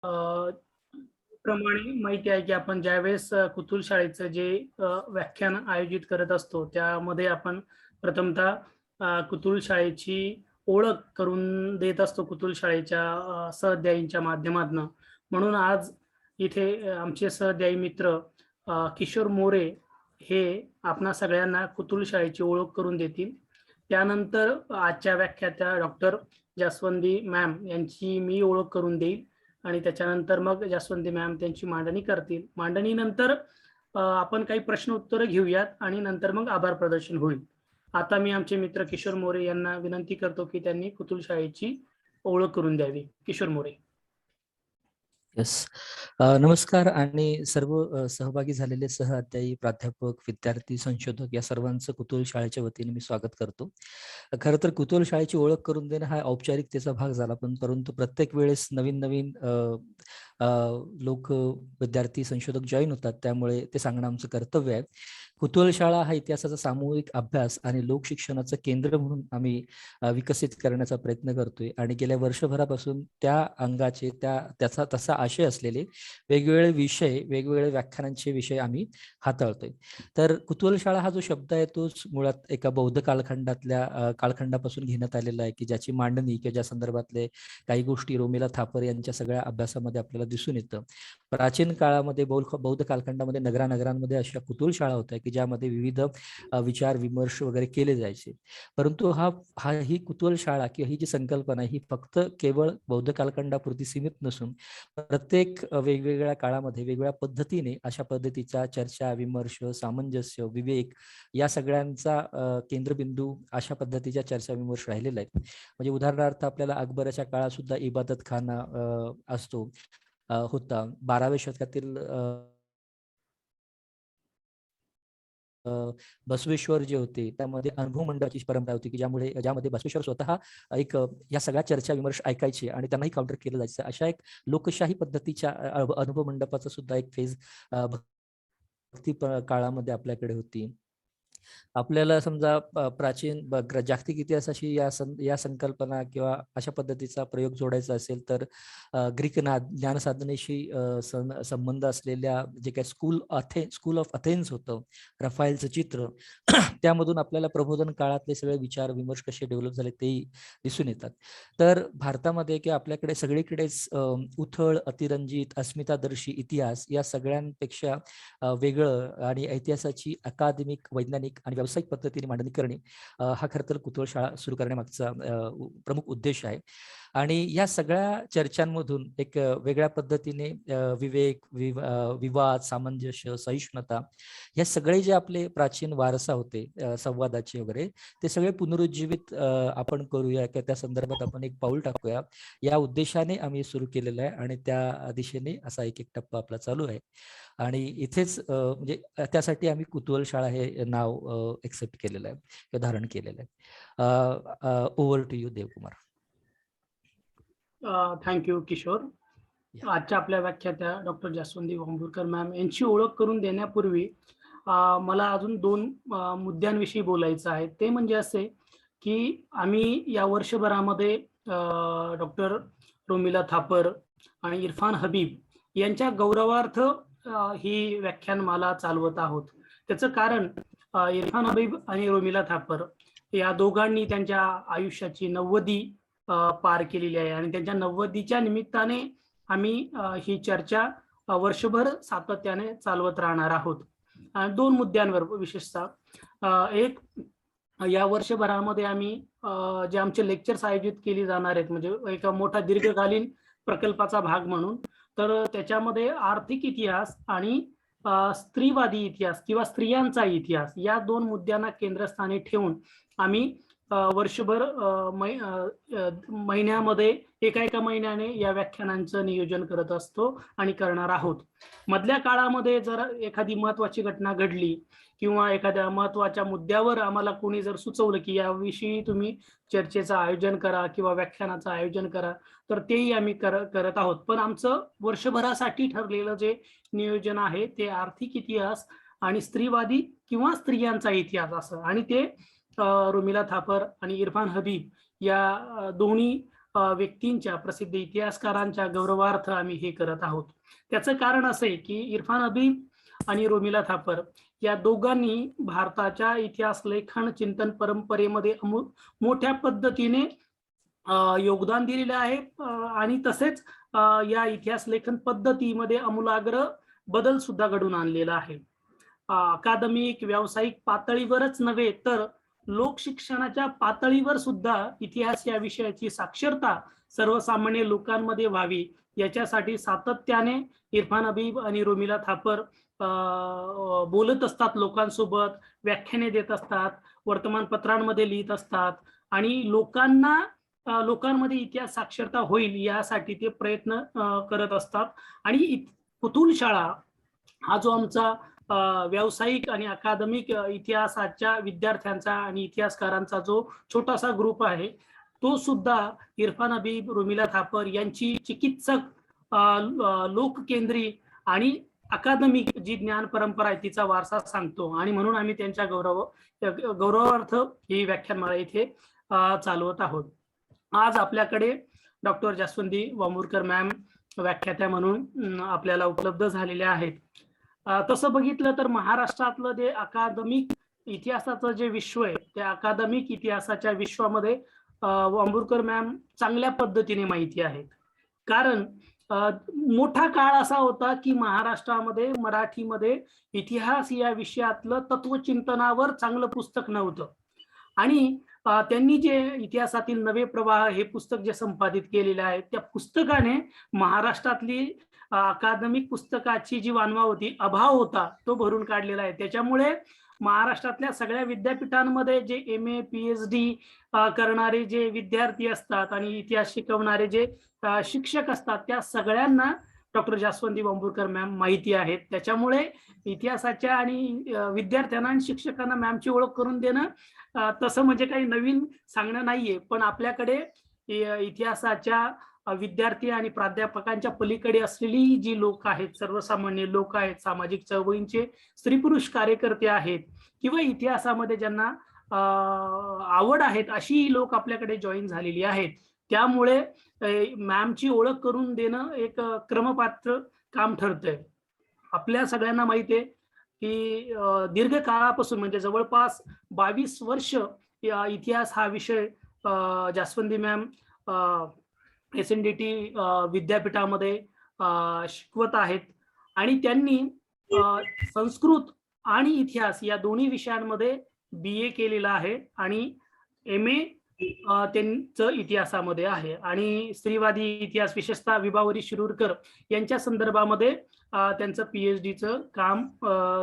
अ, प्रमाणे माहिती आहे की आपण ज्यावेळेस कुतूल शाळेचं जे व्याख्यान आयोजित करत असतो, त्यामध्ये आपण प्रथमतः कुतूल शाळेची ओळख करून देत असतो कुतूल शाळेच्या सहअध्यायींच्या माध्यमातनं. म्हणून आज इथे आमचे सहअध्यायी मित्र किशोर मोरे हे आपणा सगळ्यांना कुतूल शाळेची ओळख करून देतील. त्यानंतर आजच्या व्याख्यात्या डॉक्टर जास्वंदी मॅम यांची मी ओळख करून देईल आणि त्याच्यानंतर मग जास्वंदी मॅम त्यांची मांडणी करतील. मांडणीनंतर आपण काही प्रश्न उत्तर घेऊयात आणि नंतर मग आभार प्रदर्शन होईल. आता मी आमचे मित्र किशोर मोरे यांना विनंती करतो की त्यांनी कुतूल शाळेची ओळख करून द्यावी. किशोर मोरे. येस. नमस्कार आणि सर्व सहभागी झालेले सहअध्यायी, प्राध्यापक, विद्यार्थी, संशोधक या सर्वांचं कुतूल शाळेच्या वतीने मी स्वागत करतो. खरं तर कुतूल शाळेची ओळख करून देणं हा औपचारिकतेचा भाग झाला, परंतु प्रत्येक वेळेस नवीन नवीन लोक, विद्यार्थी, संशोधक जॉईन होतात, त्यामुळे ते सांगणं आमचं कर्तव्य आहे. कुतूहल शाळा हा इतिहासाचा सामूहिक अभ्यास आणि लोकशिक्षणाचं केंद्र म्हणून आम्ही विकसित करण्याचा प्रयत्न करतोय आणि गेल्या वर्षभरापासून त्या अंगाचे त्याचा तसा आशय असलेले वेगवेगळे विषय, वेगवेगळे व्याख्यानांचे विषय आम्ही हाताळतोय. तर कुतूहल शाळा हा जो शब्द आहे तोच मुळात एका बौद्ध कालखंडापासून घेण्यात आलेला आहे, की ज्याची मांडणी किंवा ज्या संदर्भातले काही गोष्टी रोमिला थापर यांच्या सगळ्या अभ्यासामध्ये आपल्याला दिसून येतं. प्राचीन काळामध्ये बौद्ध कालखंडामध्ये नगरांमध्ये अशा कुतूहल शाळा होत्या की ज्यामध्ये विविध विचार विमर्श वगैरे केले जायचे. परंतु ही कुतूहल शाळा किंवा ही जी संकल्पना ही फक्त केवळ बौद्ध कालखंडापुरती सीमित नसून प्रत्येक वेगवेगळ्या काळामध्ये वेगवेगळ्या पद्धतीने अशा पद्धतीचा चर्चा, विमर्श, सामंजस्य, विवेक या सगळ्यांचा केंद्रबिंदू अशा पद्धतीच्या चर्चा विमर्श राहिलेला आहे. म्हणजे उदाहरणार्थ आपल्याला अकबराच्या काळात सुद्धा इबादतखाना असतो होता. 12व्या शतकातील बसवेश्वर जे होते त्यामध्ये अनुभव मंडळाची परंपरा होती की ज्यामध्ये बसवेश्वर स्वतः एक या सगळ्या चर्चा विमर्श ऐकायचे आणि त्यांनाही काउंटर केलं जायचं. अशा एक लोकशाही पद्धतीच्या अनुभव मंडपाचा सुद्धा एक फेज भक्ती काळामध्ये आपल्याकडे होती. आपल्याला समजा प्राचीन जागतिक इतिहासाशी या संकल्पना किंवा अशा पद्धतीचा प्रयोग जोडायचा असेल तर ग्रीक ज्ञान साधनेशी संबंध असलेल्या जे काही स्कूल ऑफ अथेन्स होतं, रफायलचं चित्र त्यामधून आपल्याला प्रबोधन काळातले सगळे विचार विमर्श कसे डेव्हलप झाले तेही दिसून येतात. तर भारतामध्ये किंवा आपल्याकडे सगळीकडेच उथळ, अतिरंजित, अस्मितादर्शी इतिहास या सगळ्यांपेक्षा वेगळं आणि इतिहासाची अकादमिक, वैज्ञानिक आणि व्यावसायिक पद्धतीने मांडणी करणे हा खरं तर कुतूहल शाळा सुरू करण्यामागचा प्रमुख उद्देश आहे. आणि या सगळ्या चर्चांमधून एक वेगळ्या पद्धतीने विवेक, विवाद, सामंजस्य, सहिष्णुता हे सगळे जे आपले प्राचीन वारसा होते संवादाचे वगैरे ते सगळे पुनरुज्जीवित आपण करूया किंवा त्या संदर्भात आपण एक पाऊल टाकूया या उद्देशाने आम्ही सुरू केलेलं आहे आणि त्या दिशेने असा एक टप्पा आपला चालू आहे. आणि इथेच म्हणजे त्यासाठी आम्ही कुतूहल शाळा हे नाव एक्सेप्ट केलेलं आहे किंवा धारण केलेलं आहे. Over to you Devkumar. Thank you Kishor. आजच्या आपल्या व्याख्यात्या डॉक्टर जास्वंदी वांबुरकर मॅम यांची ओळख करून देण्यापूर्वी मला अजून 2 मुद्द्यांविषयी बोलायचं आहे. ते म्हणजे असे की आम्ही या वर्षभरामध्ये डॉक्टर रोमिला थापर आणि इरफान हबीब यांच्या गौरवार्थ ही व्याख्यानमाला चालवत आहोत. त्याचं कारण इरफान हबीब आणि रोमिला थापर या दोघांनी त्यांच्या आयुष्याची 90 पार केलेली आहे आणि त्यांच्या 90च्या निमित्ताने आम्ही ही चर्चा वर्षभर सातत्याने चालवत राहणार आहोत. 2 मुद्द्यांवर विशेषतः एक या वर्षभरामध्ये आम्ही जे आमचे लेक्चर्स आयोजित केली जाणार आहेत म्हणजे एक मोठा दीर्घकालीन प्रकल्पाचा भाग म्हणून, तर त्याच्यामध्ये आर्थिक इतिहास आणि स्त्रीवादी इतिहास किंवा स्त्रियांचा इतिहास या 2 मुद्द्यांना केंद्रस्थानी ठेवून आम्ही वर्षभर महिन्यामध्ये एका महिन्याने या व्याख्यानांचं नियोजन करत असतो आणि करणार आहोत. मधल्या काळामध्ये जर एखादी महत्वाची घटना घडली किंवा एखाद्या महत्वाच्या मुद्द्यावर आम्हाला कोणी जर सुचवलं की याविषयी तुम्ही चर्चेचं आयोजन करा किंवा व्याख्यानाचं आयोजन करा, तर तेही आम्ही करत आहोत. पण आमचं वर्षभरासाठी ठरलेलं जे नियोजन आहे ते आर्थिक इतिहास आणि स्त्रीवादी किंवा स्त्रियांचा इतिहास असं, आणि ते रोमिला थापर आणि इरफान हबीब या दोन्ही व्यक्तींच्या, प्रसिद्ध इतिहासकारांच्या गौरवार्थ आम्ही हे करत आहोत. त्याचं कारण असं आहे की इरफान हबीब आणि रोमिला थापर या दोघांनी भारताच्या इतिहास लेखन चिंतन परंपरेमध्ये मोठ्या पद्धतीने योगदान दिलेलं आहे आणि तसेच या इतिहास लेखन पद्धतीमध्ये आमूलाग्र बदल सुद्धा घडवून आणलेला आहे. अकादमिक व्यावसायिक पातळीवरच नव्हे तर लोकशिक्षणाच्या पातळीवर सुद्धा इतिहास या विषयाची साक्षरता सर्वसामान्य लोकांमध्ये व्हावी याच्यासाठी सातत्याने इरफान हबीब आणि रोमिला थापर बोलत असतात, लोकांसोबत व्याख्याने देत असतात, वर्तमानपत्रांमध्ये लिहित असतात आणि लोकांमध्ये इतिहास साक्षरता होईल यासाठी ते प्रयत्न करत असतात. आणि पुतुल शाळा हा जो आमचा व्यावसायिक आणि अकादमिक इतिहासाच्या विद्यार्थ्यांचा आणि इतिहासकारांचा जो छोटासा ग्रुप आहे तो सुद्धा इरफान हबीब, रोमिला थापर यांची चिकित्सक, लोककेंद्री आणि अकादमिक जी ज्ञान परंपरा आहे तिचा वारसा सांगतो आणि म्हणून आम्ही त्यांच्या गौरवार्थ ही व्याख्यानमाला इथे चालवत आहोत. आज आपल्याकडे डॉक्टर जास्वंदी वांबुरकर मॅम व्याख्यात्या म्हणून आपल्याला उपलब्ध झालेल्या आहेत. तसं बघितलं तर महाराष्ट्रातलं जे अकादमिक इतिहासाचं जे विश्व आहे त्या अकादमिक इतिहासाच्या विश्वामध्ये वांबुरकर मॅम चांगल्या पद्धतीने माहिती आहेत. कारण मोठा काळ असा होता की महाराष्ट्रामध्ये मराठीमध्ये इतिहास या विषयातलं तत्वचिंतनावर चांगलं पुस्तक नव्हतं आणि त्यांनी जे इतिहासातील नवे प्रवाह हे पुस्तक जे संपादित केलेले आहे त्या पुस्तकाने महाराष्ट्रातली अकादमिक पुस्तकाची जी वानवा होती, अभाव होता, तो भरून काढलेला आहे. त्याच्यामुळे महाराष्ट्रातल्या सगळ्या विद्यापीठांमध्ये जे MA PhD करणारे जे विद्यार्थी असतात आणि इतिहास शिकवणारे जे शिक्षक असतात त्या सगळ्यांना डॉक्टर जास्वंदी वांबुरकर मॅम माहिती आहेत. त्याच्यामुळे इतिहासाच्या आणि विद्यार्थ्यांना आणि शिक्षकांना मॅमची ओळख करून देणं तसं म्हणजे काही नवीन सांगणं नाहीये, पण आपल्याकडे इतिहासाच्या विद्यार्थी आणि प्राध्यापकांच्या पलीकडे असलेली जी लोक आहेत, सर्वसामान्य लोक आहेत, सामाजिक चळवळींचे स्त्री पुरुष कार्यकर्ते आहेत किंवा इतिहासामध्ये ज्यांना आवड आहेत अशी लोक आपल्याकडे जॉईन झालेली आहेत. त्यामुळे मॅमची ओळख करून देणं एक क्रमपात्र काम ठरतंय. आपल्या सगळ्यांना माहिती आहे की दीर्घ काळापासून म्हणजे जवळपास 22 वर्ष इतिहास हा विषय जास्वंदी मॅम SNDT विद्यापीठामध्ये शिकवत आहेत आणि त्यांनी संस्कृत आणि इतिहास या दोन्ही विषयांमध्ये BA केलेला आहे आणि MA त्यांचं इतिहासामध्ये आहे आणि स्त्रीवादी इतिहास विशेषतः विभावरी शिरूरकर यांच्या संदर्भामध्ये त्यांचं PhDचं काम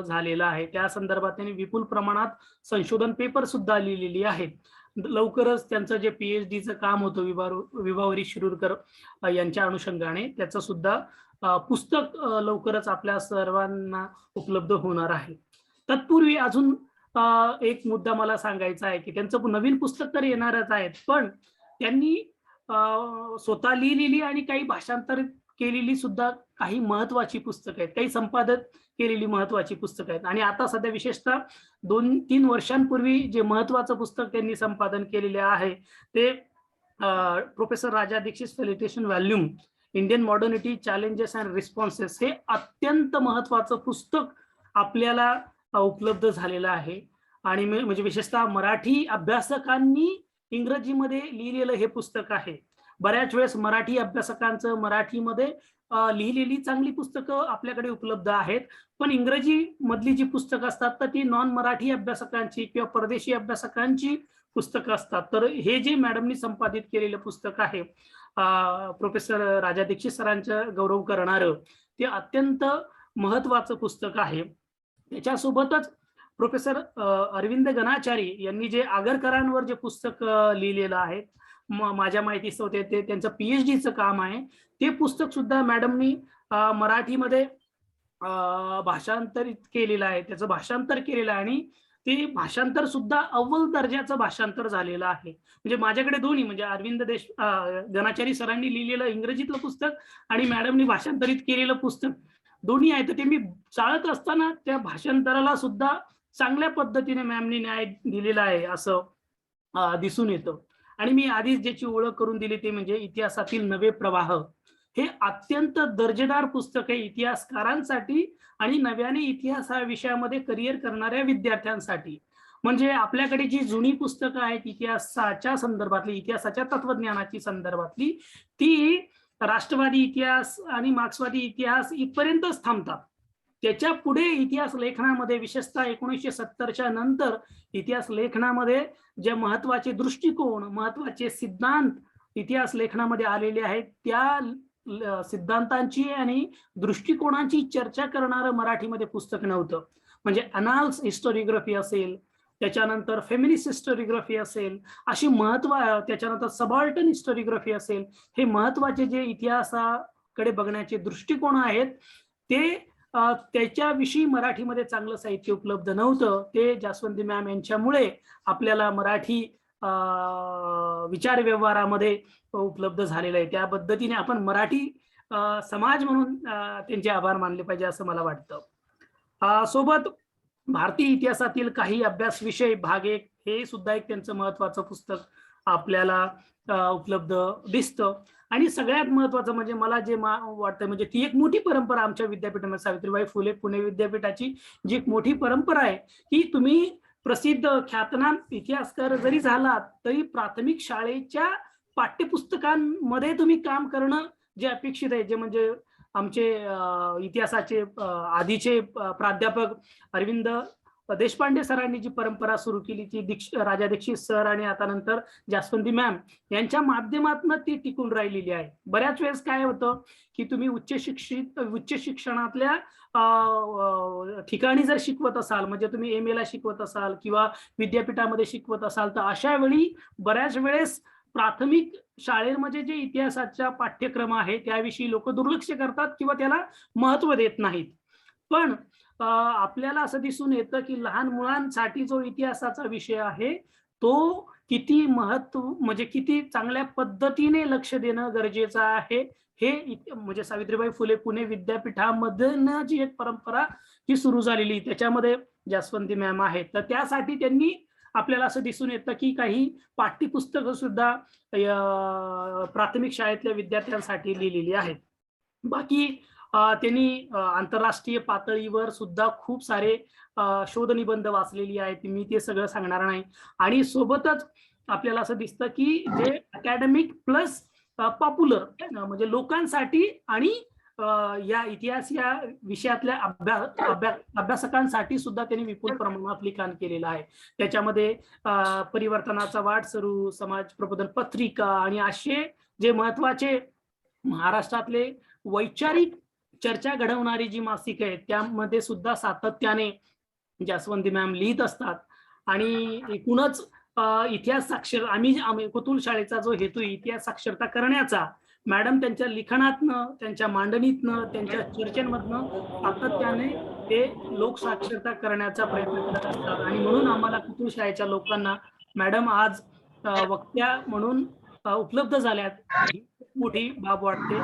झालेलं आहे. त्या संदर्भात त्यांनी विपुल प्रमाणात संशोधन पेपर सुद्धा लिहिलेली आहेत. लवकरच त्यांचं जे PhDचं काम होतं विभावरी शिरूरकर यांच्या अनुषंगाने त्याचं सुद्धा पुस्तक लवकरच आपल्या सर्वांना उपलब्ध होणार आहे. तत्पूर्वी अजून एक मुद्दा मला सांगायचा आहे की त्यांचं नवीन पुस्तक तर येणारच आहे, पण त्यांनी स्वतः लिहिलेली आणि काही भाषांतरित केलेली सुद्धा काही महत्वाची पुस्तकं आहेत, काही संपादित केलेली महत्वाची पुस्तकं आहेत. आणि आता सध्या विशेषतः 2-3 वर्षांपूर्वी जे महत्वाचं पुस्तक त्यांनी संपादन केलेले आहे ते professor Raja Dikshit felicitation volume Indian modernity challenges and responses हे अत्यंत महत्वाचं पुस्तक आपल्याला उपलब्ध झालेलं आहे. आणि म्हणजे विशेषतः मराठी अभ्यासकांनी इंग्रजीमध्ये लिहिलेलं हे पुस्तक आहे. बऱ्याच वेळेस मराठी अभ्यासकांचं मराठीमध्ये लिहिलेली चांगली पुस्तकं आपल्याकडे उपलब्ध आहेत, पण इंग्रजी मधली जी पुस्तकं असतात तर ती नॉन मराठी अभ्यासकांची किंवा परदेशी अभ्यासकांची पुस्तकं असतात. तर हे जे मॅडमनी संपादित केलेलं पुस्तक आहे प्रोफेसर राजा दीक्षित सरांचं गौरव करणारं, ते अत्यंत महत्वाचं पुस्तक आहे. त्याच्यासोबतच प्रोफेसर अरविंद गणाचारी यांनी जे आगरकरांवर जे पुस्तक लिहिलेलं आहे, माझ्या माहितीचं होते ते त्यांचं PhDचं काम आहे, ते पुस्तक सुद्धा मॅडमनी मराठीमध्ये भाषांतरित केलेलं आहे, त्याचं भाषांतर केलेलं आहे आणि ते भाषांतर सुद्धा अव्वल दर्जाचं भाषांतर झालेलं आहे. म्हणजे माझ्याकडे दोन्ही म्हणजे अरविंद गणाचारी सरांनी लिहिलेलं इंग्रजीतलं पुस्तक आणि मॅडमनी भाषांतरित केलेलं पुस्तक दोन्ही आहे. तर ते मी चाळत असताना त्या भाषांतराला सुद्धा चांगल्या पद्धतीने मॅमनी न्याय दिलेला आहे असं दिसून येतं. आणि मी आधीच ज्याची ओळख करून दिली ते म्हणजे इतिहासातील नवे प्रवाह. हे अत्यंत दर्जेदार पुस्तक आहे इतिहासकारांसाठी आणि नव्याने इतिहास हा विषयामध्ये करिअर करणाऱ्या विद्यार्थ्यांसाठी. म्हणजे आपल्याकडे जी जुनी पुस्तकं आहेत इतिहासाच्या संदर्भातली, इतिहासाच्या तत्वज्ञानाची संदर्भातली, ती राष्ट्रवादी इतिहास आणि मार्क्सवादी इतिहास इथपर्यंतच थांबतात. त्याच्या पुढे इतिहास लेखनामध्ये विशेषतः 1970च्या नंतर इतिहास लेखनामध्ये जे महत्वाचे दृष्टिकोन, महत्वाचे सिद्धांत इतिहास लेखनामध्ये आलेले आहेत, त्या सिद्धांतांची आणि दृष्टिकोनांची चर्चा करणारं मराठीमध्ये पुस्तक नव्हतं. म्हणजे अनाल्स हिस्टोरियोग्राफी असेल, त्याच्यानंतर फेमिनिस्ट हिस्टोरियोग्राफी असेल, अशी त्याच्यानंतर सबाल्टन हिस्टोरियोग्राफी असेल, हे महत्वाचे जे इतिहासाकडे बघण्याचे दृष्टिकोन आहेत ते त्याच्याविषयी मराठीमध्ये चांगलं साहित्य उपलब्ध नव्हतं. ते जास्वंदी मॅम यांच्यामुळे आपल्याला मराठी विचार व्यवहारामध्ये उपलब्ध झालेलं आहे. त्या पद्धतीने आपण मराठी समाज म्हणून त्यांचे आभार मानले पाहिजे असं मला वाटतं. सोबत भारतीय इतिहासातील काही अभ्यास विषय भाग 1 हे सुद्धा एक त्यांचं महत्वाचं पुस्तक आपल्याला उपलब्ध दिसतं. आणि सगळ्यात महत्वाचं म्हणजे मला जे वाटतं म्हणजे ती एक मोठी परंपरा आमच्या विद्यापीठामध्ये सावित्रीबाई फुले पुणे विद्यापीठाची जी एक मोठी परंपरा आहे की तुम्ही प्रसिद्ध ख्यातनाम इतिहासकार जरी झालात तरी प्राथमिक शाळेच्या पाठ्यपुस्तकांमध्ये तुम्ही काम करणं जे अपेक्षित आहे, जे म्हणजे आमचे इतिहासाचे आधीचे प्राध्यापक अरविंद देशपांडे सरांनी जी परंपरा सुरू केली ती राजा दीक्षित सर आणि आता नंतर जास्वंदी मॅम यांच्या माध्यमातून ती टिकून राहिलेली आहे. बऱ्याच वेळेस काय होतं की तुम्ही उच्च शिक्षणातल्या ठिकाणी जर शिकवत असाल, म्हणजे तुम्ही MA ला शिकवत असाल किंवा विद्यापीठामध्ये शिकवत असाल, तर अशा वेळी बऱ्याच वेळेस प्राथमिक शाळेमध्ये जे इतिहासाचा पाठ्यक्रम आहे त्याविषयी लोक दुर्लक्ष करतात किंवा त्याला महत्व देत नाहीत. पण आपल्याला असं दिसून येतं की लहान मुलांसाठी जो इतिहासाचा विषय आहे तो किती म्हणजे किती चांगल्या पद्धतीने लक्ष देणं गरजेचं आहे. हे म्हणजे सावित्रीबाई फुले पुणे विद्यापीठामधनं जी एक परंपरा ही सुरू झालेली त्याच्यामध्ये जास्वंदी मॅम आहेत. तर त्यासाठी त्यांनी आपल्याला असं दिसून येतं की काही पाठ्यपुस्तकं सुद्धा प्राथमिक शाळेतल्या विद्यार्थ्यांसाठी लिहिलेली आहेत. बाकी त्यांनी आंतरराष्ट्रीय पातळीवर सुद्धा खूप सारे शोधनिबंध वाचलेली आहेत. मी ते सगळं सांगणार नाही. आणि सोबतच आपल्याला असं दिसतं की जे अकॅडमिक प्लस पॉप्युलर म्हणजे लोकांसाठी आणि या इतिहास या विषयातल्या अभ्यासकांसाठी सुद्धा त्यांनी विपुल प्रमाणात लिखाण केलेलं आहे. त्याच्यामध्ये परिवर्तनाचा वाटसरू, समाज प्रबोधन पत्रिका आणि असे जे महत्वाचे महाराष्ट्रातले वैचारिक चर्चा घडवणारी जी मासिक आहेत त्यामध्ये सुद्धा सातत्याने जास्वंदी मॅम लिहित असतात. आणि एकूणच इतिहास साक्षर आम्ही कुतूल शाळेचा जो हेतू इतिहास साक्षरता करण्याचा, मॅडम त्यांच्या लिखाणातनं, त्यांच्या मांडणीतनं, त्यांच्या चर्चेमधनं सातत्याने ते लोकसाक्षरता करण्याचा प्रयत्न करत असतात. आणि म्हणून आम्हाला कुतूल शाळेच्या लोकांना मॅडम आज वक्त्या म्हणून उपलब्ध झाल्यात, ही मोठी बाब वाटते.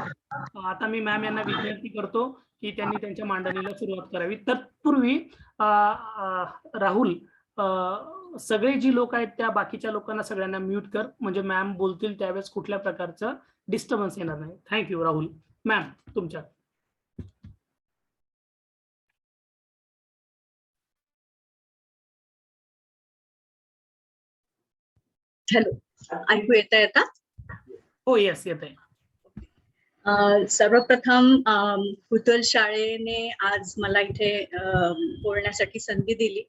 आता मी मॅम यांना विनंती करतो की त्यांनी त्यांच्या मांडणीला सुरुवात करावी. तत्पूर्वी राहुल, सगळे जी लोक आहेत त्या बाकीच्या लोकांना सगळ्यांना म्यूट कर, म्हणजे मॅम बोलतील त्यावेळेस कुठल्या प्रकारचं डिस्टर्बन्स येणार नाही. थँक्यू राहुल. मॅम तुमच्या. हॅलो, ऐकू येता येता? हो, येस, येत आहे. सर्वप्रथम कुतूल शाळेने आज मला इथे बोलण्यासाठी संधी दिली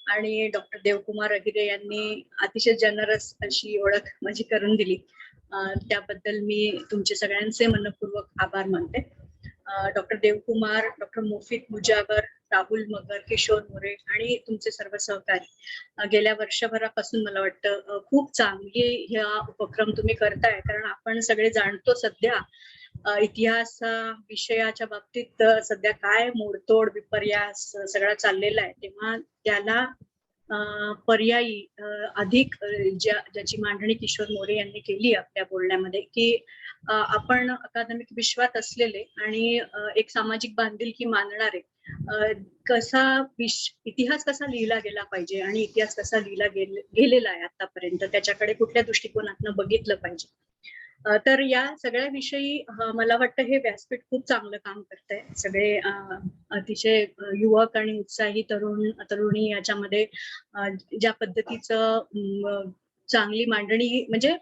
आणि डॉक्टर देवकुमार अहिरे यांनी अतिशय जनरस अशी ओळख माझी करून दिली. त्याबद्दल मी तुमचे सगळ्यांचे मनपूर्वक आभार मानते. डॉक्टर देवकुमार, डॉक्टर मोफिक मुजावर, राहुल मगर, किशोर मोरे आणि तुमचे सर्व सहकारी गेल्या वर्षभरापासून मला वाटतं खूप चांगली ह्या उपक्रम तुम्ही करताय. कारण आपण सगळे जाणतो सध्या इतिहास विषयाच्या बाबतीत सध्या काय मोडतोड विपर्यास सगळा चाललेला आहे, तेव्हा त्याला पर्यायी अधिक ज्याची मांडणी किशोर मोरे यांनी केली आपल्या बोलण्यामध्ये, की आपण अकादमिक विश्वात असलेले आणि एक सामाजिक बांधिलकी मानणारे कसा इतिहास कसा लिहिला गेला पाहिजे आणि इतिहास कसा लिहिला गेलेला आहे आतापर्यंत, त्याच्याकडे कुठल्या दृष्टिकोनातनं बघितलं पाहिजे. तर या सगळ्या विषयी मला वाटतं हे व्यासपीठ खूप चांगलं काम करतंय. सगळे अतिशय युवक आणि उत्साही तरुणी याच्यामध्ये ज्या पद्धतीचं चांगली मांडणी म्हणजे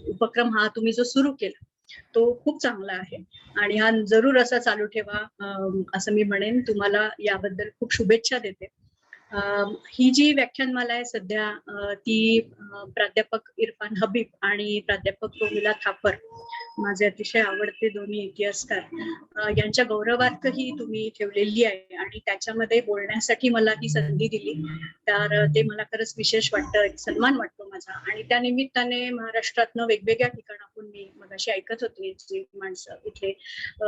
उपक्रम हा तुम्ही जो सुरू केला तो खूप चांगला आहे आणि हा जरूर असा चालू ठेवा असं मी म्हणेन. तुम्हाला याबद्दल खूप शुभेच्छा देते. ही जी व्याख्यानमाला आहे सध्या ती प्राध्यापक इरफान हबीब आणि प्राध्यापक रोमिला थापर, माझे अतिशय आवडते दोन्ही इतिहासकार, यांच्या गौरवार्थ ही तुम्ही ठेवलेली आहे आणि त्याच्यामध्ये बोलण्यासाठी मला ही संधी दिली. तर ते मला खरंच विशेष वाटतं, एक सन्मान वाटतो माझा. आणि त्या निमित्ताने महाराष्ट्रातनं वेगवेगळ्या ठिकाणाहून मी मगाशी ऐकत होते जी माणसं इथले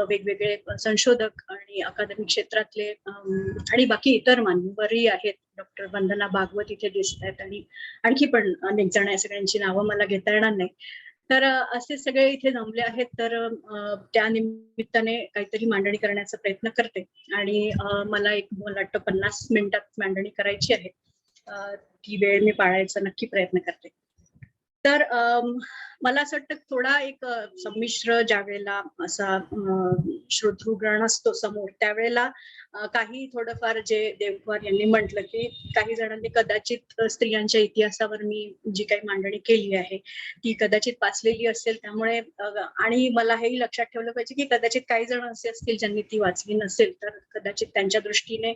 वेगवेगळे संशोधक आणि अकादमिक क्षेत्रातले आणि बाकी इतर मान्यवरही आहेत. डॉक्टर वंदना भागवत इथे दिसत आहेत आणि आणखी पण अनेक जण आहे, सगळ्यांची नावं मला घेता येणार नाही. तर असे सगळे इथे जमले आहेत. तर त्या निमित्ताने काहीतरी मांडणी करण्याचा प्रयत्न करते आणि मला मला वाटतं 50 मिनिटात मांडणी करायची आहे. ती वेळ मी पाळायचा नक्की प्रयत्न करते. तर मला असं वाटतं थोडा एक संमिश्र ज्या वेळेला असा श्रोतृगण असतो समोर, त्यावेळेला काही थोडंफार जे देवकुमार यांनी म्हटलं की काही जणांनी कदाचित स्त्रियांच्या इतिहासावर मी जी काही मांडणी केली आहे ती कदाचित वाचलेली असेल, त्यामुळे आणि मला हेही लक्षात ठेवलं पाहिजे की कदाचित काही जण असे असतील ज्यांनी ती वाचली नसेल, तर कदाचित त्यांच्या दृष्टीने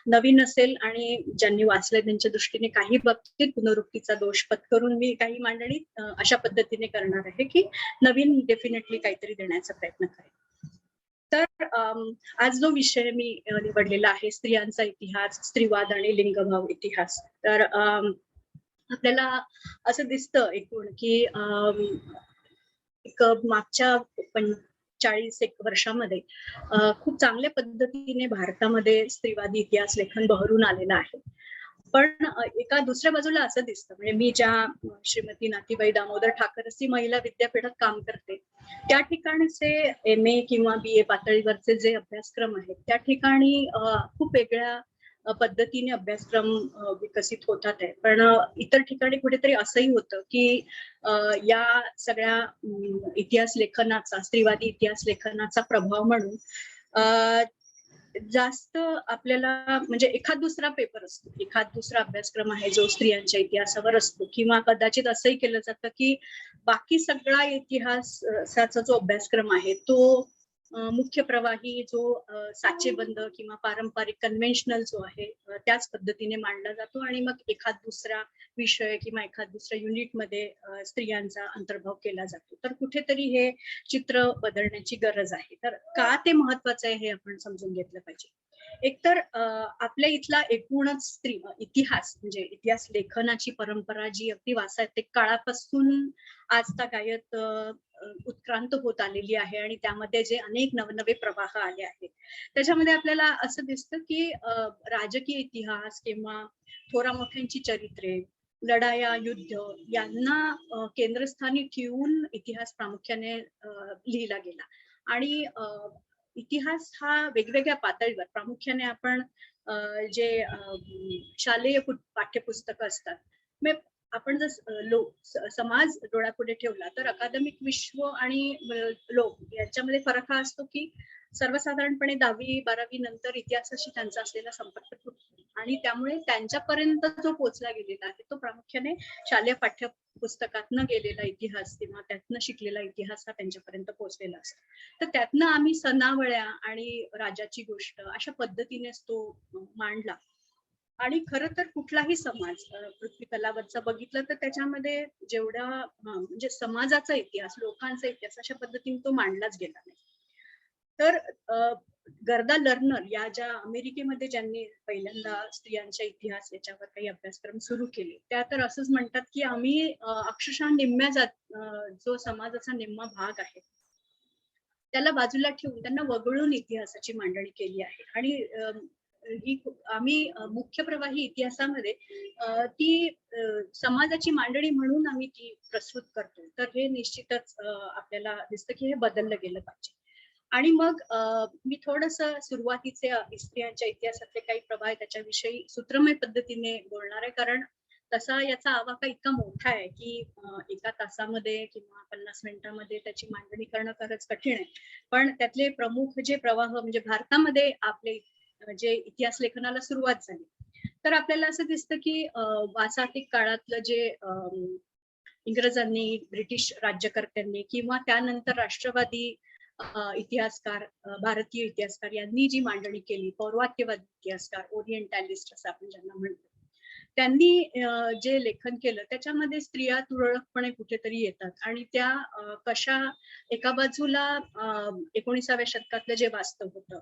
नवीन असेल आणि ज्यांनी वाचलंय त्यांच्या दृष्टीने काही बाबतीत पुनरुक्तीचा दोष पत्करून मी काही मांडणी अशा पद्धतीने करणार आहे की नवीन डेफिनेटली काहीतरी देण्याचा प्रयत्न करेन. तर आज जो विषय मी निवडलेला आहे स्त्रियांचा इतिहास, स्त्रीवाद आणि लिंगभाव इतिहास, तर आपल्याला असं दिसतं एकूण की एक मागच्या 40 वर्षामध्ये खूप चांगल्या पद्धतीने भारतामध्ये स्त्रीवादी इतिहास लेखन बहरून आलेलं आहे. पण एका दुसऱ्या बाजूला असं दिसतं, म्हणजे मी ज्या श्रीमती नातीबाई दामोदर ठाकरसी महिला विद्यापीठात काम करते त्या ठिकाणचे MA किंवा BA पातळीवरचे जे अभ्यासक्रम आहेत त्या ठिकाणी खूप वेगळ्या पद्धतीने अभ्यासक्रम विकसित होतात आहे. पण इतर ठिकाणी कुठेतरी असंही होतं की या सगळ्या इतिहास लेखनाचा, स्त्रीवादी इतिहास लेखनाचा प्रभाव म्हणून जास्त आपल्याला म्हणजे एखाद दुसरा पेपर असतो, एखाद दुसरा अभ्यासक्रम आहे जो स्त्रियांच्या इतिहासावर असतो, किंवा कदाचित असंही केलं जातं की बाकी सगळा इतिहासाचा जो अभ्यासक्रम आहे तो मुख्य प्रवाही जो साचेबंद किंवा पारंपरिक कन्व्हेन्शनल जो आहे त्याच पद्धतीने मांडला जातो आणि मग एखाद दुसरा विषय किंवा एखाद दुसऱ्या युनिटमध्ये स्त्रियांचा अंतर्भाव केला जातो. तर कुठेतरी हे चित्र बदलण्याची गरज आहे. तर का ते महत्वाचं आहे हे आपण समजून घेतलं पाहिजे. एकतर आपल्या इथला एकूणच इतिहास म्हणजे इतिहास लेखनाची परंपरा जी अगदी वासायतिक काळापासून आजतागायत उत्क्रांत होत आलेली आहे आणि त्यामध्ये जे अनेक नवनवे प्रवाह आले आहेत त्याच्यामध्ये आपल्याला असं दिसतं की राजकीय इतिहास किंवा थोरा मोठ्यांची चरित्रे, लढाया, युद्ध यांना केंद्रस्थानी ठेवून इतिहास प्रामुख्याने लिहिला गेला. आणि इतिहास हा वेगवेगळ्या पातळीवर प्रामुख्याने आपण जे शालेय पाठ्यपुस्तकं असतात, आपण जर समाज डोळ्यापुढे ठेवला तर अकादमिक विश्व आणि लोक यांच्यामध्ये फरक हा असतो की सर्वसाधारणपणे 10वी 12वी नंतर इतिहासाशी त्यांचा असलेला संपर्क तुटतो आणि त्यामुळे त्यांच्यापर्यंत जो पोहोचला गेलेला आहे तो प्रामुख्याने शालेय पाठ्यपुस्तकातनं गेलेला इतिहास किंवा त्यातनं शिकलेला इतिहास हा त्यांच्यापर्यंत पोहोचलेला असतो. तर त्यातनं आम्ही सनावळ्या आणि राजाची गोष्ट अशा पद्धतीनेच तो मांडला. आणि खरं तर कुठलाही समाज पृथ्वी तलावरचा बघितलं तर त्याच्यामध्ये जेवढा म्हणजे समाजाचा इतिहास, लोकांचा इतिहास अशा पद्धतीने तो मांडलाच गेला नाही. तर गर्दा लर्नर या ज्या अमेरिकेमध्ये ज्यांनी पहिल्यांदा स्त्रियांच्या इतिहास याच्यावर काही अभ्यासक्रम सुरू केले त्या तर असंच म्हणतात की आम्ही अक्षरशः निम्म्या जो समाजाचा निम्मा भाग आहे त्याला बाजूला ठेवून त्यांना वगळून इतिहासाची मांडणी केली आहे. आणि ही आम्ही मुख्य प्रवाही इतिहासामध्ये ती समाजाची मांडणी म्हणून आम्ही ती प्रस्तुत करतो. तर हे निश्चितच आपल्याला दिसतं की हे बदललं गेलं पाहिजे. आणि मग मी थोडंसं सुरुवातीचे स्त्रियांच्या इतिहासातले काही प्रभाव त्याच्याविषयी सूत्रमय पद्धतीने बोलणार आहे, कारण तसा याचा आवाका इतका मोठा आहे की एका तासामध्ये किंवा 50 मिनिटांमध्ये त्याची मांडणी करणं खरंच कठीण आहे. पण त्यातले प्रमुख जे प्रवाह म्हणजे भारतामध्ये आपले जे इतिहास लेखनाला सुरुवात झाली, तर आपल्याला असं दिसतं की वासातिक काळातलं जे इंग्रजांनी, ब्रिटिश राज्यकर्त्यांनी किंवा त्यानंतर राष्ट्रवादी इतिहासकार, भारतीय इतिहासकार यांनी जी मांडणी केली, पौर्वात्यवादी इतिहासकार, ओरिएंटॅलिस्ट असं आपण ज्यांना म्हणतो, त्यांनी जे लेखन केलं त्याच्यामध्ये स्त्रिया तुरळकपणे कुठेतरी येतात आणि त्या कशा एका बाजूला 19व्या शतकातलं जे वास्तव होतं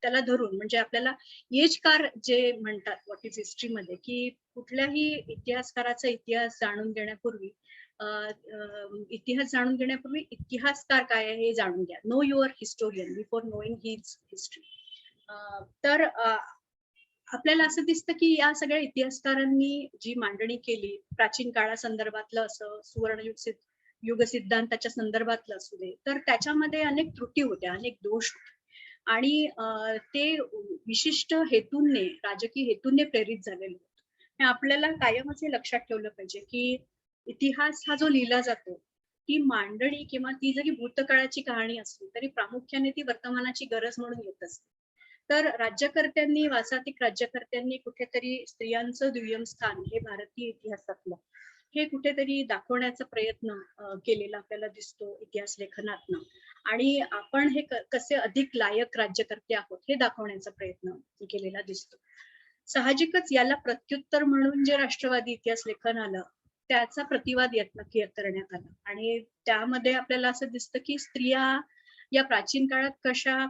त्याला धरून म्हणजे आपल्याला एजकार जे म्हणतात व्हॉट इज हिस्ट्री मध्ये, की कुठल्याही इतिहासकाराचा इतिहास जाणून घेण्यापूर्वी इतिहासकार काय आहे हे जाणून घ्या. Know your historian before knowing his history. तर आपल्याला असं दिसतं की या सगळ्या इतिहासकारांनी जी मांडणी केली प्राचीन काळासंदर्भातलं असं युग सिद्धांताच्या संदर्भातलं असू दे, तर त्याच्यामध्ये अनेक त्रुटी होत्या, अनेक दोष होते आणि ते विशिष्ट हेतूंनी, राजकीय हेतूंनी प्रेरित झालेले होते. हे आपल्याला कायमच हे लक्षात ठेवलं पाहिजे की इतिहास हा जो लिहिला जातो, ती मांडणी किंवा ती जरी भूतकाळाची कहाणी असली तरी प्रामुख्याने ती वर्तमानाची गरज म्हणून येत असते. तर राज्यकर्त्यांनी, वासातिक राज्यकर्त्यांनी कुठेतरी स्त्रियांचं दुय्यम स्थान हे भारतीय इतिहासातलं हे कुठेतरी दाखवण्याचा प्रयत्न केलेला आपल्याला दिसतो इतिहास लेखनातनं, आणि आपण हे कसे अधिक लायक राज्यकर्ते आहोत हे दाखवण्याचा प्रयत्न केलेला दिसतो. साहजिकच याला प्रत्युत्तर म्हणून जे राष्ट्रवादी इतिहास लेखन आलं त्याचा प्रतिवाद नक्की करण्यात आला आणि त्यामध्ये आपल्याला असं दिसतं की स्त्रिया या प्राचीन काळात कशा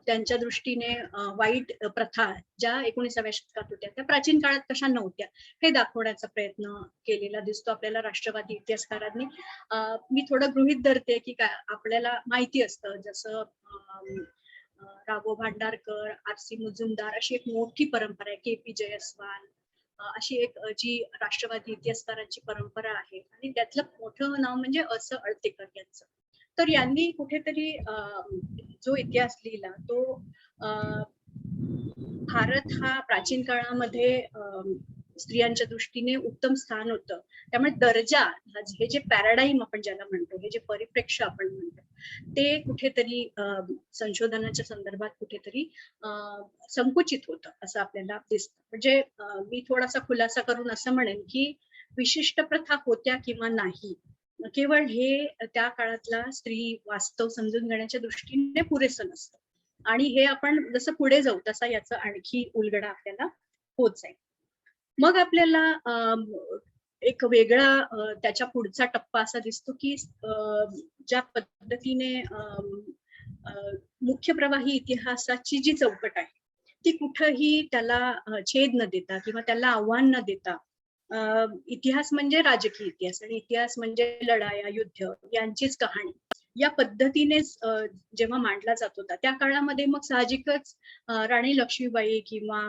त्यांच्या दृष्टीने वाईट प्रथा ज्या 19व्या शतकात होत्या त्या प्राचीन काळात कशा नव्हत्या हे दाखवण्याचा प्रयत्न केलेला दिसतो आपल्याला राष्ट्रवादी इतिहासकारांनी. मी थोडं गृहीत धरते की काय आपल्याला माहिती असतं, जसं राघव भांडारकर, आर.सी. मुजुमदार अशी एक मोठी परंपरा आहे, के.पी. जयस्वाल अशी एक जी राष्ट्रवादी इतिहासकारांची परंपरा आहे आणि त्यातलं मोठं नाव म्हणजे अस अळतेकर यांचं. तर यांनी कुठेतरी जो इतिहास लिहिला तो भारत हा प्राचीन काळामध्ये स्त्रियांच्या दृष्टीने उत्तम स्थान होतं, त्यामुळे दर्जा हे जे पॅराडाईम आपण ज्याला म्हणतो, हे जे परिप्रेक्ष्य आपण म्हणतो, ते कुठेतरी संशोधनाच्या संदर्भात कुठेतरी संकुचित होतं असं आपल्याला दिसतं. म्हणजे मी थोडासा खुलासा करून असं म्हणेन की विशिष्ट प्रथा होत्या किंवा नाही, केवळ हे त्या काळातला स्त्री वास्तव समजून घेण्याच्या दृष्टीने पुरेसं नसतं आणि हे आपण जसं पुढे जाऊ तसा याचा आणखी उलगडा आपल्याला होत जाईल. मग आपल्याला एक वेगळा त्याच्या पुढचा टप्पा असा दिसतो की ज्या पद्धतीने मुख्य प्रवाही इतिहासाची जी चौकट आहे ती कुठंही त्याला छेद न देता किंवा त्याला आव्हान न देता, इतिहास म्हणजे राजकीय इतिहास आणि इतिहास म्हणजे लढाया, युद्ध यांचीच कहाणी या पद्धतीनेच जेव्हा मांडला जात होता त्या काळामध्ये मग साहजिकच राणी लक्ष्मीबाई किंवा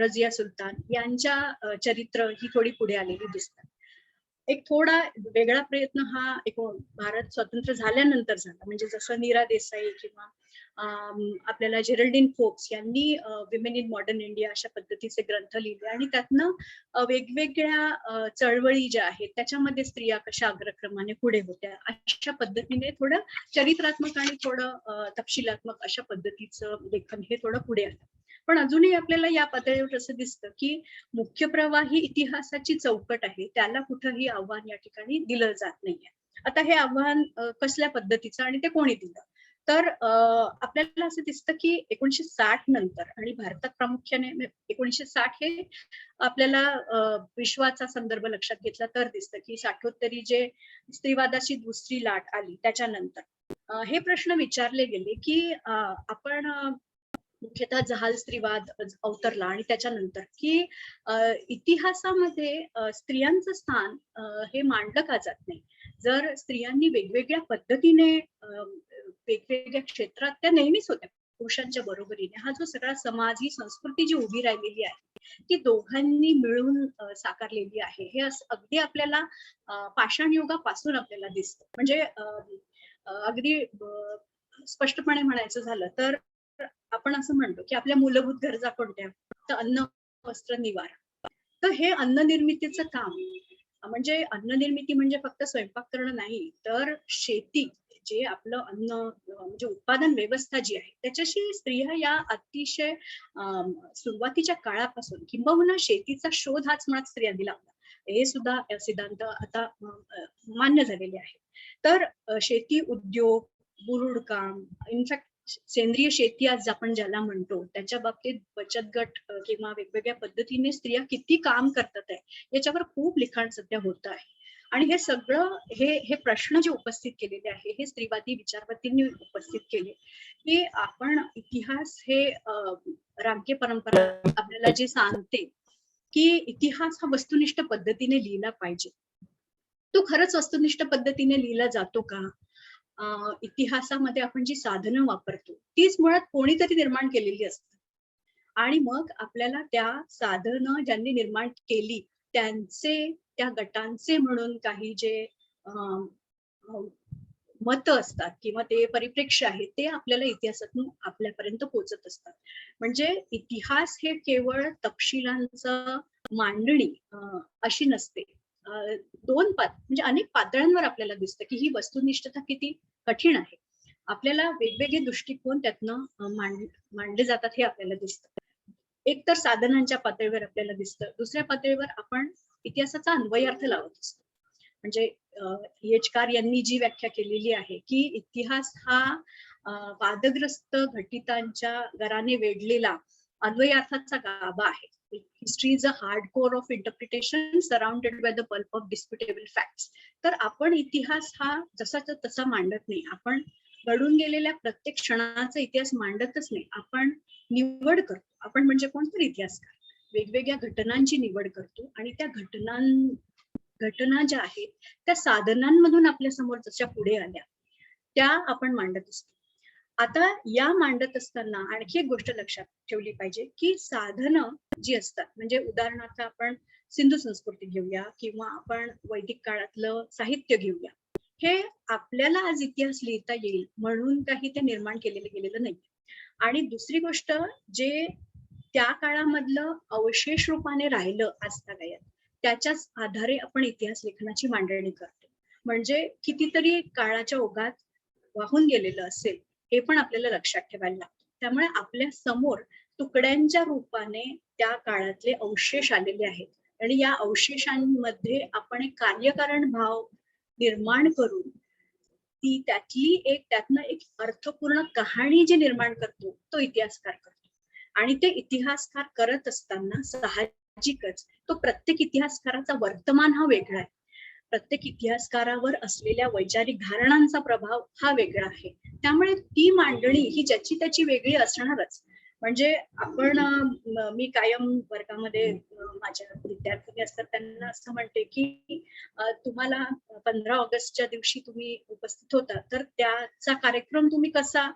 रजिया सुलतान यांच्या चरित्र ही थोडी पुढे आलेली दिसतात. एक थोडा वेगळा प्रयत्न हा भारत स्वतंत्र झाल्यानंतर झाला, म्हणजे जसं नीरा देसाई किंवा आपल्याला जेरल्डिन फोक्स यांनी विमेन इन मॉडर्न इंडिया अशा पद्धतीचे ग्रंथ लिहिले आणि त्यातनं वेगवेगळ्या चळवळी ज्या आहेत त्याच्यामध्ये स्त्रिया कशा अग्रक्रमाने पुढे होत्या अशा पद्धतीने थोडं चरित्रात्मक आणि थोडं तपशिलात्मक अशा पद्धतीचं लेखन हे थोडं पुढे आलं. पण अजूनही आपल्याला या पातळीवर असं दिसतं की मुख्य प्रवाही इतिहासाची चौकट आहे त्याला कुठंही आव्हान या ठिकाणी दिलं जात नाहीये. आता हे आव्हान कसल्या पद्धतीचं आणि ते कोणी दिलं, तर आपल्याला असं दिसतं की 1960 नंतर आणि भारतात प्रामुख्याने 1960 हे आपल्याला विश्वाचा संदर्भ लक्षात घेतला तर दिसतं की 60 जे स्त्रीवादाची दुसरी लाट आली त्याच्यानंतर हे प्रश्न विचारले गेले की आपण मुख्यतः जहाल स्त्रीवाद अवतरला आणि त्याच्यानंतर की इतिहासामध्ये स्त्रियांचं स्थान हे मांडलं का जात नाही. जर स्त्रियांनी वेगवेगळ्या पद्धतीने वेगवेगळ्या क्षेत्रात त्या नेहमीच होत्या पुरुषांच्या बरोबरीने, हा जो सगळा समाज ही संस्कृती जी उभी राहिलेली आहे ती दोघांनी मिळून साकारलेली आहे, हे अगदी आपल्याला पाषाण युगापासून आपल्याला दिसतं. म्हणजे अगदी स्पष्टपणे म्हणायचं झालं तर आपण असं म्हणतो की आपल्या मूलभूत गरजा कोणत्या, तर अन्न, वस्त्र, निवारा. तर हे अन्न निर्मितीचं काम म्हणजे अन्न निर्मिती म्हणजे फक्त स्वयंपाक करणं नाही, तर शेती जे आपलं अन्न म्हणजे उत्पादन व्यवस्था जी आहे त्याच्याशी स्त्रिया या अतिशय सुरुवातीच्या काळापासून किंबहुना शेतीचा शोध हाच मुळात स्त्रियांनी लावला. हे सुद्धा सिद्धांत आता मान्य झालेले आहे. तर शेती उद्योग, बुरुड काम, इनफॅक्ट सेंद्रिय शेती आज आपण ज्याला म्हणतो त्याच्या बाबतीत बचत गट किंवा वेगवेगळ्या पद्धतीने स्त्रिया किती काम करतात आहे याच्यावर खूप लिखाण सध्या होत आहे. आणि हे सगळं हे प्रश्न जे उपस्थित केलेले आहे हे स्त्रीवादी विचारवंतींनी उपस्थित केले की आपण इतिहास हे रांके परंपरा आपल्याला जे सांगते की इतिहास हा वस्तुनिष्ठ पद्धतीने लिहिला पाहिजे. तो खरंच वस्तुनिष्ठ पद्धतीने लिहिला जातो का? इतिहासामध्ये आपण जी साधनं वापरतो तीच मुळात कोणीतरी निर्माण केलेली असतात आणि मग आपल्याला त्या साधनं ज्यांनी निर्माण केली त्यांचे, त्या गटांचे म्हणून काही जे मत असतात किंवा ते परिप्रेक्ष्य आहे ते आपल्याला इतिहासातून आपल्यापर्यंत पोहोचत असतात. म्हणजे इतिहास हे केवळ तपशिलांचं मांडणी अशी नसते. म्हणजे अनेक पातळ्यांवर आपल्याला दिसतं की ही वस्तुनिष्ठता किती कठीण आहे. आपल्याला वेगवेगळे दृष्टिकोन त्यातनं मांडले जातात हे आपल्याला दिसतं. एक तर साधनांच्या पातळीवर आपल्याला दिसतं, दुसऱ्या पातळीवर आपण इतिहासाचा अन्वयार्थ लावत असतो. म्हणजे येचकार यांनी जी व्याख्या केलेली आहे की इतिहास हा वादग्रस्त घटितांच्या गराने वेढलेला अन्वयार्थाचा गाभा आहे. History is a hard core of interpretation surrounded by the pulp of disputable facts. तर आपण इतिहास हा जसाचा तसा मांडत नाही, आपण घडून गेलेल्या प्रत्येक क्षणाचा इतिहास मांडतच नाही, आपण निवड करतो. आपण म्हणजे कोणतरी इतिहासकार वेगवेगळ्या घटनांची निवड करतो आणि त्या घटना ज्या आहेत त्या साधनांमधून आपल्या समोर जशा पुढे आल्या त्या आपण मांडत असतो. आता या मांडत असताना आणखी एक गोष्ट लक्षात ठेवली पाहिजे की साधनं जी असतात म्हणजे उदाहरणार्थ आपण सिंधू संस्कृती घेऊया किंवा आपण वैदिक काळातलं साहित्य घेऊया, हे आपल्याला आज इतिहास लिहिता येईल म्हणून काही ते निर्माण केलेलं गेलेलं नाही. आणि दुसरी गोष्ट जे त्या काळामधलं अवशेष रूपाने राहिलं आजतागायत त्याच्याच आधारे आपण इतिहास लेखनाची मांडणी करतो. म्हणजे कितीतरी काळाच्या ओघात वाहून गेलेलं असेल हे पण आपल्याला लक्षात ठेवायला लागतं. त्यामुळे आपल्या समोर तुकड्यांच्या रूपाने त्या काळातले अवशेष आलेले आहेत आणि या अवशेषांमध्ये आपण एक कार्यकारण भाव निर्माण करून ती त्यातनं एक अर्थपूर्ण कहाणी जी निर्माण करतो तो इतिहासकार करतो. आणि ते इतिहासकार करत असताना साहजिकच तो प्रत्येक इतिहासकाराचा वर्तमान हा वेगळा आहे. प्रत्येक इतिहासकारावर असलेल्या वैचारिक धारणांचा प्रभाव हा वेगळा आहे. त्यामुळे ती मांडणी ही ज्याची त्याची वेगळी असणारच. म्हणजे मी कायम वर्गामध्ये माझ्या विद्यार्थी असतात त्यांना असं म्हणते की तुम्हाला 15 ऑगस्टच्या दिवशी तुम्ही उपस्थित होता तर त्याचा कार्यक्रम तुम्ही कसा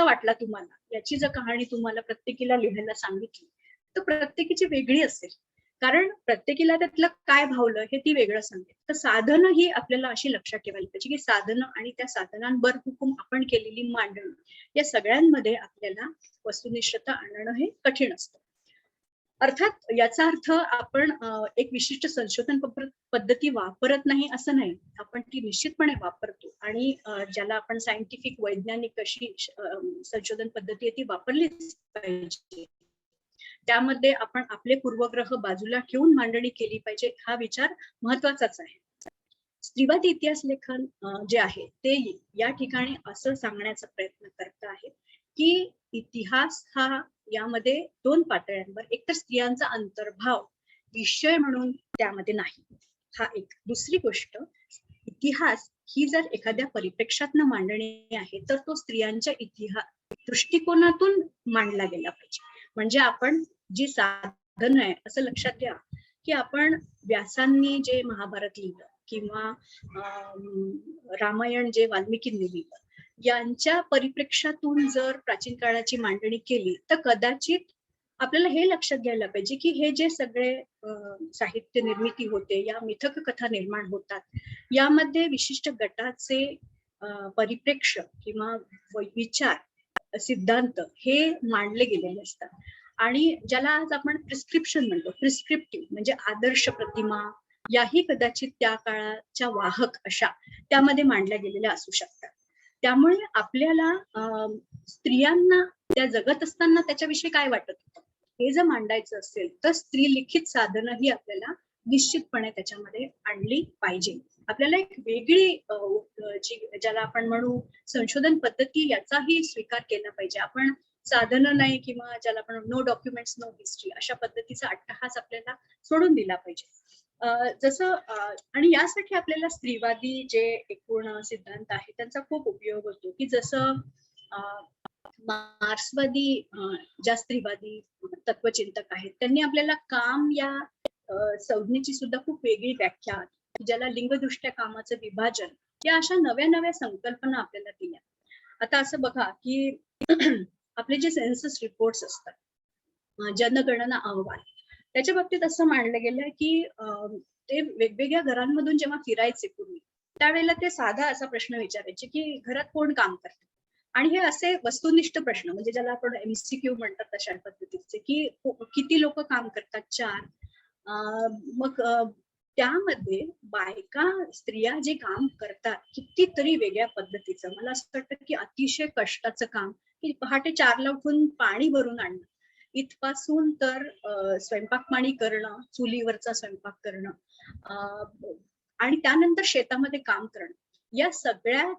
वाटला तुम्हाला याची जर कहाणी तुम्हाला प्रत्येकीला लिहायला सांगितली तर प्रत्येकीची वेगळी असेल, कारण प्रत्येकीला त्यातलं काय भावलं हे ती वेगळं सांगेल. तर साधनं ही आपल्याला अशी लक्षात ठेवायला पाहिजे की साधनं आणि त्या साधनांवर हुकूम आपण केलेली मांडणी या सगळ्यांमध्ये आपल्याला वस्तुनिष्ठता आणणं हे कठीण असतं. अर्थात याचा अर्थ आपण एक विशिष्ट संशोधन पद्धती वापरत नाही असं नाही, आपण ती निश्चितपणे वापरतो आणि ज्याला आपण सायंटिफिक वैज्ञानिक अशी संशोधन पद्धती आहे ती वापरलीच पाहिजे. त्यामध्ये आपण आपले पूर्वग्रह बाजूला ठेवून मांडणी केली पाहिजे हा विचार महत्वाचाच आहे. स्त्रीवादी इतिहास लेखन जे आहे ते या ठिकाणी असं सांगण्याचा प्रयत्न करत आहे की इतिहास हा यामध्ये दोन पातळ्यांवर, एक तर स्त्रियांचा अंतर्भाव विषय म्हणून त्यामध्ये नाही, हा एक. दुसरी गोष्ट, इतिहास ही जर एखाद्या परिप्रेक्षातनं मांडणी आहे तर तो स्त्रियांच्या इतिहास दृष्टिकोनातून मांडला गेला पाहिजे. म्हणजे आपण जी साधन आहे असं लक्षात घ्या की आपण व्यासांनी जे महाभारत लिहिलं किंवा रामायण जे वाल्मिकींनी लिहिलं यांच्या परिप्रेक्षातून जर प्राचीन काळाची मांडणी केली तर कदाचित आपल्याला हे लक्षात घ्यायला पाहिजे की हे जे सगळे साहित्य निर्मिती होते, या मिथक कथा निर्माण होतात, यामध्ये विशिष्ट गटाचे परिप्रेक्ष्य किंवा विचार, सिद्धांत हे मांडले गेलेले असतात. आणि ज्याला आज आपण प्रिस्क्रिप्शन म्हणतो, प्रिस्क्रिप्टिव्ह म्हणजे आदर्श प्रतिमा, याही कदाचित त्या काळाच्या वाहक अशा त्यामध्ये मांडल्या गेलेल्या असू शकतात. त्यामुळे आपल्याला स्त्रियांना त्या जगत असताना त्याच्याविषयी काय वाटत होतं हे जर मांडायचं असेल तर स्त्रीलिखित साधनं ही आपल्याला निश्चितपणे त्याच्यामध्ये आणली पाहिजे. आपल्याला एक वेगळी ज्याला आपण म्हणू संशोधन पद्धती, याचाही स्वीकार केला पाहिजे. आपण साधनं नाही किंवा ज्याला आपण नो डॉक्युमेंट्स नो हिस्ट्री अशा पद्धतीचा अट्टहास आपल्याला सोडून दिला पाहिजे. जसं आणि यासाठी आपल्याला स्त्रीवादी जे एकूण सिद्धांत आहे त्यांचा खूप उपयोग होतो, की जसं मार्क्सवादी ज्या स्त्रीवादी तत्वचिंतक आहेत त्यांनी आपल्याला काम या संज्ञेची सुद्धा खूप वेगळी व्याख्या, ज्याला लिंगदृष्ट्या कामाचं विभाजन, या अशा नव्या नव्या संकल्पना आपल्याला दिल्या. आता असं बघा की आपले जे सेन्सस रिपोर्ट्स असतात, जनगणना अहवाल, त्याच्या बाबतीत असं मांडलं गेलं की ते वेगवेगळ्या घरांमधून जेव्हा फिरायचे पूर्वी, त्यावेळेला ते साधा असा प्रश्न विचारायचे की घरात कोण काम करतं. आणि हे असे वस्तुनिष्ठ प्रश्न, म्हणजे ज्याला आपण MCQ म्हणतात तशा पद्धतीचे, की किती लोक काम करतात, 4. मग त्यामध्ये बायका स्त्रिया जे काम करतात कितीतरी वेगळ्या पद्धतीचं, मला असं वाटतं की अतिशय कष्टाचं काम, की पहाटे 4ला उठून पाणी भरून आणणं इथपासून तर स्वयंपाक पाणी करणं, चुलीवरचा स्वयंपाक करणं, आणि त्यानंतर शेतामध्ये काम करणं, या सगळ्या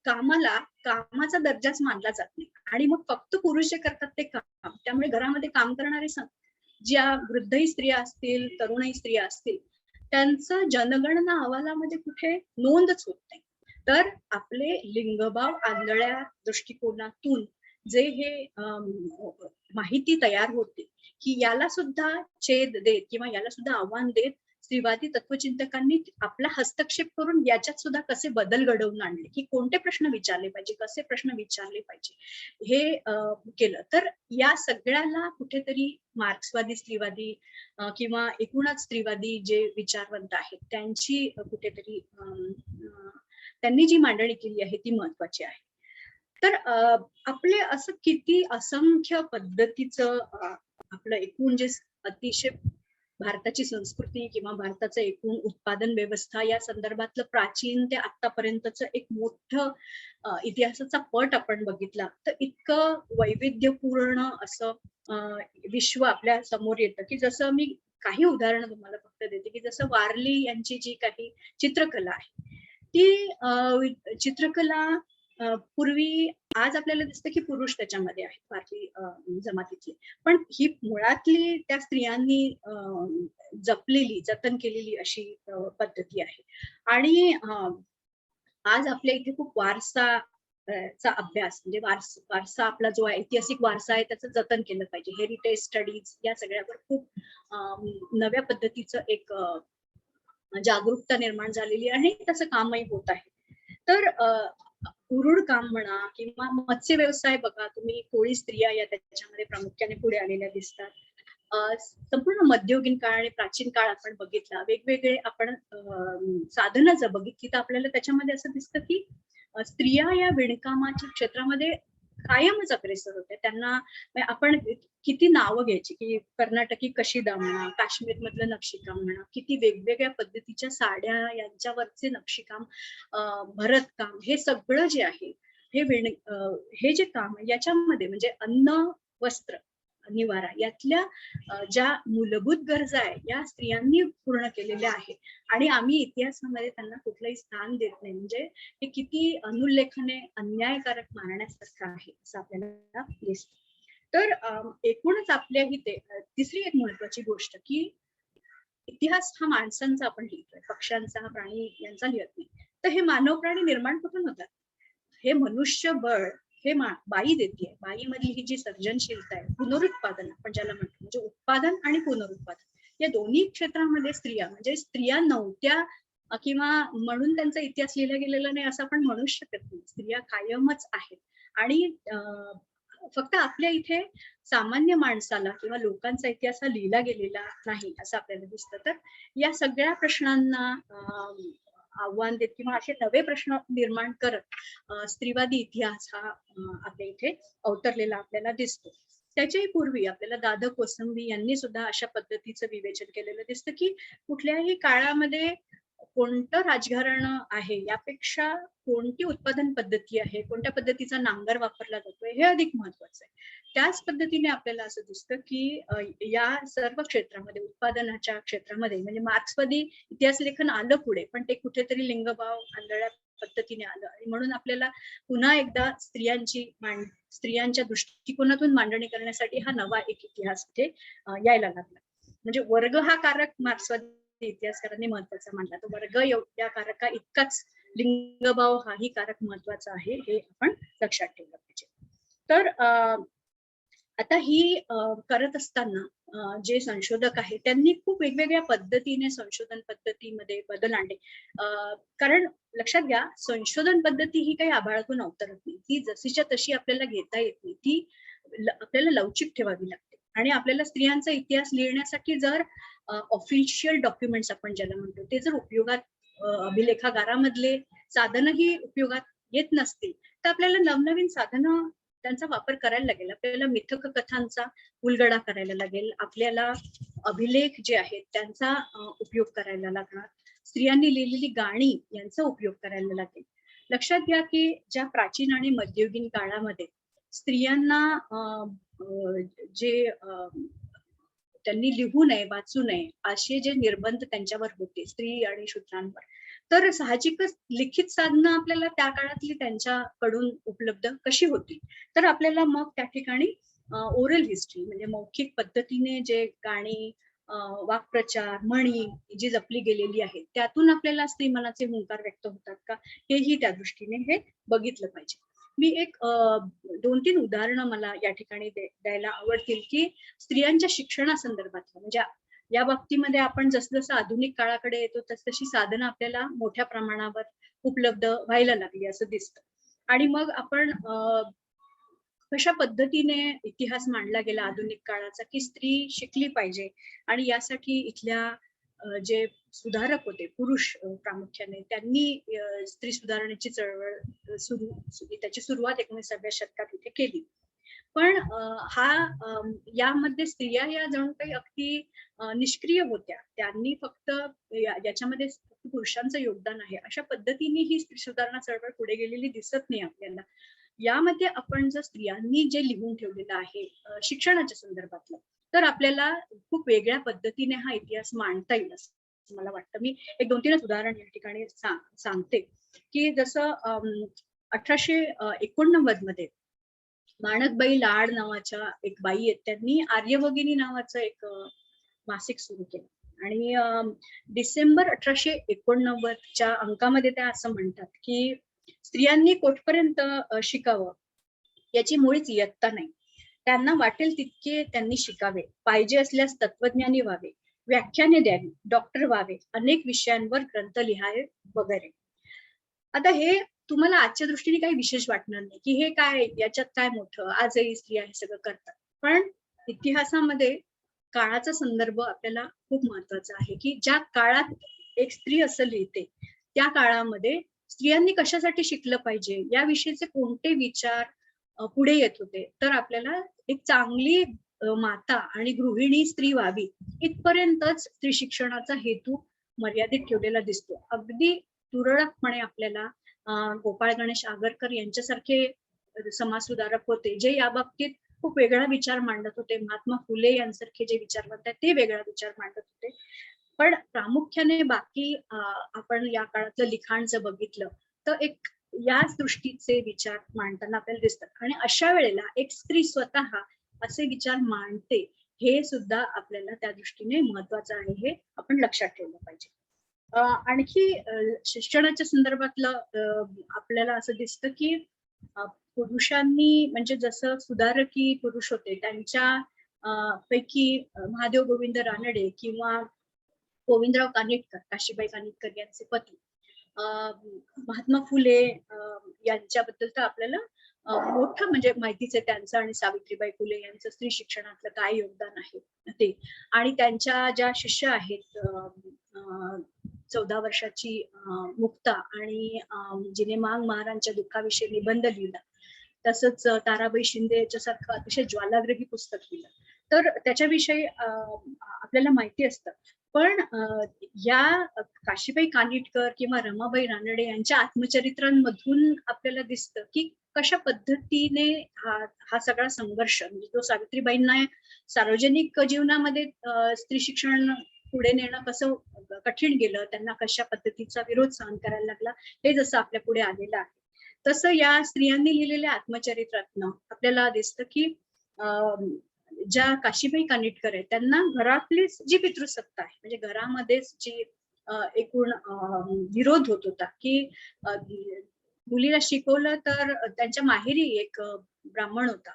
कामाला कामाचा दर्जाच मानला जात नाही. आणि मग फक्त पुरुष जे करतात ते काम, त्यामुळे घरामध्ये काम करणारे ज्या वृद्धही स्त्रिया असतील, तरुणही स्त्रिया असतील, त्यांचं जनगणना अहवालामध्ये कुठे नोंदच होत नाही. तर आपले लिंगभाव आंधळ्या दृष्टिकोनातून जे हे माहिती तयार होते, की याला सुद्धा छेद देत किंवा याला सुद्धा आव्हान देत स्त्रीवादी तत्वचिंतकांनी आपला हस्तक्षेप करून याच्यात सुद्धा कसे बदल घडवून आणले, की कोणते प्रश्न विचारले पाहिजे, कसे प्रश्न विचारले पाहिजे, हे केलं. तर या सगळ्याला कुठेतरी मार्क्सवादी स्त्रीवादी किंवा एकूणच स्त्रीवादी जे विचारवंत आहेत त्यांची कुठेतरी त्यांनी जी मांडणी केली आहे ती महत्वाची आहे. तर आपले असं किती असंख्य पद्धतीचं आपलं एकूण जे अतिशय भारताची संस्कृती किंवा भारताचं एकूण उत्पादन व्यवस्था या संदर्भातलं प्राचीन ते आतापर्यंतचं एक मोठं इतिहासाचा पट आपण बघितला तर इतकं वैविध्यपूर्ण असं विश्व आपल्या समोर येतं, की जसं मी काही उदाहरणं तुम्हाला फक्त देते, की जसं वारली यांची जी काही चित्रकला आहे ती चित्रकला पूर्वी, आज आपल्याला दिसतं की पुरुष त्याच्यामध्ये आहेत वारली जमातीतले, पण ही मुळातली त्या स्त्रियांनी जपलेली, जतन केलेली अशी पद्धती आहे. आणि आज आपल्या इथे खूप वारसा अभ्यास, म्हणजे वारसा आपला जो ऐतिहासिक वारसा आहे त्याचं जतन केलं पाहिजे. हेरिटेज स्टडीज या सगळ्यावर खूप नव्या पद्धतीचं एक जागरूकता निर्माण झालेली आहे, तसं कामही होत आहे. तर उरुड काम म्हणा किंवा मत्स्य व्यवसाय बघा तुम्ही, कोळी स्त्रिया या त्याच्यामध्ये प्रामुख्याने पुढे आलेल्या दिसतात. संपूर्ण मध्ययुगीन काळ आणि प्राचीन काळ आपण बघितला, वेगवेगळे आपण साधनं जर बघितली तर आपल्याला त्याच्यामध्ये असं दिसतं की स्त्रिया या विणकामाच्या क्षेत्रामध्ये कायमच अग्रेसर होते. त्यांना आपण किती नावं घ्यायची, की कर्नाटकी कशिदा म्हणा, काश्मीर मधलं नक्षीकाम म्हणा, किती वेगवेगळ्या पद्धतीच्या साड्या यांच्यावरचे नक्षीकाम, भरतकाम, हे सगळं जे आहे हे जे काम याच्यामध्ये म्हणजे अन्न, वस्त्र, निवारा यातल्या ज्या मूलभूत गरजा आहे या स्त्रियांनी पूर्ण केलेल्या आहेत. आणि आम्ही इतिहासामध्ये त्यांना कुठलंही स्थान देत नाही, म्हणजे हे किती अनुल्लेखने अन्यायकारक मानण्यासारखं आहे असं आपल्याला दिसतं. तर एकूणच आपल्या इथे तिसरी एक महत्वाची गोष्ट, की इतिहास हा माणसांचा आपण लिहितोय, पक्ष्यांचा, प्राणी यांचा लिहत नाही. तर हे मानव प्राणी निर्माण कुठून होतात? हे मनुष्यबळ हे बाई देते. बाईमधली ही जी सर्जनशीलता आहे, पुनरुत्पादन आपण ज्याला म्हणतो, म्हणजे उत्पादन आणि पुनरुत्पादन या दोन्ही क्षेत्रामध्ये स्त्रिया, म्हणजे स्त्रिया नव्हत्या किंवा म्हणून त्यांचा इतिहास लिहिला गेलेला नाही असं आपण म्हणू शकत नाही. स्त्रिया कायमच आहेत. आणि फक्त आपल्या इथे सामान्य माणसाला किंवा लोकांचा इतिहास हा लिहिला गेलेला नाही असं आपल्याला दिसतं. तर या सगळ्या प्रश्नांना आव्हान देत किंवा असे नवे प्रश्न निर्माण करत स्त्रीवादी इतिहास हा आपल्या इथे अवतरलेला आपल्याला दिसतो. त्याच्याही पूर्वी आपल्याला दादा कोसंबी यांनी सुद्धा अशा पद्धतीचं विवेचन केलेलं दिसतं की कुठल्याही काळामध्ये कोणतं राजकारण आहे यापेक्षा कोणती उत्पादन पद्धती आहे, कोणत्या पद्धतीचा नांगर वापरला जातोय हे अधिक महत्वाचं आहे. त्याच पद्धतीने आपल्याला असं दिसतं की या सर्व क्षेत्रामध्ये उत्पादनाच्या क्षेत्रामध्ये म्हणजे मार्क्सवादी इतिहास लेखन आलं पुढे, पण ते कुठेतरी लिंगभाव आंधळ्या पद्धतीने आलं आणि म्हणून आपल्याला पुन्हा एकदा स्त्रियांच्या दृष्टिकोनातून मांडणी करण्यासाठी हा नवा एक इतिहास इथे यायला लागला. म्हणजे वर्ग हा कारक मार्क्सवादी इतिहासकारांनी महत्वाचा मानला. तो वर्ग या कारका इतकाच लिंगभाव हाही कारक महत्वाचा आहे हे आपण लक्षात ठेवलं पाहिजे. तर आता ही करत असताना जे संशोधक आहेत त्यांनी खूप वेगवेगळ्या पद्धतीने संशोधन पद्धतीमध्ये बदल आणले. कारण लक्षात घ्या, संशोधन पद्धती ही काही आभाळातून अवतरत नाही. ती जशीच्या तशी आपल्याला घेता येत नाही. ती आपल्याला लवचिक ठेवावी लागते आणि आपल्याला स्त्रियांचा इतिहास लिहिण्यासाठी जर ऑफिशियल डॉक्युमेंट्स आपण ज्याला म्हणतो ते जर उपयोगात अभिलेखागारामधले साधनही उपयोगात येत नसतील तर आपल्याला नवनवीन साधनं त्यांचा वापर करायला लागेल. आपल्याला मिथक कथांचा उलगडा करायला लागेल. आपल्याला अभिलेख जे आहेत त्यांचा उपयोग करायला लागणार. स्त्रियांनी लिहिलेली गाणी यांचा उपयोग करायला लागेल. लक्षात घ्या की ज्या प्राचीन आणि मध्ययुगीन काळामध्ये स्त्रियांना जे त्यांनी लिहू नये, वाचू नये असे जे निर्बंध त्यांच्यावर होते स्त्री आणि शूद्रांवर, तर साहजिकच लिखित साधनं आपल्याला त्या काळातली त्यांच्याकडून उपलब्ध कशी होती. तर आपल्याला मग त्या ठिकाणी ओरल हिस्ट्री म्हणजे मौखिक पद्धतीने जे गाणी, वाक्प्रचार, म्हणी जी जपली गेलेली आहे त्यातून आपल्याला स्त्रीमनाचे हुंकार व्यक्त होतात का हेही त्या दृष्टीने हे बघितलं पाहिजे. मी एक 2-3 उदाहरणं मला या ठिकाणी द्यायला आवडतील की स्त्रियांच्या शिक्षणासंदर्भातलं म्हणजे या बाबतीमध्ये आपण जसं आधुनिक काळाकडे येतो तशी साधनं आपल्याला मोठ्या प्रमाणावर उपलब्ध व्हायला लागली असं दिसतं. आणि मग आपण कशा पद्धतीने इतिहास मांडला गेला आधुनिक काळाचा की स्त्री शिकली पाहिजे आणि यासाठी इथल्या जे सुधारक होते पुरुष प्रामुख्याने त्यांनी स्त्री सुधारणेची चळवळ त्याची सुरुवात 19व्या शतकात इथे केली. पण यामध्ये स्त्रिया या जणू काही अगदी निष्क्रिय होत्या. त्यांनी फक्त याच्यामध्ये पुरुषांचं योगदान आहे अशा पद्धतीने ही स्त्री सुधारणा चळवळ पुढे गेलेली दिसत नाही आपल्याला. यामध्ये आपण जर स्त्रियांनी जे लिहून ठेवलेलं आहे शिक्षणाच्या संदर्भातलं तर आपल्याला खूप वेगळ्या पद्धतीने हा इतिहास मांडता येईल असं मला वाटतं. मी एक 2-3 उदाहरण या ठिकाणी सांगते की जसं 1889 मध्ये माणकबाई लाड नावाच्या एक बाई आहेत त्यांनी आर्यभगिनी नावाचं एक मासिक सुरू केलं आणि डिसेंबर 1889च्या अंकामध्ये त्या असं म्हणतात की स्त्रियांनी कोठपर्यंत शिकावं याची मुळीच इयत्ता नाही. त्यांना वाटेल तितके त्यांनी शिकावे, पाहिजे असल्यास तत्वज्ञानी व्हावे, व्याख्याने द्यावी, डॉक्टर व्हावे, अनेक विषयांवर ग्रंथ लिहावे वगैरे. आता हे तुम्हाला आजच्या दृष्टीने काही विशेष वाटणार नाही की हे काय याच्यात काय मोठं, आजही स्त्रिया हे सगळं करतात. पण इतिहासामध्ये काळाचा संदर्भ आपल्याला खूप महत्वाचा आहे की ज्या काळात एक स्त्री असं लिहिते त्या काळामध्ये स्त्रियांनी कशासाठी शिकलं पाहिजे याविषयीचे कोणते विचार पुढे येत होते. तर आपल्याला एक चांगली माता आणि गृहिणी स्त्री व्हावी इथपर्यंतच स्त्री शिक्षणाचा हेतू मर्यादित ठेवलेला दिसतो. अगदी तुरळकपणे आपल्याला गोपाळ गणेश आगरकर यांच्यासारखे समाजसुधारक होते जे या बाबतीत खूप वेगळा विचार मांडत होते. महात्मा फुले यांसारखे जे विचार मांडतात ते वेगळा विचार मांडत होते. पण प्रामुख्याने बाकी आपण या काळातलं लिखाण जर बघितलं तर एक याच दृष्टीचे विचार मांडताना आपल्याला दिसतात. आणि अशा वेळेला एक स्त्री स्वतः असे विचार मांडते हे सुद्धा आपल्याला त्या दृष्टीने महत्वाचं आहे हे आपण लक्षात ठेवलं पाहिजे. आणखी शिक्षणाच्या संदर्भातलं आपल्याला असं दिसतं की पुरुषांनी म्हणजे जसं सुधारकी पुरुष होते त्यांच्या पैकी महादेव गोविंद रानडे किंवा गोविंदराव कानिटकर, काशीबाई कानिटकर यांचे पती, महात्मा फुले यांच्याबद्दल तर आपल्याला मोठं म्हणजे माहितीच आहे त्यांचं आणि सावित्रीबाई फुले यांचं स्त्री शिक्षणातलं काय योगदान आहे ते. आणि त्यांच्या ज्या शिष्य आहेत 14 वर्षाची मुक्ता आणि जिने मांग महारांच्या दुःखाविषयी निबंध लिहिला, तसंच ताराबाई शिंदे याच्यासारखं अतिशय ज्वालाग्रही पुस्तक लिहिलं. तर त्याच्याविषयी आपल्याला माहिती असतं. पण या काशीबाई कानिटकर किंवा रमाबाई रानडे यांच्या आत्मचरित्रांमधून आपल्याला दिसतं की कशा पद्धतीने हा सगळा संघर्ष, म्हणजे जो सावित्रीबाईंना सार्वजनिक जीवनामध्ये स्त्री शिक्षण पुढे नेणं कसं कठीण गेलं, त्यांना कशा पद्धतीचा विरोध सहन करायला लागला, हे जसं आपल्या पुढे आलेलं आहे, तसं या स्त्रियांनी लिहिलेल्या आत्मचरित्रातनं आपल्याला दिसतं की ज्या काशीबाई कानिटकर आहेत त्यांना घरातलीच जी पितृसत्ता आहे, म्हणजे घरामध्येच जी एकूण विरोध होत होता की मुलीला शिकवलं तर त्यांच्या माहेरी एक ब्राह्मण होता,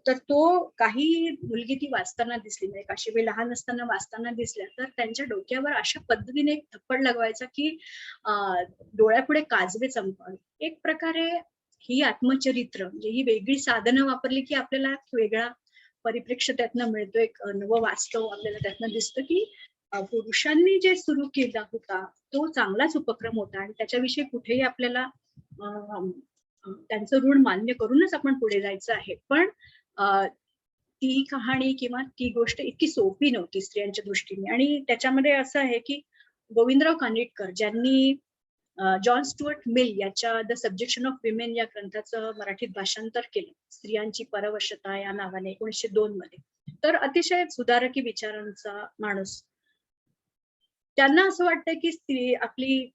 तर तो काही मुलगी ती वाचताना दिसली, म्हणजे काशीबाई लहान असताना वाचताना दिसल्या तर त्यांच्या डोक्यावर अशा पद्धतीने एक थप्पड लगवायचा की डोळ्यापुढे काजवे चमकावे. एक प्रकारे ही आत्मचरित्र म्हणजे ही वेगळी साधनं वापरली की आपल्याला वेगळा परिप्रेक्ष्य त्यातनं मिळतो, एक नवं वास्तव आपल्याला त्यातनं दिसतं की पुरुषांनी जे सुरू केला होता तो चांगलाच उपक्रम होता आणि त्याच्याविषयी कुठेही आपल्याला त्यांचं ऋण मान्य करूनच आपण पुढे जायचं आहे. पण ती कहाणी किंवा ती गोष्ट इतकी सोपी नव्हती स्त्रियांच्या दृष्टीने. आणि त्याच्यामध्ये असं आहे की गोविंदराव कानिटकर ज्यांनी जॉन स्टुअर्ट मिल याच्या द सब्जेक्शन ऑफ विमेन या ग्रंथाचं मराठीत भाषांतर केलं, स्त्रियांची परवशता या नावाने 1902 मध्ये. तर अतिशय सुधारकी विचारांचा माणूस. त्यांना असं वाटतं की स्त्री आपली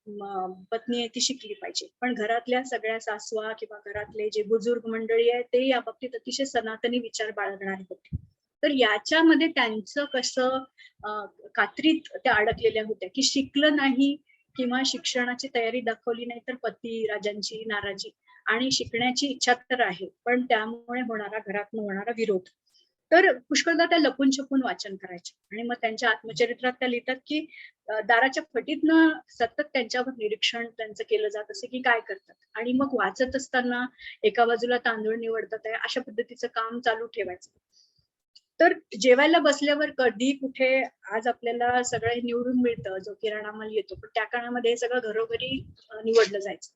पत्नी आहे ती शिकली पाहिजे, पण घरातल्या सगळ्या सासवा किंवा घरातले जे बुजुर्ग मंडळी आहे ते या बाबतीत अतिशय सनातनी विचार बाळगणारे होते. तर याच्यामध्ये त्यांचं कसं कात्रीत त्या अडकलेल्या होत्या की शिकलं नाही किंवा शिक्षणाची तयारी दाखवली नाही तर पती राजांची नाराजी, आणि शिकण्याची इच्छा तर आहे पण त्यामुळे होणारा घरातून होणारा विरोध. तर पुष्कळदा त्या लपून छपून वाचन करायच्या आणि मग त्यांच्या आत्मचरित्रात त्या लिहितात की दाराच्या फटीतनं सतत त्यांच्यावर निरीक्षण त्यांचं केलं जात असे की काय करतात, आणि मग वाचत असताना एका बाजूला तांदूळ निवडतात आहे अशा पद्धतीचं काम चालू ठेवायचं. तर जेवायला बसल्यावर कधी कुठे आज आपल्याला सगळं निवडून मिळतं, जो किराणा माल येतो, पण त्या काळामध्ये हे सगळं घरोघरी निवडलं जायचं.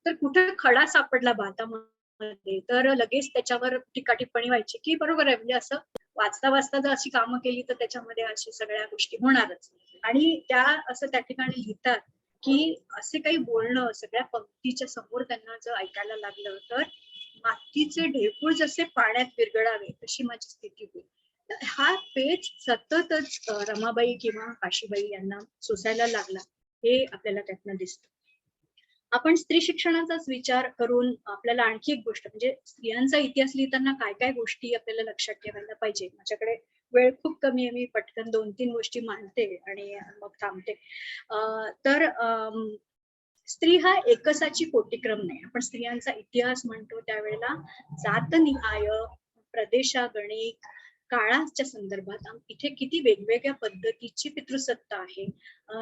तर कुठे खडा सापडला भातामध्ये तर लगेच त्याच्यावर टीका टिप्पणी व्हायची की बरोबर आहे, म्हणजे असं वाचता वाचता जर अशी कामं केली तर त्याच्यामध्ये अशी सगळ्या गोष्टी होणारच. आणि त्या असं त्या ठिकाणी लिहितात की असे काही बोलणं सगळ्या पंक्तीच्या समोर त्यांना जर ऐकायला लागलं तर मातीचे ढेकूळ जसे पाण्यात विरघळावे तशी माझी स्थिती होईल. हा पेच सततच रमाबाई किंवा काशीबाई यांना सोसायला लागला, हे आपल्याला त्यातनं दिसतं. आपण स्त्री शिक्षणाचाच विचार करून आपल्याला आणखी एक गोष्ट म्हणजे स्त्रियांचा इतिहास लिहिताना काय काय गोष्टी आपल्याला लक्षात ठेवायला पाहिजे. माझ्याकडे वेळ खूप कमी आहे, मी पटकन 2-3 गोष्टी मांडते आणि मग थांबते. तर स्त्री हा एकसाची कोटिक्रम नाही. आपण स्त्रियांचा इतिहास म्हणतो त्यावेळेला जातनिहाय, प्रदेशागणिक, काळाच्या संदर्भात इथे किती वेगवेगळ्या पद्धतीची पितृसत्ता आहे.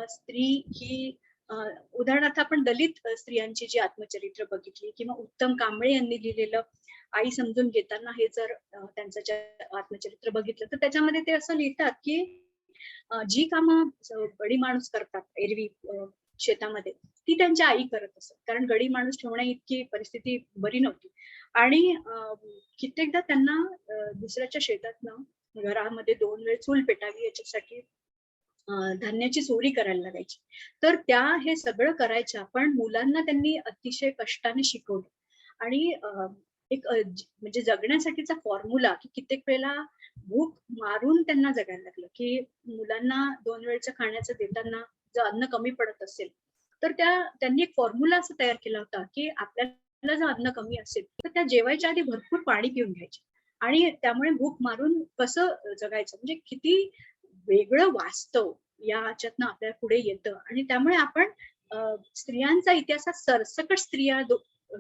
स्त्री ही उदाहरणार्थ आपण दलित स्त्रियांची जी आत्मचरित्र बघितली किंवा उत्तम कांबळे यांनी लिहिलेलं आई समजून घेताना हे जर त्यांचं आत्मचरित्र बघितलं तर त्याच्यामध्ये ते असं लिहितात की जी कामं गडी माणूस करतात एरवी शेतामध्ये ती त्यांच्या आई करत असत, कारण गडी माणूस ठेवण्या इतकी परिस्थिती बरी नव्हती. आणि कित्येकदा त्यांना दुसऱ्याच्या शेतातनं घरामध्ये 2 वेळ चूल पेटावी याच्यासाठी धान्याची चोरी करायला लागायची. तर त्या हे सगळं करायच्या, पण मुलांना त्यांनी अतिशय कष्टाने शिकवलं. आणि एक म्हणजे जगण्यासाठीचा फॉर्म्युला की कित्येक वेळेला भूक मारून त्यांना जगायला लागलं, की मुलांना 2 वेळचं खाण्याचं देताना जर अन्न कमी पडत असेल तर त्यांनी एक फॉर्म्युला असं तयार केला होता की आपल्याला जर अन्न कमी असेल तर त्या जेवायच्या आधी भरपूर पाणी पिऊन घ्यायचे आणि त्यामुळे भूक मारून कसं जगायचं, म्हणजे किती वेगळं वास्तव याच्यातनं आपल्या पुढे येतं. आणि त्यामुळे आपण स्त्रियांचा इतिहासात सरसकट स्त्रिया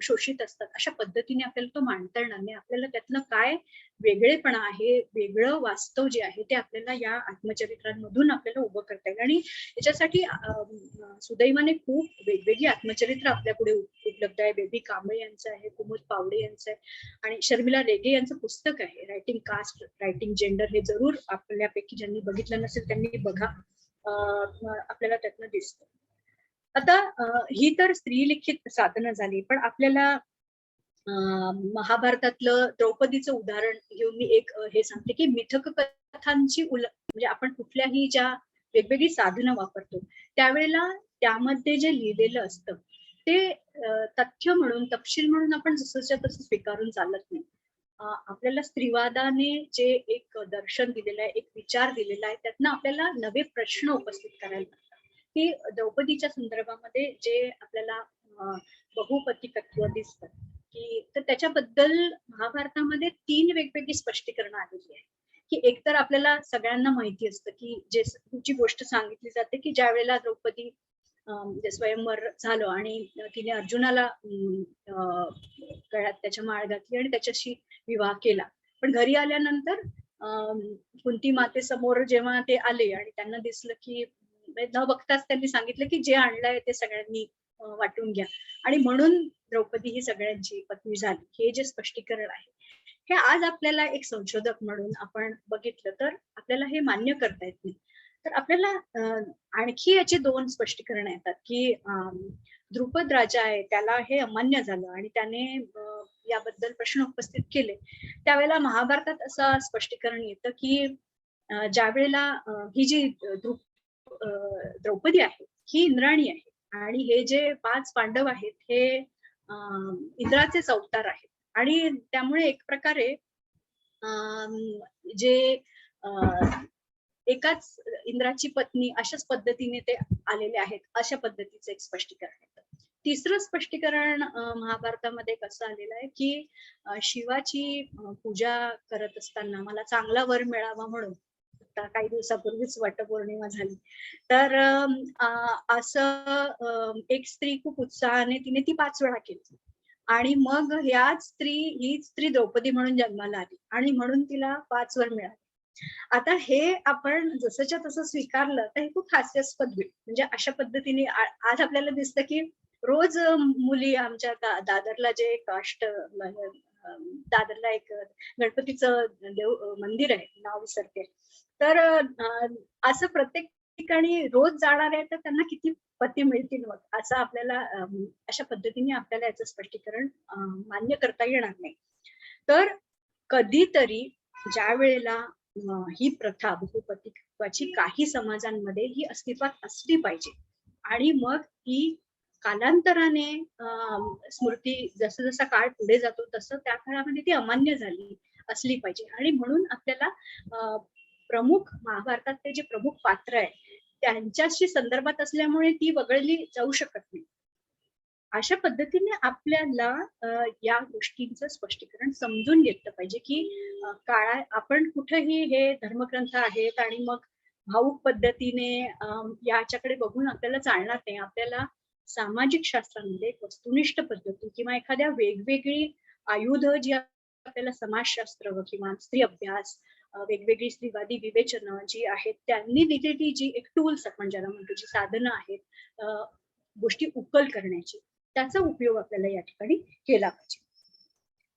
शोषित असतात अशा पद्धतीने आपल्याला तो मांडता येणार नाही. आपल्याला त्यातनं काय वेगळेपणा आहे, वेगळं वास्तव जे आहे ते आपल्याला या आत्मचरित्रांमधून आपल्याला उभं करता येईल. आणि त्याच्यासाठी सुदैवाने खूप वेगवेगळी आत्मचरित्र आपल्या पुढे उपलब्ध आहे. बेबी कांबळे यांचं आहे, कुमुद पावडे यांचं आहे आणि शर्मिला रेगे यांचं पुस्तक आहे रायटिंग कास्ट, रायटिंग जेंडर. हे जरूर आपल्यापैकी ज्यांनी बघितलं नसेल त्यांनी बघा. आपल्याला त्यातनं दिसतं. आता ही तर स्त्रीलिखित साधनं झाली, पण आपल्याला महाभारतातलं द्रौपदीचं उदाहरण घेऊन मी एक हे सांगते की मिथक कथांची म्हणजे आपण कुठल्याही ज्या वेगवेगळी साधनं वापरतो त्यावेळेला त्यामध्ये जे लिहिलेलं असतं ते तथ्य म्हणून, तपशील म्हणून आपण जसंच्या तसं स्वीकारून चालत नाही. आपल्याला स्त्रीवादाने जे एक दर्शन दिलेलं आहे, एक विचार दिलेला आहे, त्यातनं आपल्याला नवे प्रश्न उपस्थित करायला लागतात की द्रौपदीच्या संदर्भामध्ये जे आपल्याला बहुपतिकत्व दिसतं की तर त्याच्याबद्दल महाभारतामध्ये 3 वेगवेगळी स्पष्टीकरणं आलेली आहे. की एकतर आपल्याला सगळ्यांना माहिती असतं की जी गोष्ट सांगितली जाते की ज्या वेळेला द्रौपदी म्हणजे स्वयंवर झालं आणि तिने अर्जुनाला गळ्यात त्याच्या माळ घातली आणि त्याच्याशी विवाह केला. पण घरी आल्यानंतर कुंती मातेसमोर जेव्हा ते आले आणि त्यांना दिसलं की न बघताच त्यांनी सांगितलं की जे आणलंय ते सगळ्यांनी वाटून घ्या आणि म्हणून द्रौपदी ही सगळ्यांची पत्नी झाली. हे जे स्पष्टीकरण आहे हे आज आपल्याला एक संशोधक म्हणून आपण बघितलं तर आपल्याला हे मान्य करता येत नाही. तर आपल्याला आणखी याची 2 स्पष्टीकरण येतात की द्रुपद राजा आहे त्याला हे अमान्य झालं आणि त्याने याबद्दल प्रश्न उपस्थित केले. त्यावेळेला महाभारतात असं स्पष्टीकरण येतं की ज्या वेळेला ही जी द्रौपदी आहे ही इंद्राणी आहे आणि हे जे 5 पांडव आहेत हे इंद्राचेच अवतार आहेत आणि त्यामुळे एक प्रकारे जे एकाच इंद्राची पत्नी अशाच पद्धतीने ते आलेले आहेत अशा पद्धतीचं एक स्पष्टीकरण येतं. तिसरं स्पष्टीकरण महाभारतामध्ये कसं आलेलं आहे की शिवाची पूजा करत असताना मला चांगला वर मिळावा म्हणून काही दिवसापूर्वीच वटपौर्णिमा झाली तर असं एक स्त्री खूप उत्साहाने तिने ती 5 वेळा केली आणि मग ही स्त्री द्रौपदी म्हणून जन्माला आली आणि म्हणून तिला 5 वर मिळाली. आता हे आपण जसंच्या तसं स्वीकारलं तर हे खूप हास्यास्पद होईल. म्हणजे अशा पद्धतीने आज आपल्याला दिसतं की रोज मुली आमच्या दादरला जे काष्ट दादरला एक गणपतीचं देव मंदिर आहे, नाव विसरते. तर असं प्रत्येक ठिकाणी रोज जाणार आहे तर त्यांना किती पती मिळतील मग असं आपल्याला अशा पद्धतीने आपल्याला याचं स्पष्टीकरण मान्य करता येणार नाही. तर कधीतरी ज्या वेळेला ही प्रथा बहुपतित्वाची काही समाजांमध्ये ही अस्तित्वात असली पाहिजे आणि मग ती कालांतराने स्मृती जसं जसा काळ पुढे जातो तसं त्या काळामध्ये ती अमान्य झाली असली पाहिजे आणि म्हणून आपल्याला प्रमुख महाभारतातले जे प्रमुख पात्र आहे त्यांच्याशी संदर्भात असल्यामुळे ती वगळली जाऊ शकत नाही. अशा पद्धतीने आपल्याला या गोष्टींचं स्पष्टीकरण समजून घेतलं पाहिजे की काळा आपण कुठेही हे धर्मग्रंथ आहेत आणि मग भावुक पद्धतीने याच्याकडे बघून आपल्याला चालणार नाही. आपल्याला सामाजिक शास्त्रांमध्ये एक वस्तुनिष्ठ पद्धती किंवा एखाद्या वेगवेगळी आयुध जी आपल्याला समाजशास्त्र किंवा स्त्री अभ्यास वेगवेगळी स्त्रीवादी विवेचनं जी आहेत त्यांनी दिलेली जी एक टूल्स आपण ज्याला म्हणतो जी साधनं आहेत गोष्टी उकल करण्याची त्याचा उपयोग आपल्याला या ठिकाणी केला पाहिजे.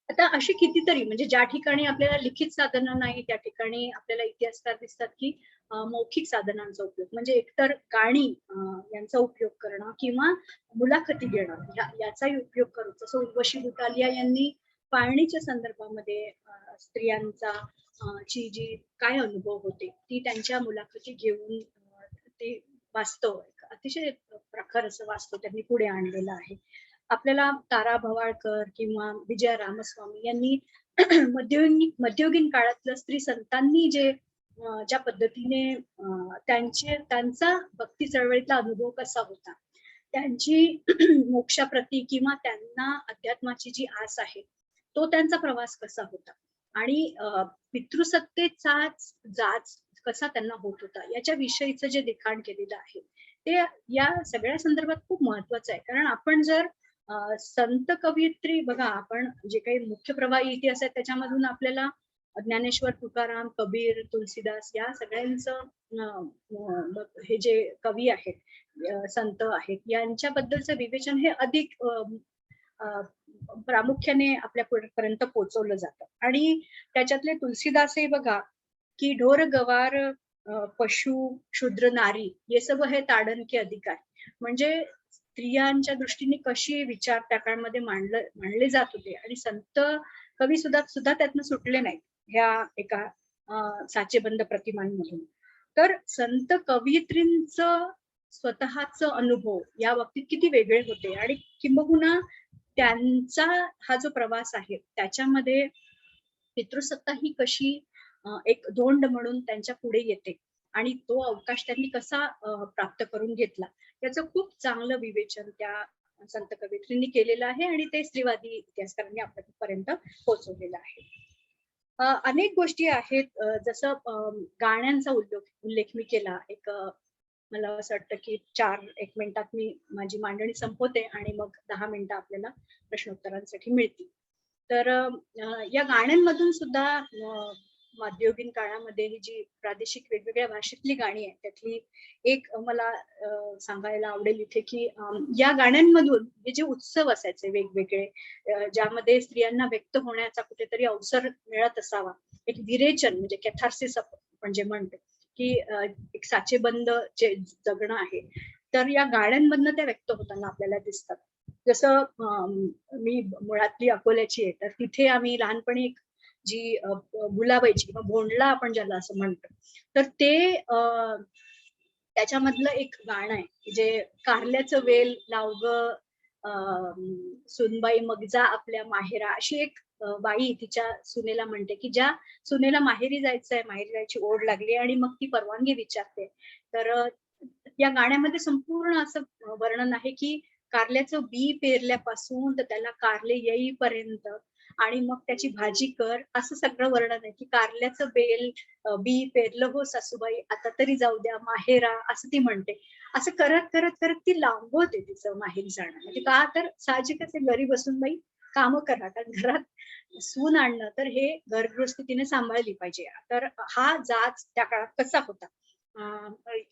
आता अशी कितीतरी म्हणजे ज्या ठिकाणी आपल्याला लिखित साधनं नाही त्या ठिकाणी आपल्याला इतिहासकार दिसतात की मौखिक साधनांचा उपयोग म्हणजे एकतर गाणी यांचा उपयोग करणं किंवा मुलाखती घेणं याचाही उपयोग करून जसं उर्वशी भुतालिया यांनी पाळणीच्या संदर्भामध्ये स्त्रियांचा ची जी काय अनुभव होते ती त्यांच्या मुलाखती घेऊन ते वास्तव अतिशय प्रखर असं वास्तव त्यांनी पुढे आणलेलं आहे. आपल्याला तारा भवाळकर किंवा विजया रामस्वामी यांनी मध्ययुगीन काळातलं स्त्री संतांनी ज्या पद्धतीने त्यांचा भक्ती चळवळीतला अनुभव कसा होता त्यांची मोक्षाप्रती किंवा त्यांना अध्यात्माची जी आस आहे तो त्यांचा प्रवास कसा होता आणि पितृसत्तेचा जाच कसा त्यांना होत होता याच्या विषयीचं जे लिखाण केलेलं आहे ते या सगळ्या संदर्भात खूप महत्वाचं आहे. कारण आपण जर संत कवयित्री बघा, आपण जे काही मुख्य प्रवाही इतिहास आहेत त्याच्यामधून आपल्याला ज्ञानेश्वर, तुकाराम, कबीर, तुलसीदास या सगळ्यांचं हे जे कवी आहेत, संत आहेत, यांच्याबद्दलचं विवेचन हे अधिक प्रामुख्याने आपल्यापर्यंत पोहोचवलं जातं. आणि त्याच्यातले तुलसीदासही बघा की ढोर गवार पशु शूद्र नारी हे सगळं हे ताडन के अधिकार, म्हणजे स्त्रियांच्या दृष्टीने कशी विचार त्या काळामध्ये मांडले जात होते. आणि संत कवी सुद्धा त्यातनं सुटले नाहीत ह्या एका साचेबंद प्रतिमांमधून. तर संत कवयित्रींचं स्वतःच अनुभव या बाबतीत किती वेगळे होते, आणि किंबहुना त्यांचा हा जो प्रवास आहे त्याच्यामध्ये पितृसत्ता ही कशी एक धोंड म्हणून त्यांच्या पुढे येते आणि तो अवकाश त्यांनी कसा प्राप्त करून घेतला, याचं खूप चांगलं विवेचन त्या संत कवयित्रींनी केलेलं आहे आणि ते स्त्रीवादी इतिहासकारांनी आपल्यापर्यंत पोहोचवलेलं आहे. अनेक गोष्टी आहेत, जसं गाण्यांचा उल्लेख मी केला. मला असं वाटतं की 4-1 मिनिटात मी माझी मांडणी संपवते आणि मग 10 मिनिटं आपल्याला प्रश्नोत्तरांसाठी मिळतील. तर या गाण्यांमधून सुद्धा मध्ययुगीन काळामध्ये ही जी प्रादेशिक वेगवेगळ्या भाषेतली गाणी आहेत त्यातली एक मला सांगायला आवडेल इथे की या गाण्यांमधून हे जे उत्सव असायचे वेगवेगळे, ज्यामध्ये स्त्रियांना व्यक्त होण्याचा कुठेतरी अवसर मिळत असावा, एक विरेचन म्हणजे कॅथार्सिस आपण जे म्हणतो की एक साचेबंद जे जगणं आहे, तर या गाण्यांमधनं त्या व्यक्त होताना आपल्याला दिसतात. जसं मी मुळातली अकोल्याची आहे, तर तिथे आम्ही लहानपणी जी गुलाबाईची किंवा भोंडला आपण ज्याला असं म्हणतो, तर ते त्याच्यामधलं एक गाणं आहे जे कारल्याचं वेल लावग सुनबाई मग जा आपल्या माहेरा, अशी एक बाई तिच्या सुनेला म्हणते की ज्या सुनेला माहेरी जायचंय, माहेरी जायची ओढ लागली आणि मग ती परवानगी विचारते. तर या गाण्यामध्ये संपूर्ण असं वर्णन आहे की कारल्याचं बी पेरल्यापासून तर त्याला कारले येईपर्यंत आणि मग त्याची भाजी कर, असं सगळं वर्णन आहे की कारल्याचं बी पेरलं हो सासूबाई, आता तरी जाऊ द्या माहेरा, असं ती म्हणते. असं करत करत करत ती लांबवते तिचं माहेरी जाणं. म्हणजे का, तर साहजिकच घरी बसून बाई कामं करा, कारण घरात सून आणणं तर हे घरगृहस्थी तिने सांभाळली पाहिजे. तर हा जाच त्या काळात कसा होता,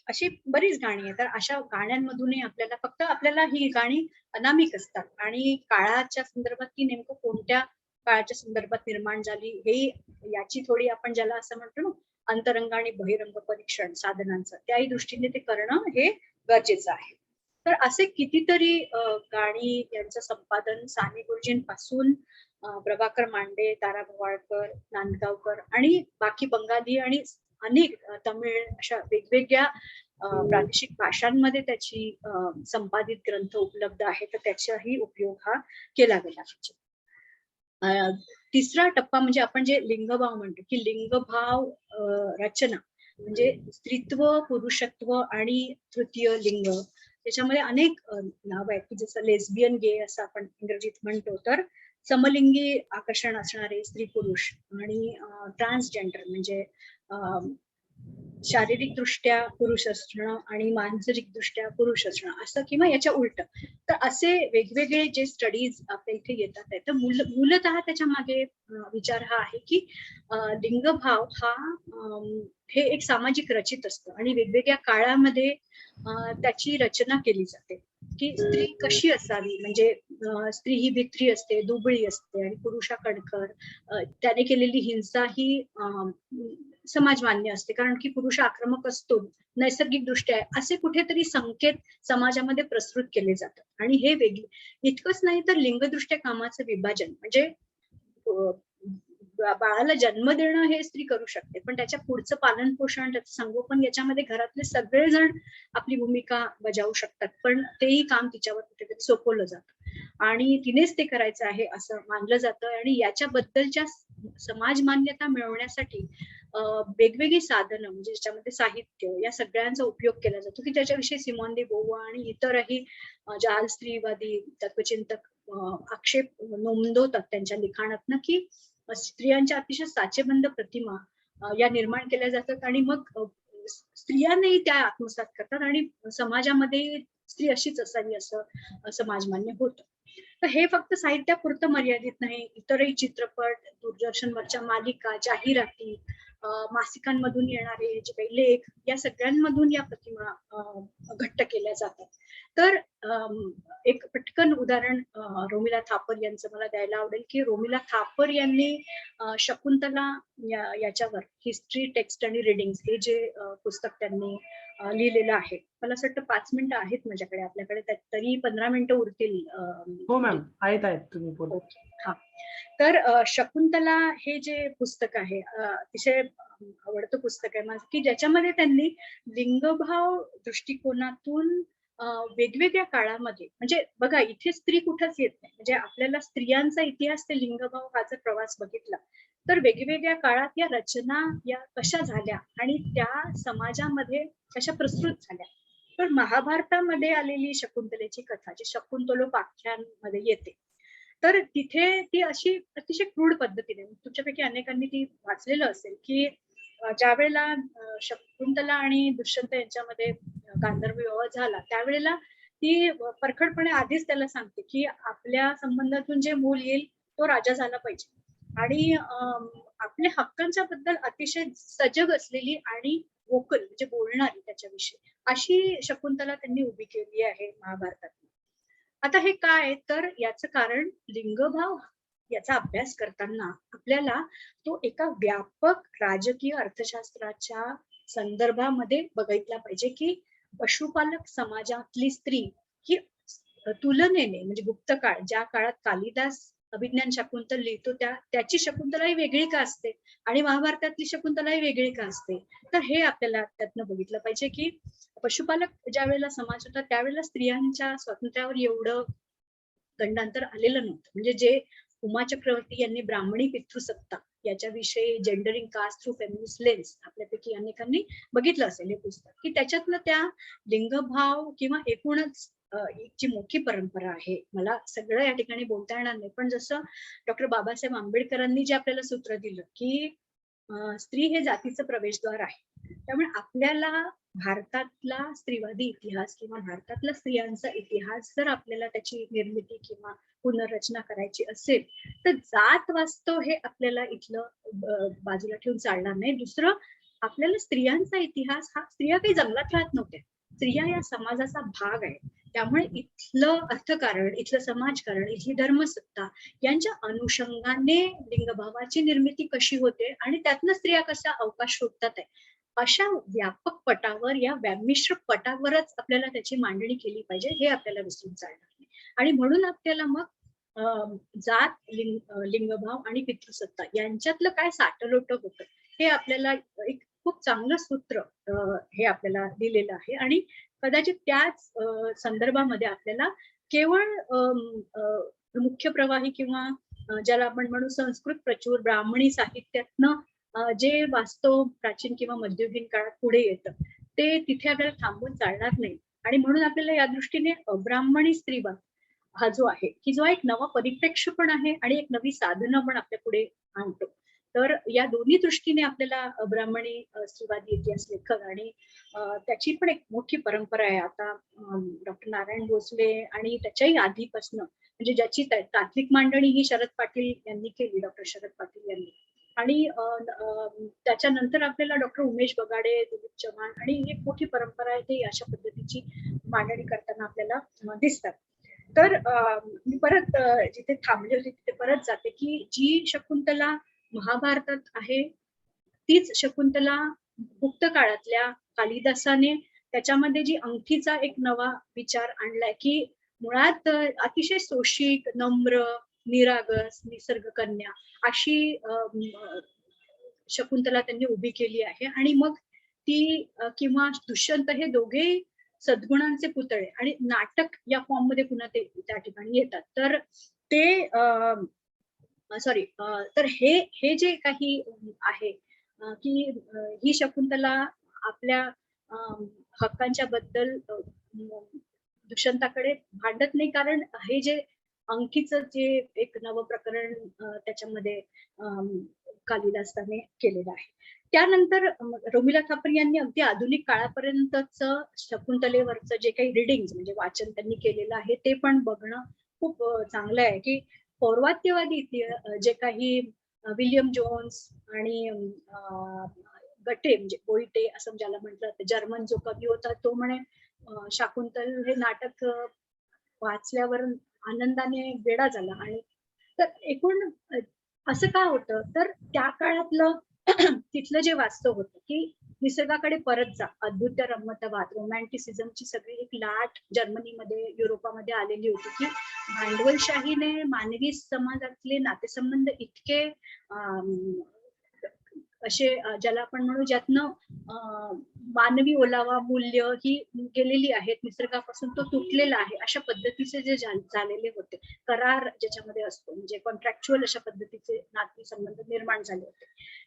अशी बरीच गाणी आहेत. तर अशा गाण्यांमधूनही आपल्याला ही गाणी अनामिक असतात आणि काळाच्या संदर्भात ती नेमकं कोणत्या काळाच्या संदर्भात निर्माण झाली हे याची थोडी आपण ज्याला असं म्हणतो ना अंतरंग आणि बहिरंग परीक्षण साधनांचं, त्याही दृष्टीने ते करणं हे गरजेचं आहे. तर असे कितीतरी गाणी यांचं संपादन साने गुरुजींपासून प्रभाकर मांडे, तारा भवाळकर, नांदगावकर आणि बाकी बंगाली आणि अनेक तमिळ अशा वेगवेगळ्या प्रादेशिक भाषांमध्ये त्याची संपादित ग्रंथ उपलब्ध आहे, तर त्याचाही उपयोग हा केला गेला पाहिजे. तिसरा टप्पा म्हणजे आपण जे लिंगभाव म्हणतो की लिंगभाव रचना, म्हणजे स्त्रीत्व, पुरुषत्व आणि तृतीय लिंग, त्याच्यामध्ये अनेक नाव आहेत की जसं लेस्बियन, गे असं आपण इंग्रजीत म्हणतो, तर समलिंगी आकर्षण असणारे स्त्री पुरुष आणि ट्रान्सजेंडर म्हणजे शारीरिक दृष्ट्या पुरुष असणं आणि मानसिक दृष्ट्या पुरुष असणं असं, किंवा याच्या उलट. तर असे वेगवेगळे जे स्टडीज आपल्या इथे येतात आहे, तर मूलतः त्याच्या मागे विचार हा आहे की लिंगभाव हा हे एक सामाजिक रचित असतं आणि वेगवेगळ्या काळामध्ये त्याची रचना केली जाते की स्त्री कशी असावी, म्हणजे स्त्री ही भित्री असते, दुबळी असते आणि पुरुषा कणखर, त्याने केलेली हिंसा ही समाज मान्य असते कारण की पुरुष आक्रमक असतो नैसर्गिक दृष्ट्या, असे कुठेतरी संकेत समाजामध्ये प्रसृत केले जातात. आणि हे वेगळे इतकंच नाही तर लिंगदृष्ट्या कामाचं विभाजन, म्हणजे बाळाला जन्म देणं हे स्त्री करू शकते, पण त्याच्या पुढचं पालन पोषण, त्याचं संगोपन याच्यामध्ये घरातले सगळेजण आपली भूमिका बजावू शकतात, पण तेही काम तिच्यावर कुठेतरी सोपवलं जातं आणि तिनेच ते करायचं आहे असं मानलं जातं. आणि याच्याबद्दलच्या समाज मान्यता मिळवण्यासाठी वेगवेगळी साधनं, म्हणजे ज्याच्यामध्ये साहित्य या सगळ्यांचा उपयोग केला जातो की त्याच्याविषयी सिमॉन दे बोव्वा आणि इतरही जहाल स्त्रीवादी तत्वचिंतक आक्षेप नोंदवतात त्यांच्या लिखाणातनं की स्त्रियांच्या अतिशय साचेबंद प्रतिमा या निर्माण केल्या जातात आणि मग स्त्रियांनाही त्या आत्मसात करतात आणि समाजामध्ये स्त्री अशीच असावी असं समाजमान्य होतं. तर हे फक्त साहित्यापुरतं मर्यादित नाही, इतरही चित्रपट, दूरदर्शनवरच्या मालिका, जाहिराती, मासिकांमधून येणारे जे काही लेख, या सगळ्यांमधून या प्रतिमा घट्ट केल्या जातात. तर एक पटकन उदाहरण रोमिला थापर यांचं मला द्यायला आवडेल, की रोमिला थापर यांनी शकुंतला याच्यावर हिस्ट्री, टेक्स्ट आणि रिडिंग्स हे जे पुस्तक त्यांनी लिहिलेलं आहे. मला असं वाटतं 5 मिनिटं आहेत माझ्याकडे, आपल्याकडे तरी 15 मिनिटं उरतील. हो मॅम, आहेत तुम्ही बोला. ओके, हा. तर शकुंतला हे जे पुस्तक आहे अतिशय आवडतं पुस्तक आहे माझं, की ज्याच्यामध्ये त्यांनी लिंगभाव दृष्टिकोनातून वेगवेगळ्या काळामध्ये, म्हणजे बघा इथे स्त्री कुठंच येत नाही, म्हणजे आपल्याला स्त्रियांचा इतिहास ते लिंगभाव हा जर प्रवास बघितला तर वेगवेगळ्या काळात या रचना या कशा झाल्या आणि त्या समाजामध्ये कशा प्रस्तुत झाल्या. तर महाभारतामध्ये आलेली शकुंतलेची कथा जी शकुंतलोपाख्यानमध्ये येते, तर तिथे ती अशी अतिशय क्रूड पद्धतीने, तुमच्यापैकी अनेकांनी ती वाचलेलं असेल, की ज्या वेळेला शकुंतला आणि दुष्यंत यांच्यामध्ये गांधर्व विवाह झाला त्यावेळेला ती परखडपणे आधीच त्याला सांगते की आपल्या संबंधातून जे मूल येईल तो राजा झाला पाहिजे आणि आपल्या हक्कांच्या बद्दल अतिशय सजग असलेली आणि वोकल म्हणजे बोलणारी त्याच्याविषयी अशी शकुंतला त्यांनी उभी केली आहे महाभारतात. आता हे काय, तर याचं कारण लिंगभाव याचा अभ्यास करताना आपल्याला तो एका व्यापक राजकीय अर्थशास्त्राच्या संदर्भामध्ये बघितला पाहिजे, की पशुपालक समाजातली स्त्री ही तुलनेने म्हणजे गुप्तकाळ ज्या काळात कालिदास अभिज्ञान शकुंतल लिहितो त्याची शकुंतलाही वेगळी का असते आणि महाभारतातली शकुंतलाही वेगळी का असते. तर हे आपल्याला त्यातनं बघितलं पाहिजे, की पशुपालक ज्या वेळेला समाज होता त्यावेळेला स्त्रियांच्या स्वातंत्र्यावर एवढं गंडांतर आलेलं नव्हतं. म्हणजे जे उमा चक्रवर्ती यांनी ब्राह्मणी पितृसत्ता याच्याविषयी gendering caste through feminist lens आपल्यापैकी अनेकांनी बघितलं असेल हे पुस्तक, की त्याच्यातलं त्या लिंगभाव किंवा एकूणच जी मोठी परंपरा आहे, मला सगळं या ठिकाणी बोलता येणार नाही, पण जसं डॉक्टर बाबासाहेब आंबेडकरांनी जे आपल्याला सूत्र दिलं, की स्त्री हे जातीचं प्रवेशद्वार आहे, त्यामुळे आपल्याला भारतातला स्त्रीवादी इतिहास किंवा भारतातला स्त्रियांचा इतिहास जर आपल्याला त्याची निर्मिती किंवा पुनर्रचना करायची असेल तर जात वास्तव हे आपल्याला इथलं बाजूला ठेवून चालणार नाही. दुसरं, आपल्याला स्त्रियांचा इतिहास हा, स्त्रिया काही जंगलात राहत नव्हत्या, स्त्रिया या समाजाचा भाग आहे. त्यामुळे इथलं अर्थकारण, इथलं समाजकारण, इथली धर्मसत्ता यांच्या अनुषंगाने लिंगभावाची निर्मिती कशी होते आणि त्यातनं स्त्रिया कशा अवकाश शोधतात आहे, अशा व्यापक पटावर या व्यामिश्र पटावरच आपल्याला त्याची मांडणी केली पाहिजे, हे आपल्याला विसरून चालणार नाही. आणि म्हणून आपल्याला मग जात, लिंगभाव आणि पितृसत्ता यांच्यातलं काय साटलोट होतं हे आपल्याला एक खूप चांगलं सूत्र हे आपल्याला दिलेलं आहे आणि कदाचित त्याच संदर्भामध्ये आपल्याला केवळ मुख्य प्रवाही किंवा ज्याला आपण म्हणू संस्कृत प्रचूर ब्राह्मणी साहित्यातनं जे वास्तव प्राचीन किंवा मध्ययुगीन काळात पुढे येतं ते तिथे आपल्याला थांबून चालणार नाही. आणि म्हणून आपल्याला या दृष्टीने अब्राह्मणी स्त्रीवाद हा जो आहे की जो एक नवा परिप्रेक्ष्य पण आहे आणि एक नवी साधनं पण आपल्या पुढे आणतो. तर या दोन्ही दृष्टीने आपल्याला अब्राह्मणी स्त्रीवादी इतिहास लेखक आणि त्याची पण एक मोठी परंपरा आहे. आता डॉक्टर नारायण भोसले आणि त्याच्याही आधीपासनं म्हणजे ज्याची तात्विक मांडणी ही शरद पाटील यांनी केली, डॉक्टर शरद पाटील यांनी, आणि त्याच्यानंतर आपल्याला डॉक्टर उमेश बगाडे, दिलीप चव्हाण आणि एक मोठी परंपरा आहे ते अशा पद्धतीची मांडणी करताना आपल्याला दिसतात. तर मी परत जिथे थांबले होते तिथे परत जाते की जी शकुंतला महाभारतात आहे तीच शकुंतला गुप्त काळातल्या कालिदासाने त्याच्यामध्ये जी अंगठीचा एक नवा विचार आणलाय की मुळात अतिशय सोशिक, नम्र, निरागस, निसर्ग कन्या अशी शकुंतला त्यांनी उभी केली आहे. आणि मग ती किंवा दुष्यंत हे दोघे सद्गुणांचे पुतळे आणि नाटक या फॉर्म मध्ये पुन्हा ते त्या ठिकाणी येतात. तर ते सॉरी तर हे जे काही आहे की ही शकुंतला आपल्या हक्कांच्या बद्दल दुष्यंताकडे भांडत नाही, कारण हे जे अंगठीचं जे एक नवं प्रकरण त्याच्यामध्ये कालिदासाने केलेलं आहे. त्यानंतर रोमिला थापर यांनी अगदी आधुनिक काळापर्यंतच शकुंतलेवरचं जे काही रिडिंग म्हणजे वाचन त्यांनी केलेलं आहे ते पण बघणं खूप चांगलं आहे की पौर्वात्यवादी जे काही विल्यम जोन्स आणि गटे म्हणजे गोइटे असं ज्याला म्हटलं जातं, जर्मन जो कवी होता तो म्हणे शाकुंतल हे नाटक वाचल्यावर आनंदाने वेडा झाला. आणि तर एकूण असं का होतं तर त्या काळातलं तिथलं जे वास्तव होतं की निसर्गाकडे परत जा, अद्भुत रमतवाद, रोमॅन्टिसिझमची सगळी एक लाट जर्मनीमध्ये, युरोपामध्ये आलेली होती की भांडवलशाहीने मानवी समाजातले नातेसंबंध इतके असे ज्याला आपण म्हणू ज्यातनं मानवी ओलावा मूल्य ही गेलेली आहेत, निसर्गापासून तो तुटलेला आहे, अशा पद्धतीचे जे झालेले होते करार ज्याच्यामध्ये असतो, म्हणजे कॉन्ट्रॅक्च्युअल अशा पद्धतीचे नातेसंबंध निर्माण झाले होते.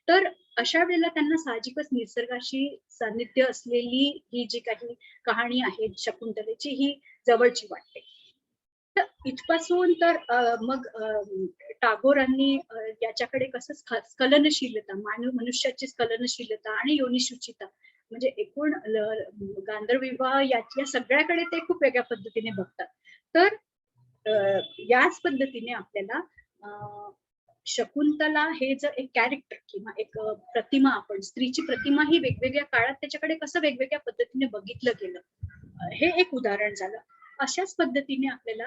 तर अशा वेळेला त्यांना साहजिकच निसर्गाशी सान्निध्य असलेली ही जी काही कहाणी आहे शकुंतलेची ही जवळची वाटते. तर इथपासून तर मग टागोरांनी याच्याकडे कसं स्खलनशीलता, मनुष्याची स्खलनशीलता आणि योनिशुचिता म्हणजे एकूण गांधर्व विवाह या सगळ्याकडे ते खूप वेगळ्या पद्धतीने बघतात. तर याच पद्धतीने आपल्याला शकुंतला हे जर एक कॅरेक्टर किंवा एक प्रतिमा, आपण स्त्रीची प्रतिमा ही वेगवेगळ्या काळात त्याच्याकडे कसं वेगवेगळ्या पद्धतीने बघितलं गेलं, हे एक उदाहरण झालं. अशाच पद्धतीने आपल्याला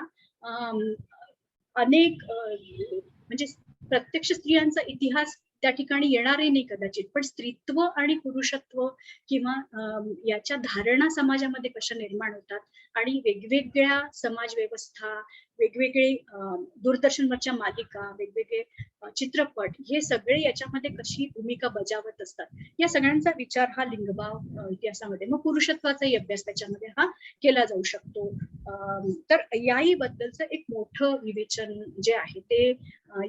अनेक म्हणजे प्रत्यक्ष स्त्रियांचा इतिहास त्या ठिकाणी येणारही नाही कदाचित, पण स्त्रीत्व आणि पुरुषत्व किंवा याच्या धारणा समाजामध्ये कशा निर्माण होतात आणि वेगवेगळ्या समाज व्यवस्था, वेगवेगळे दूरदर्शनवरच्या मालिका, वेगवेगळे चित्रपट हे सगळे याच्यामध्ये कशी भूमिका बजावत असतात, या सगळ्यांचा विचार हा लिंगभाव इतिहासामध्ये, मग पुरुषत्वाचाही अभ्यास त्याच्यामध्ये हा केला जाऊ शकतो. तर याही बद्दलचं एक मोठं विवेचन जे आहे ते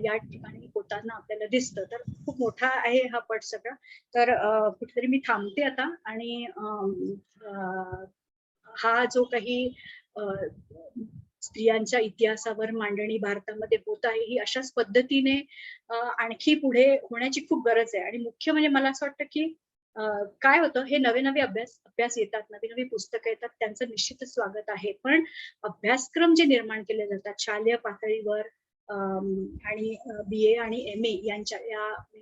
या ठिकाणी होताना आपल्याला दिसतं. तर खूप मोठा आहे हा पट सगळा. तर कुठेतरी मी थांबते आता आणि हा जो काही स्त्रियांच्या इतिहासावर मांडणी भारतामध्ये होत आहे ही अशाच पद्धतीने आणखी पुढे होण्याची खूप गरज आहे. आणि मुख्य म्हणजे मला असं वाटतं की काय होतं, हे नवे नवे अभ्यास येतात, नवी नवी पुस्तकं येतात, त्यांचं निश्चितच स्वागत आहे. पण अभ्यासक्रम जे निर्माण केले जातात शालेय पातळीवर आणि BA आणि MA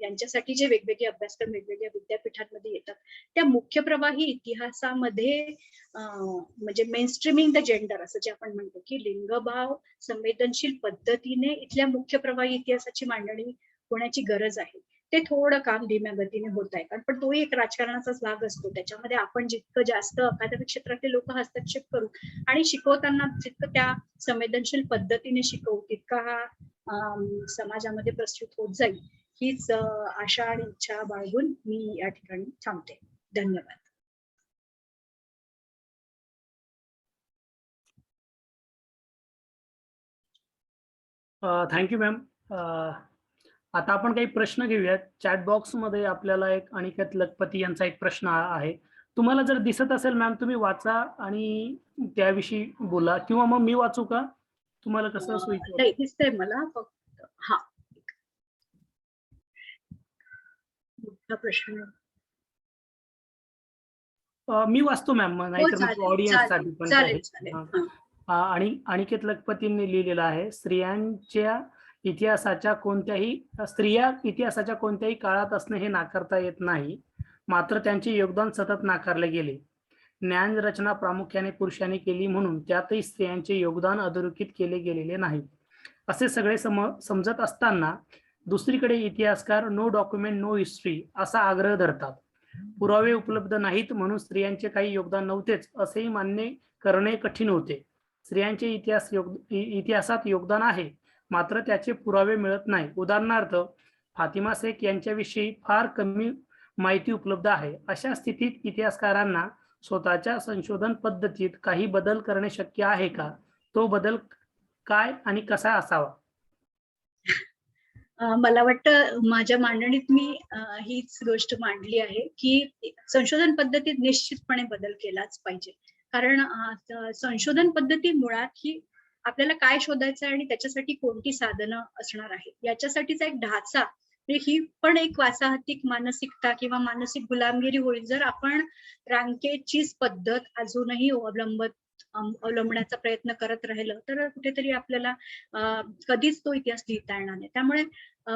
यांच्यासाठी जे वेगवेगळे अभ्यासक्रम वेगवेगळ्या विद्यापीठांमध्ये येतात, त्या मुख्य प्रवाही इतिहासामध्ये म्हणजे मेनस्ट्रीमिंग द जेंडर असं जे आपण म्हणतो की लिंगभाव संवेदनशील पद्धतीने इथल्या मुख्य प्रवाही इतिहासाची मांडणी होण्याची गरज आहे. ते थोडं काम धीम्या गतीने होत आहे, कारण पण तोही एक राजकारणाचाच भाग असतो. त्याच्यामध्ये आपण जितकं जास्त अकादमिक क्षेत्रातले लोक हस्तक्षेप करू आणि शिकवताना जितकं त्या संवेदनशील पद्धतीने शिकवू, तितका हा समाजामध्ये प्रस्तुत होत जाईल, हीच आशा आणि इच्छा बाळगून मी या ठिकाणी थांबते. धन्यवाद. Thank you ma'am. आता आपण काही प्रश्न घेऊयात. चॅट बॉक्स मध्ये आपल्याला एक अनिकेत लखपती यांचा एक प्रश्न आहे. तुम्हाला जर दिसत असेल मॅम तुम्ही वाचा आणि त्याविषयी बोला, किंवा मग मी वाचू का, तुम्हाला कसं सोयीचं? नाही दिसतंय मला फक्त. हा मोठा प्रश्न मी वाचतो मॅम, नाहीतर मग ऑडियन्स साठी पण चालेल. आणि अनिकेत लखपतींनी लिहिलेलं आहे, स्त्रिया इतिहासाच्या कोणत्याही काळात असणे हे नाकारता येत नाही, मात्र त्यांचे योगदान सतत नाकारले गेले. ज्ञान रचना प्रामुख्याने पुरुषांनी केली म्हणून त्यातही स्त्रियांचे योगदान अधोरेखित केले गेलेले नाही, असे सगळे समजत असताना दुसरीकडे इतिहासकार नो डॉक्युमेंट नो हिस्ट्री असा आग्रह धरतात. पुरावे उपलब्ध नाहीत म्हणून स्त्रियांचे काही योगदान नव्हतेच असेही मान्य करणे कठीण होते. स्त्रियांचे इतिहासात योगदान आहे, मात्र त्याचे पुरावे मिळत नाही. उदाहरणार्थ फातिमा शेख यांच्याविषयी फार कमी माहिती उपलब्ध आहे. अशा स्थितीत इतिहासकारांना स्वतःच्या संशोधन पद्धतीत काही बदल करणे शक्य आहे का? तो बदल काय आणि कसा असावा? मला वाटतं माझ्या मांडणीत मी हीच गोष्ट मांडली आहे की संशोधन पद्धतीत निश्चितपणे बदल केलाच पाहिजे. कारण संशोधन पद्धती मुळात ही आपल्याला काय शोधायचं आहे आणि त्याच्यासाठी कोणती साधनं असणार आहे याच्यासाठीचा एक ढाचा, ही पण एक वासाहतिक मानसिकता किंवा मानसिक गुलामगिरी होईल जर आपण रांकेचीच पद्धत अजूनही अवलंबत अवलंबण्याचा प्रयत्न करत राहिलं तर कुठेतरी आपल्याला कधीच तो इतिहास लिहिता येणार नाही. त्यामुळे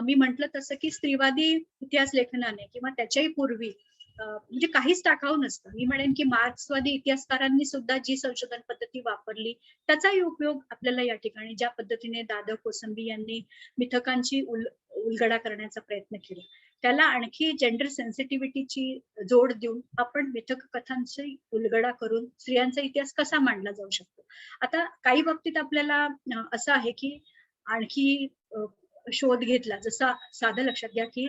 मी म्हटलं तसं की स्त्रीवादी इतिहास लेखनाने किंवा त्याच्याही पूर्वी म्हणजे काहीच टाकाऊ नसतं. मी म्हणेन की मार्क्सवादी इतिहासकारांनी सुद्धा जी संशोधन पद्धती वापरली त्याचाही उपयोग आपल्याला या ठिकाणी ज्या पद्धतीने दादा कोसंबी यांनी मिथकांची उलगडा करण्याचा प्रयत्न केला, त्याला आणखी जेंडर सेन्सिटिव्हिटीची जोड देऊन आपण मिथक कथांची उलगडा करून स्त्रियांचा इतिहास कसा मांडला जाऊ शकतो. आता काही बाबतीत आपल्याला असं आहे की आणखी शोध घेतला, जसा साधं लक्षात घ्या की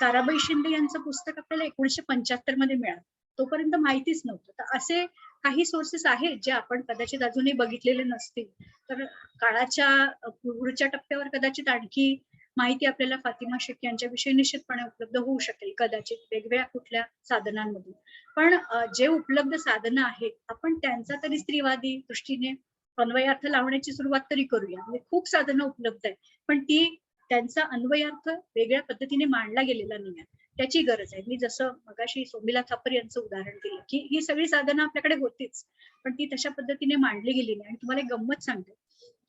ताराबाई शिंदे यांचं पुस्तक आपल्याला 1975 मध्ये मिळालं, तोपर्यंत माहितीच नव्हतं. तर असे काही सोर्सेस आहेत जे आपण कदाचित अजूनही बघितलेले नसतील, तर काळाच्या पुढच्या टप्प्यावर कदाचित आणखी माहिती आपल्याला फातिमा शेख यांच्याविषयी निश्चितपणे उपलब्ध होऊ शकेल, कदाचित वेगवेगळ्या कुठल्या साधनांमधून. पण जे उपलब्ध साधनं आहेत आपण त्यांचा तरी स्त्रीवादी दृष्टीने अन्वयार्थ लावण्याची सुरुवात तरी करूया. म्हणजे खूप साधनं उपलब्ध आहेत, पण त्यांचा अन्वयार्थ वेगळ्या पद्धतीने मांडला गेलेला नाही, त्याची गरज आहे. मी जसं मगाशी सोमिला थापर यांचं उदाहरण दिलं की ही सगळी साधनं आपल्याकडे होतीच, पण ती तशा पद्धतीने मांडली गेली नाही. आणि तुम्हाला एक गंमत सांगते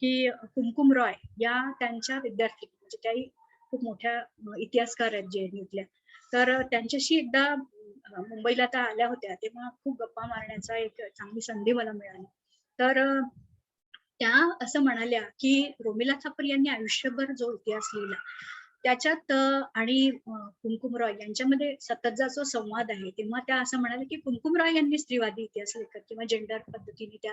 की कुमकुम रॉय या त्यांच्या विद्यार्थी, म्हणजे त्याही खूप मोठ्या इतिहासकार आहेत JNUतल्या, तर त्यांच्याशी एकदा मुंबईला त्या आल्या होत्या, तेव्हा खूप गप्पा मारण्याचा एक चांगली संधी मला मिळाली. तर त्या असं म्हणाल्या की रोमिला थापर यांनी आयुष्यभर जो इतिहास लिहिला त्याच्यात आणि कुमकुम रॉय यांच्यामध्ये सततचा जो संवाद आहे, तेव्हा त्या असं म्हणाल्या की कुमकुम रॉय यांनी स्त्रीवादी इतिहास लेखक किंवा जेंडर पद्धतीने त्या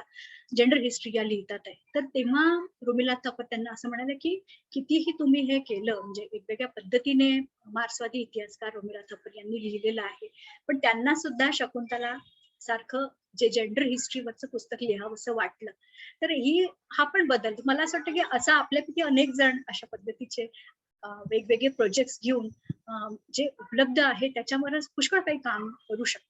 जेंडर हिस्ट्री या लिहितात आहे. तर तेव्हा रोमिला थापर त्यांना असं म्हणाले की कितीही तुम्ही हे केलं, म्हणजे वेगवेगळ्या पद्धतीने मार्क्सवादी इतिहासकार रोमिला थापर यांनी लिहिलेलं आहे, पण त्यांना सुद्धा शकुंतला सारखं जे जेंडर हिस्ट्रीवरचं पुस्तक लिहावंसं वाटलं. तर हा पण बदल मला असं वाटतं की असं आपल्यापैकी अनेक जण अशा पद्धतीचे वेगवेगळे प्रोजेक्ट्स घेऊन जे उपलब्ध आहे त्याच्यावरच पुष्कळ काही काम करू शकतो.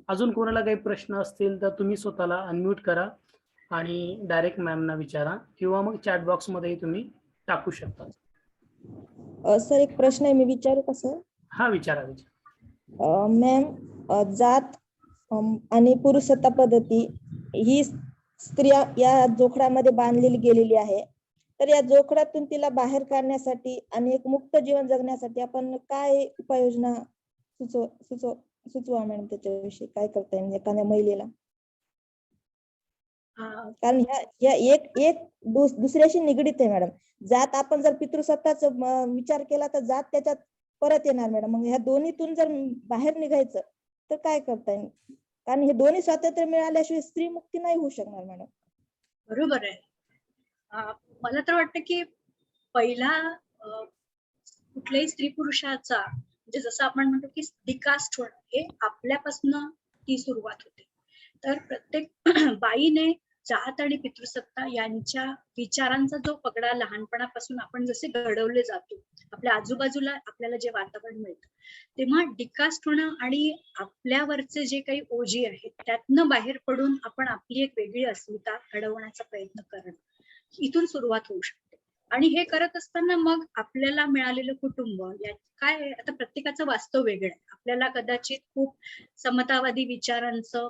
अजून कोणाला काही प्रश्न असतील तर तुम्ही स्वतःला अनम्यूट करा आणि डायरेक्ट मॅमना विचारा किंवा मग चॅट बॉक्स मध्ये तुम्ही टाकू शकता. सर एक प्रश्न आहे, मी विचारू का सर? हा विचारा. मॅम, जात आणि पुरुषसत्ता पद्धती ही स्त्रिया या जोखडामध्ये बांधलेली गेलेली आहे. तर या जोखडातून तिला बाहेर काढण्यासाठी आणि एक मुक्त जीवन जगण्यासाठी आपण काय उपाययोजना सुचवा मॅडम, त्याच्याविषयी काय करता येईल एखाद्या महिलेला? कारण ह्या एक दुसऱ्याशी निगडीत आहे मॅडम. जात आपण जर पितृसत्ताचा विचार केला तर जात त्याच्यात परत येणार मॅडम. मग ह्या दोन्हीतून जर बाहेर निघायचं तर काय करता येईल? कारण हे दोन्ही स्वातंत्र्य मिळाल्याशिवाय स्त्री मुक्ती नाही होऊ शकणार मॅडम. बरोबर आहे. मला तर वाटतं की पहिला कुठल्याही स्त्री पुरुषाचा म्हणजे जसं आपण म्हणतो की डिकास्ट होणं हे आपल्यापासून ती सुरुवात होते. तर प्रत्येक बाईने जात आणि पितृसत्ता यांच्या विचारांचा जो पगडा लहानपणापासून आपण जसे घडवले जातो, आपल्या आजूबाजूला आपल्याला जे वातावरण मिळतं, तेव्हा डिकास्ट होणं आणि आपल्यावरचे जे काही ओझी आहेत त्यातनं बाहेर पडून आपण आपली एक वेगळी अस्मिता घडवण्याचा प्रयत्न करणं, इथून सुरुवात होऊ शकते. आणि हे करत असताना मग आपल्याला मिळालेलं कुटुंब काय आहे, आता प्रत्येकाचं वास्तव वेगळं आहे. आपल्याला कदाचित खूप समतावादी विचारांचं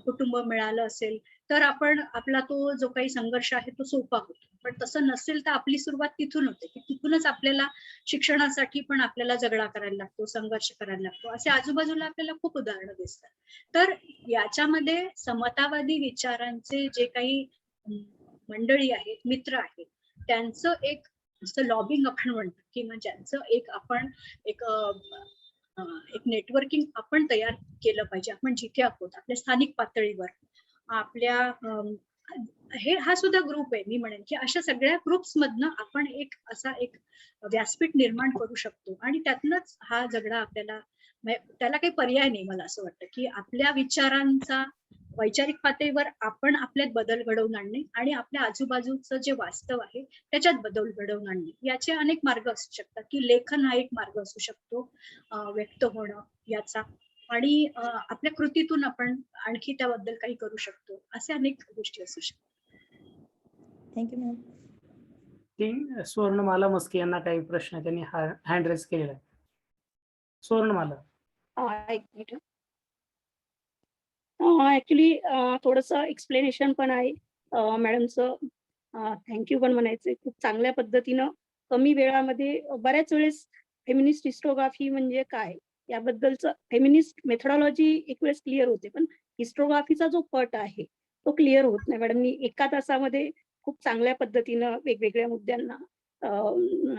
कुटुंब मिळालं असेल तर आपला तो जो काही संघर्ष आहे तो सोपा होतो. पण तसं नसेल तर आपली सुरुवात तिथून होते की तिथूनच आपल्याला शिक्षणासाठी पण आपल्याला झगडा करायला लागतो, संघर्ष करायला लागतो. असे आजूबाजूला आपल्याला खूप उदाहरणं दिसतात. तर याच्यामध्ये समतावादी विचारांचे जे काही मंडळी आहेत, मित्र आहेत, त्यांचं एक जसं लॉबिंग आपण म्हणतो किंवा ज्यांचं एक नेटवर्किंग आपण तयार केलं पाहिजे. आपण जिथे आहोत आपल्या स्थानिक पातळीवर आपल्या हा सुद्धा ग्रुप आहे. मी म्हणेन की अशा सगळ्या ग्रुप्स मधनं आपण एक व्यासपीठ निर्माण करू शकतो आणि त्यातनच हा झगडा आपल्याला त्याला काही पर्याय नाही. मला असं वाटतं की आपल्या विचारांचा वैचारिक पातळीवर आपण आपल्यात बदल घडवून आणणे आणि आपल्या आजूबाजूचं जे वास्तव आहे त्याच्यात बदल घडवून आणणे, याचे अनेक मार्ग असू शकतात. की लेखन हा एक मार्ग असू शकतो व्यक्त होणं याचा, आणि आपल्या कृतीतून आपण आणखी त्याबद्दल काही करू शकतो. असे अनेक गोष्टी असू शकतात. Thank you ma'am. ती स्वर्णमाला मस्के यांना काही प्रश्न त्यांनी हँड रेज केलेला आहे. सुवर्णमाला. एक मिनिट. ऍक्च्युली थोडंसं एक्सप्लेनेशन पण आहे मॅडमचं. थँक्यू पण म्हणायचंय. खूप चांगल्या पद्धतीनं कमी वेळामध्ये बऱ्याच वेळेस फेमिनिस्ट हिस्टोग्राफी म्हणजे काय याबद्दलचं फेमिनिस्ट मेथडॉलॉजी एक वेळेस क्लिअर होते, पण हिस्टोग्राफीचा जो पट आहे तो क्लिअर होत नाही. मॅडमनी एका तासामध्ये खूप चांगल्या पद्धतीनं वेगवेगळ्या मुद्द्यांना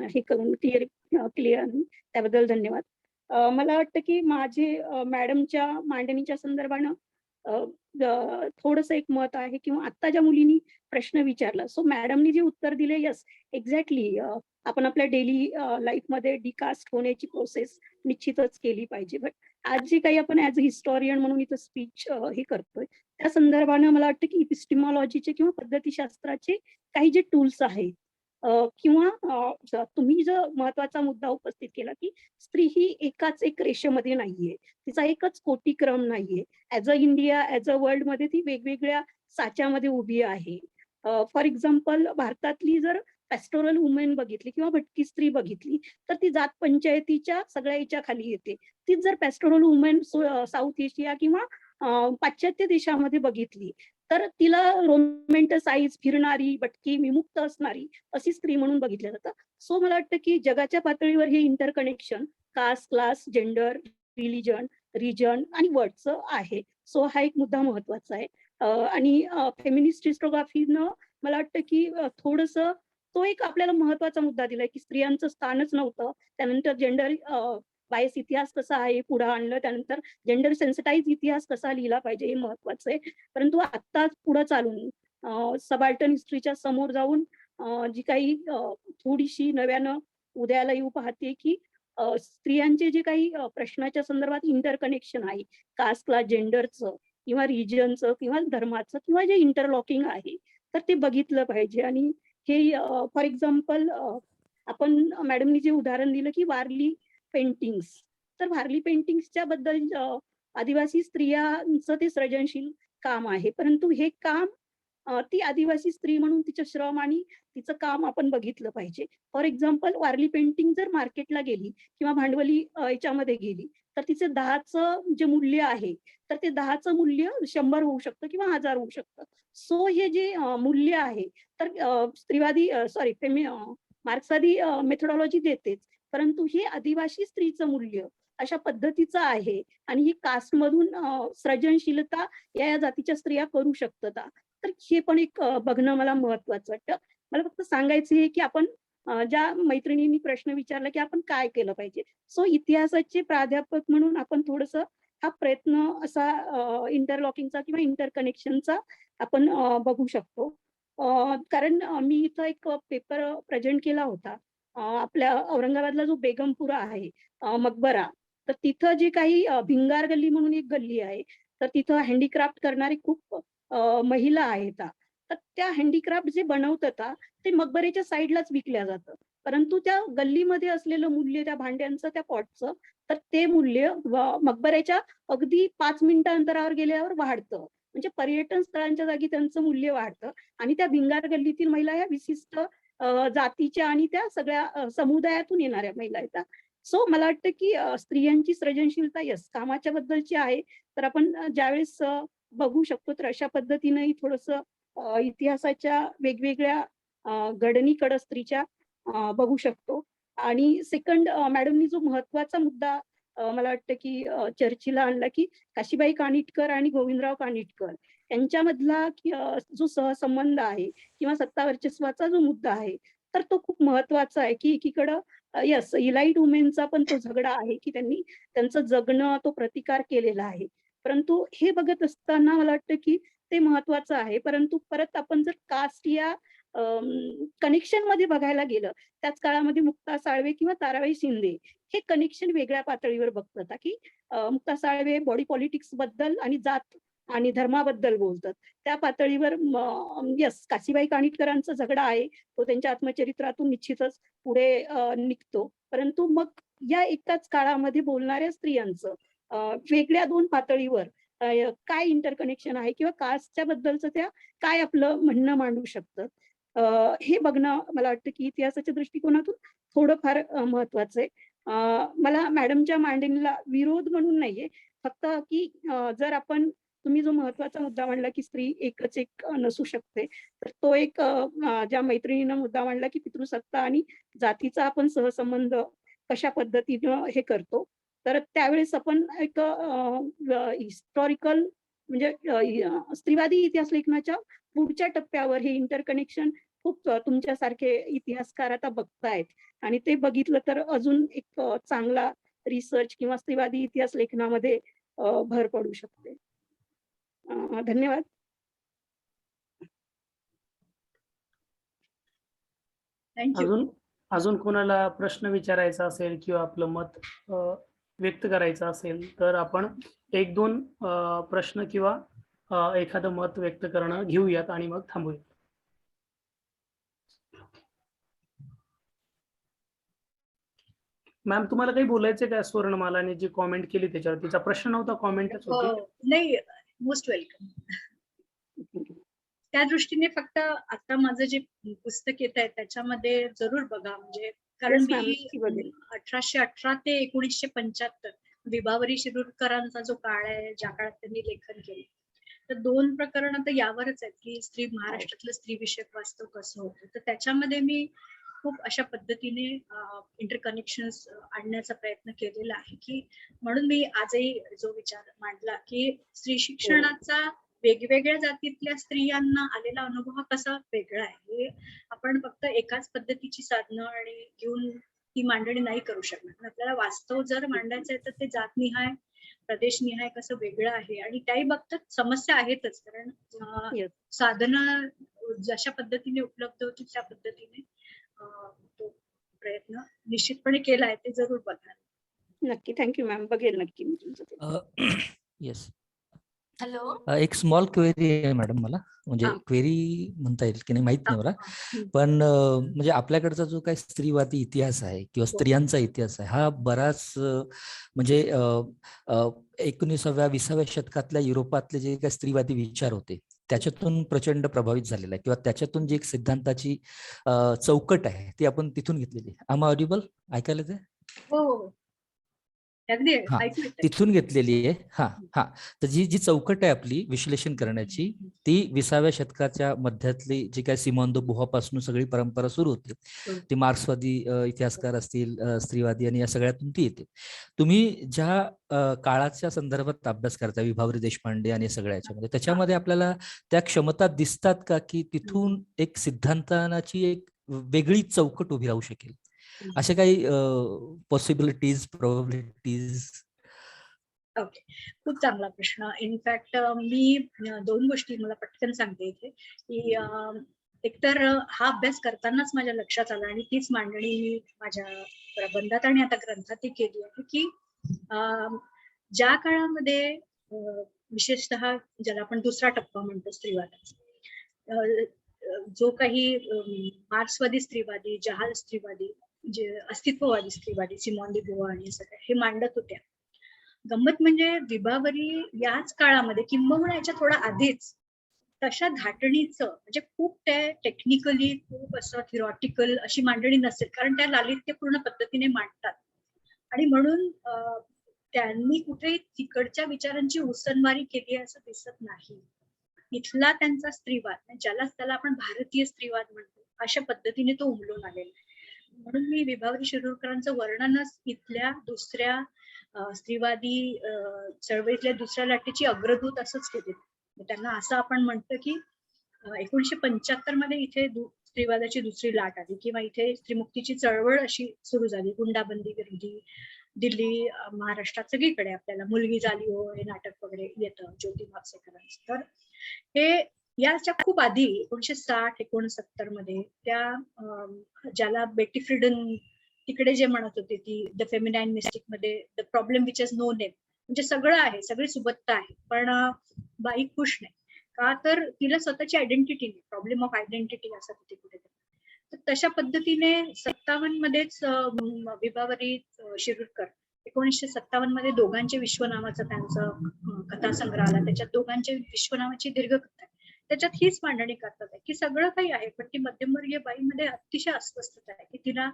हे करून क्लिअर त्याबद्दल धन्यवाद. मला वाटतं की माझे मॅडमच्या मांडणीच्या संदर्भानं थोडंसं एक मत आहे, किंवा आता ज्या मुलींनी प्रश्न विचारला, सो मॅडमनी जे उत्तर दिले, यस एक्झॅक्टली, आपण आपल्या डेली लाईफमध्ये डिकास्ट होण्याची प्रोसेस निश्चितच केली पाहिजे. बट आज जे काही आपण ऍज अ हिस्टॉरियन म्हणून इथं स्पीच हे करतोय, त्या संदर्भानं मला वाटतं की इपिस्टिमॉलॉजीचे किंवा पद्धतीशास्त्राचे काही जे टूल्स आहेत, किंवा तुम्ही जो महत्वाचा मुद्दा उपस्थित केला की स्त्री ही एकाच एक रेषेमध्ये नाहीये, तिचा एकच कोटीक्रम नाहीये. As a India, as a world मध्ये ती वेगवेगळ्या साच्यामध्ये उभी आहे. फॉर एक्झाम्पल, भारतातली जर पॅस्टोरल वुमेन बघितली किंवा भटकी स्त्री बघितली तर ती जात पंचायतीच्या सगळ्या याच्या खाली येते. तीच जर पॅस्टोरल वुमेन साऊथ एशिया किंवा पाश्चात्य देशामध्ये बघितली तर तिला रोमेंटसाइज, फिरणारी, भटकी, विमुक्त असणारी अशी स्त्री म्हणून बघितलं जातं. सो मला वाटतं की जगाच्या पातळीवर हे interconnection caste, class, gender, religion, region आणि वर्डचं आहे. सो हा एक मुद्दा महत्वाचा आहे. आणि फेमिनिस्ट हिस्टोग्राफीनं मला वाटतं की थोडंसं तो एक आपल्याला महत्वाचा मुद्दा दिलाय की स्त्रियांचं स्थानच नव्हतं. त्यानंतर जेंडर बायस इतिहास कसा आहे पुढे आणलं, त्यानंतर जेंडर सेन्सिटाईज इतिहास कसा लिहिला पाहिजे हे महत्वाचं आहे. परंतु आता पुढे चालून सबाल्टन हिस्ट्रीच्या समोर जाऊन जी काही थोडीशी नव्यानं उदयाला येऊ पाहते की स्त्रियांचे जे काही प्रश्नाच्या संदर्भात इंटरकनेक्शन आहे, कास्ट, क्लास, जेंडरचं किंवा रिजनचं किंवा धर्माचं किंवा जे इंटरलॉकिंग आहे, तर ते बघितलं पाहिजे. आणि हे फॉर एक्झाम्पल आपण मॅडमनी जे उदाहरण दिलं की वारली पेंटिंग्स, तर वारली पेंटिंग्सच्या बद्दल आदिवासी स्त्रियांचं ते सृजनशील काम आहे, परंतु हे काम ती आदिवासी स्त्री म्हणून तिचं श्रम आणि तिचं काम आपण बघितलं पाहिजे. फॉर एक्झाम्पल, वारली पेंटिंग जर मार्केटला गेली किंवा भांडवली याच्यामध्ये गेली तर तिचे 10चं जे मूल्य आहे तर ते 10चं मूल्य 100 होऊ शकतं किंवा 1000 होऊ शकतं. सो हे जे मूल्य आहे तर स्त्रीवादी मार्क्सवादी मेथोडॉलॉजी देतेच, परंतु हे आदिवासी स्त्रीचं मूल्य अशा पद्धतीचं आहे आणि ही कास्टमधून सृजनशीलता या जातीच्या स्त्रिया करू शकतात. तर हे पण एक बघणं मला महत्वाचं वाटतं. मला फक्त सांगायचं आहे की आपण ज्या मैत्रिणींनी प्रश्न विचारला की आपण काय केलं पाहिजे, सो इतिहासाचे प्राध्यापक म्हणून आपण थोडंसं हा प्रयत्न असा इंटरलॉकिंगचा किंवा इंटरकनेक्शनचा आपण बघू शकतो. कारण मी इथं एक पेपर प्रेझेंट केला होता. आपल्या औरंगाबादला जो बेगमपुरा आहे मकबरा, तर तिथं जे काही भिंगार गल्ली म्हणून एक गल्ली आहे, तर तिथं हँडीक्राफ्ट करणारे खूप महिला आहेत. तर त्या हँडीक्राफ्ट जे बनवतात ते मकबरेच्या साईडलाच विकल्या जातं, परंतु त्या गल्लीमध्ये असलेलं मूल्य त्या भांड्यांचं, त्या पॉटचं, तर ते मूल्य मकबऱ्याच्या अगदी 5 मिनिटं अंतरावर गेल्यावर वाढतं. म्हणजे पर्यटन स्थळांच्या जागी त्यांचं मूल्य वाढतं आणि त्या भिंगार गल्लीतील महिला ह्या विशिष्ट जातीच्या आणि त्या सगळ्या समुदायातून येणाऱ्या महिला आहेत. सो मला वाटतं की स्त्रियांची सृजनशीलता यस कामाच्या बद्दलची आहे, तर आपण ज्यावेळेस बघू शकतो तर अशा पद्धतीनेही थोडंसं इतिहासाच्या वेगवेगळ्या घडणीकडं स्त्रीच्या बघू शकतो. आणि सेकंड, मॅडमनी जो महत्वाचा मुद्दा मला वाटतं की चर्चेला आणला की काशीबाई कानिटकर आणि गोविंदराव कानिटकर यांच्यामधला जो सहसंबंध आहे किंवा सत्ता वर्चस्वाचा जो मुद्दा आहे, तर तो खूप महत्वाचा आहे की एकीकडं यस इलाइट वुमेनचा पण तो झगडा आहे की त्यांनी त्यांचं जगणं, तो प्रतिकार केलेला आहे. परंतु हे बघत असताना मला वाटतं की ते महत्वाचं आहे. परंतु परत आपण जर कास्ट या कनेक्शन मध्ये बघायला गेलं, त्याच काळामध्ये मुक्ता साळवे किंवा ताराबाई शिंदे हे कनेक्शन वेगळ्या पातळीवर बघतात की मुक्ता साळवे बॉडी पॉलिटिक्स बद्दल आणि जात आणि धर्माबद्दल बोलतात. त्या पातळीवर यस काशीबाई कानिटकरांचा झगडा आहे, तो त्यांच्या आत्मचरित्रातून निश्चितच पुढे निघतो. परंतु मग या एकाच काळामध्ये बोलणाऱ्या स्त्रियांचं वेगळ्या 2 पातळीवर काय इंटरकनेक्शन आहे किंवा कास्टच्या बद्दलचं त्या काय आपलं म्हणणं मांडू शकतात. हे बघणं मला वाटतं की इतिहासाच्या दृष्टिकोनातून थोडंफार महत्वाचं आहे. मला मॅडमच्या मांडणीला विरोध म्हणून नाहीये, फक्त की जर आपण तुम्ही जो महत्वाचा मुद्दा मांडला की स्त्री एकच एक नसू शकते, तर तो एक ज्या मैत्रिणीनं मुद्दा मांडला की पितृसत्ता आणि जातीचा आपण सहसंबंध कशा पद्धतीनं हे करतो. तर त्यावेळेस आपण एक हिस्टॉरिकल म्हणजे स्त्रीवादी इतिहास लेखनाच्या पुढच्या टप्प्यावर हे इंटरकनेक्शन खूप तुमच्यासारखे इतिहासकार आता बघतायत आणि ते बघितलं तर अजून एक चांगला रिसर्च किंवा स्त्रीवादी इतिहास लेखनामध्ये भर पडू शकते. धन्यवाद. थँक्यू. अजून कोणाला प्रश्न विचारायचा असेल किंवा आपलं मत व्यक्त करायचं असेल तर आपण 1-2 प्रश्न किंवा एखादं मत व्यक्त करणं घेऊयात आणि मग थांबूयात. मॅम तुम्हाला काही बोलायचं का स्वर्णमालाने जी कॉमेंट केली त्याच्यावर? तिचा प्रश्न नव्हता, कॉमेंटच होती. नाही, मोस्ट वेलकम. त्या दृष्टीने फक्त आता माझं जे पुस्तक येत आहे त्याच्यामध्ये जरूर बघा, म्हणजे कारण Yes, ma'am. मी नक्की बघेन. 1818 ते 1975 विभावरी शिरूरकरांचा जो काळ आहे, ज्या काळात त्यांनी लेखन केलं, तर 2 प्रकरणं तर यावरच आहेत की महाराष्ट्रातलं स्त्री विषयक वास्तव कसं होतं. तर त्याच्यामध्ये मी खूप अशा पद्धतीने इंटरकनेक्शन्स आणण्याचा प्रयत्न केलेला आहे की म्हणून मी आजही जो विचार मांडला की स्त्री शिक्षणाचा वेगवेगळ्या जातीतल्या स्त्रियांना आलेला अनुभव हा कसा वेगळा आहे, हे आपण फक्त एकाच पद्धतीची साधनं आणि घेऊन ती मांडणी नाही करू शकणार. पण आपल्याला वास्तव जर मांडायचं आहे तर ते जातनिहाय, प्रदेशनिहाय कसं वेगळं आहे आणि त्याही बाबतीत समस्या आहेतच, कारण Yes. साधनं जशा पद्धतीने उपलब्ध होतील त्या पद्धतीने तो प्रयत्न निश्चितपणे केला आहे, ते जरूर बघा. नक्की. Thank you ma'am. बघेल नक्की मी तुमचं ते. येस. हॅलो. एक स्मॉल क्वेरी आहे मॅडम मला, म्हणजे हा. क्वेरी म्हणता येईल की नाही माहित नाही मला, हम्म. पण म्हणजे आपल्याकडचा जो काही स्त्रीवादी इतिहास आहे किंवा स्त्रियांचा इतिहास आहे हा बराच म्हणजे 19व्या-20व्या शतकातल्या युरोपातले जे काही स्त्रीवादी विचार होते त्याच्यातून प्रचंड प्रभावित झालेला आहे किंवा त्याच्यातून जी एक सिद्धांताची चौकट आहे ती आपण तिथून घेतलेली आहे. आम ऑडिबल? ऐकायला ते? हो, अगदी हा, ऐकू येतंय. तिथून घेतलेली आहे. हा, तर जी चौकट आहे आपली विश्लेषण करण्याची ती 20व्या शतकाच्या मध्यातली जी काय सिमोन दे बुव्वार पासून सगळी परंपरा सुरू होते, ती मार्क्सवादी इतिहासकार असतील, स्त्रीवादी आणि या सगळ्यातून ती येते. तुम्ही ज्या काळाच्या संदर्भात अभ्यास करता विभावरी देशपांडे आणि सगळ्या याच्यामध्ये, त्याच्यामध्ये आपल्याला त्या क्षमता दिसतात का की तिथून एक सिद्धांताची एक वेगळी चौकट उभी राहू शकेल, अशा काही पॉसिबिलिटीज, प्रोबॅबिलिटीज? ओके, खूप चांगला प्रश्न. इनफॅक्ट मी 2 गोष्टी मला पटकन सांगते इथे की एकतर हा अभ्यास करतानाच माझ्या लक्षात आलं आणि तीच मांडणी मी माझ्या प्रबंधात आणि आता ग्रंथातही केली आहे की ज्या काळामध्ये विशेषतः ज्याला आपण दुसरा टप्पा म्हणतो स्त्रीवादाचा, जो काही मार्क्सवादी स्त्रीवादी, जहाल स्त्रीवादी, जे अस्तित्ववादी स्त्रीवादी, सिमोन दे बुव्वार आणि सगळं हे मांडत होत्या. गंमत म्हणजे विभावरी याच काळामध्ये किंबहुना याच्या थोडा आधीच तशा धाटणीचं म्हणजे खूप त्या टेक्निकली खूप असं थिरॉटिकल अशी मांडणी नसेल, कारण त्या लालित्यपूर्ण पद्धतीने मांडतात आणि म्हणून त्यांनी कुठे तिकडच्या विचारांची उसनवारी केली असं दिसत नाही. इथला त्यांचा स्त्रीवाद, त्याला आपण भारतीय स्त्रीवाद म्हणतो, अशा पद्धतीने तो उमलून आलेला आहे. म्हणून मी विभावरी शिरूरकरांचं वर्णनच इथल्या दुसऱ्या स्त्रीवादी चळवळीतल्या दुसऱ्या लाटेची अग्रदूत असंच केले. त्यांना असं आपण म्हणतो की 1975 मध्ये इथे स्त्रीवादाची दुसरी लाट आली किंवा इथे स्त्रीमुक्तीची चळवळ अशी सुरू झाली. गुंडाबंदी विरोधी दिल्ली, महाराष्ट्रात सगळीकडे आपल्याला मुलगी झाली हो हे नाटक वगैरे येतं ज्योती म्हापसेकरांचं. तर हे याच्या खूप आधी 1960-69 मध्ये त्या ज्याला बेटी फ्रीडन तिकडे जे म्हणत होते ती द फेमिनाईन मिस्टिक मध्ये the problem which is no name, म्हणजे सगळं आहे, सगळी सुबत्ता आहे, पण बाई खुश नाही का, तर तिला स्वतःची आयडेंटिटी नाही, प्रॉब्लेम ऑफ आयडेंटिटी असं तिथे कुठे. तर तशा पद्धतीने 57 मध्येच विभावरी शिरूरकर 1957 मध्ये दोघांचे विश्व नावाचा त्यांचा कथासंग्रह आला, त्याच्यात दोघांचे विश्व नावाची दीर्घकथा आहे. त्याच्यात हीच मांडणी करतात आहे की सगळं काही आहे, पण ती मध्यमवर्गीय बाईमध्ये अतिशय अस्वस्थता आहे की तिला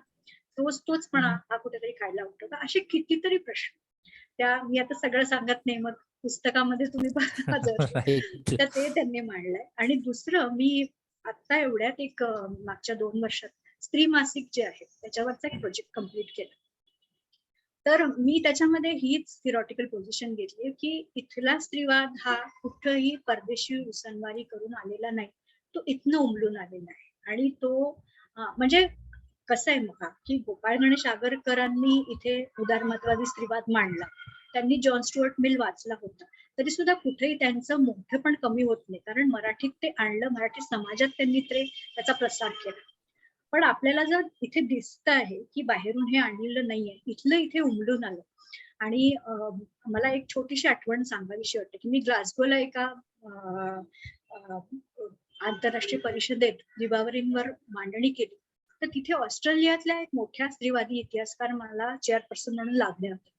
तोचपणा हा कुठेतरी खायला आवडतो का, असे कितीतरी प्रश्न. त्या मी आता सगळं सांगत नाही, मग पुस्तकामध्ये तुम्ही बघा जर, तर ते त्यांनी मांडलंय. आणि दुसरं, मी आता एवढ्यात एक मागच्या 2 वर्षात स्त्री मासिक जे आहे त्याच्यावरचा एक प्रोजेक्ट कम्प्लीट केला. तर मी त्याच्यामध्ये हीच थिरॉटिकल पोझिशन घेतली की इथला स्त्रीवाद हा कुठंही परदेशी उसनवारी करून आलेला नाही, तो इथनं उमलून आलेला आहे. आणि तो म्हणजे कसं आहे मग की गोपाळ गणेश आगरकरांनी इथे उदारमतवादी स्त्रीवाद मांडला, त्यांनी जॉन स्टुअर्ट मिल वाचला होता, तरी सुद्धा कुठेही त्यांचं मोठं पण कमी होत नाही, कारण मराठीत ते आणलं, मराठी समाजात त्यांनी त्याचा प्रसार केला. पण आपल्याला जर इथे दिसत आहे की बाहेरून हे आणलेलं नाहीये, इथलं इथे उमलून आलं. आणि मला एक छोटीशी आठवण सांगावीशी वाटते की मी ग्लासगोला एका आंतरराष्ट्रीय परिषदेत विभावरींवर मांडणी केली, तर तिथे ऑस्ट्रेलियातल्या एक मोठ्या स्त्रीवादी इतिहासकार मला चेअरपर्सन म्हणून लागल्या होत्या.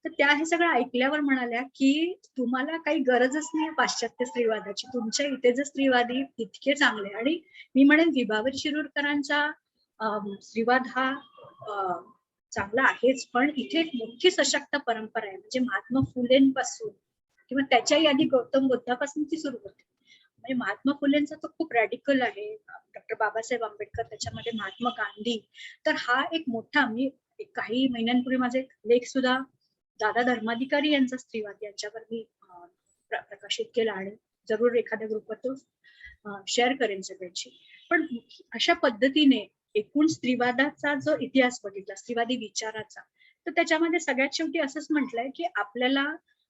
तर त्या हे सगळं ऐकल्यावर म्हणाल्या की तुम्हाला काही गरजच नाही पाश्चात्य स्त्रीवादाची, तुमच्या इथे जर स्त्रीवादी इतके चांगले. आणि मी म्हणेन विभावरी शिरूरकरांचा स्त्रीवाद हा चांगला आहेच, पण इथे एक मोठी सशक्त परंपरा आहे, म्हणजे महात्मा फुलेंपासून किंवा त्याच्याही आधी गौतम बुद्धापासून ती सुरू होते. म्हणजे महात्मा फुलेंचा तो खूप रॅडिकल आहे, डॉक्टर बाबासाहेब आंबेडकर, त्याच्यामध्ये महात्मा गांधी. तर हा एक मोठा, मी काही महिन्यांपूर्वी माझा एक लेख सुद्धा दादा धर्माधिकारी यांचा स्त्रीवाद यांच्यावर मी प्रकाशित केला, आणि जरूर एखाद्या ग्रुपवर तो शेअर करेन सगळ्यांची. पण अशा पद्धतीने एकूण स्त्रीवादाचा जो इतिहास बघितला, स्त्रीवादी विचाराचा, तर त्याच्यामध्ये सगळ्यात शेवटी असंच म्हटलंय की आपल्याला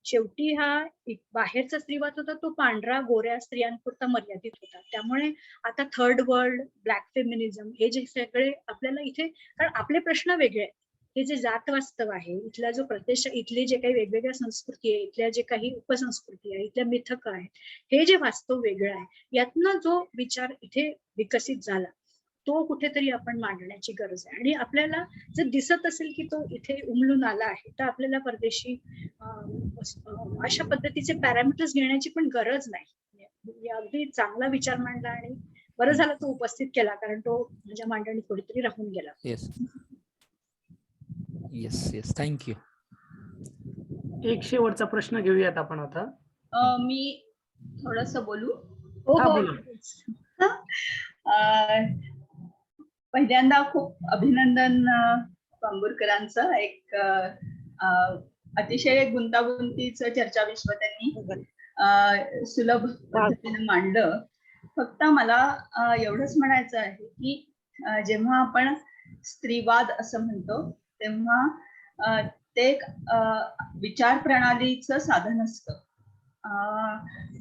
शेवटी हा बाहेरचा स्त्रीवाद होता तो पांढरा गोऱ्या स्त्रियांपुरता मर्यादित होता. त्यामुळे आता थर्ड वर्ल्ड, ब्लॅक फेमिनिझम, हे जे सगळे आपल्याला इथे, कारण आपले प्रश्न वेगळे आहेत, हे जे जात वास्तव आहे, इथला जो प्रदेश, इथले जे काही वेगवेगळ्या संस्कृती आहे, इथल्या जे काही उपसंस्कृती आहे, इथल्या मिथक आहेत, हे जे वास्तव वेगळं आहे, यातनं जो विचार इथे विकसित झाला तो कुठेतरी आपण मांडण्याची गरज आहे. आणि आपल्याला जर दिसत असेल की तो इथे उमलून आला आहे, तर आपल्याला परदेशी अशा पद्धतीचे पॅरामीटर्स घेण्याची पण गरज नाही. अगदी चांगला विचार मांडला, आणि बरं झालं तो उपस्थित केला, कारण तो माझ्या मांडणी थोडीतरी राहून गेला. Yes yes yes, thank you. एक शेवटचा प्रश्न घेऊयात आपण आता. मी थोडस बोलू. हा, बोला. पहिल्यांदा खूप अभिनंदन बांबुरकरांचं, एक अतिशय गुंतागुंतीचं चर्चा विश्व त्यांनी सुलभ पद्धतीने मांडलं. फक्त मला एवढंच म्हणायचं आहे की जेव्हा आपण स्त्रीवाद असं म्हणतो तेव्हा ते एक विचार प्रणालीचं साधन असतं,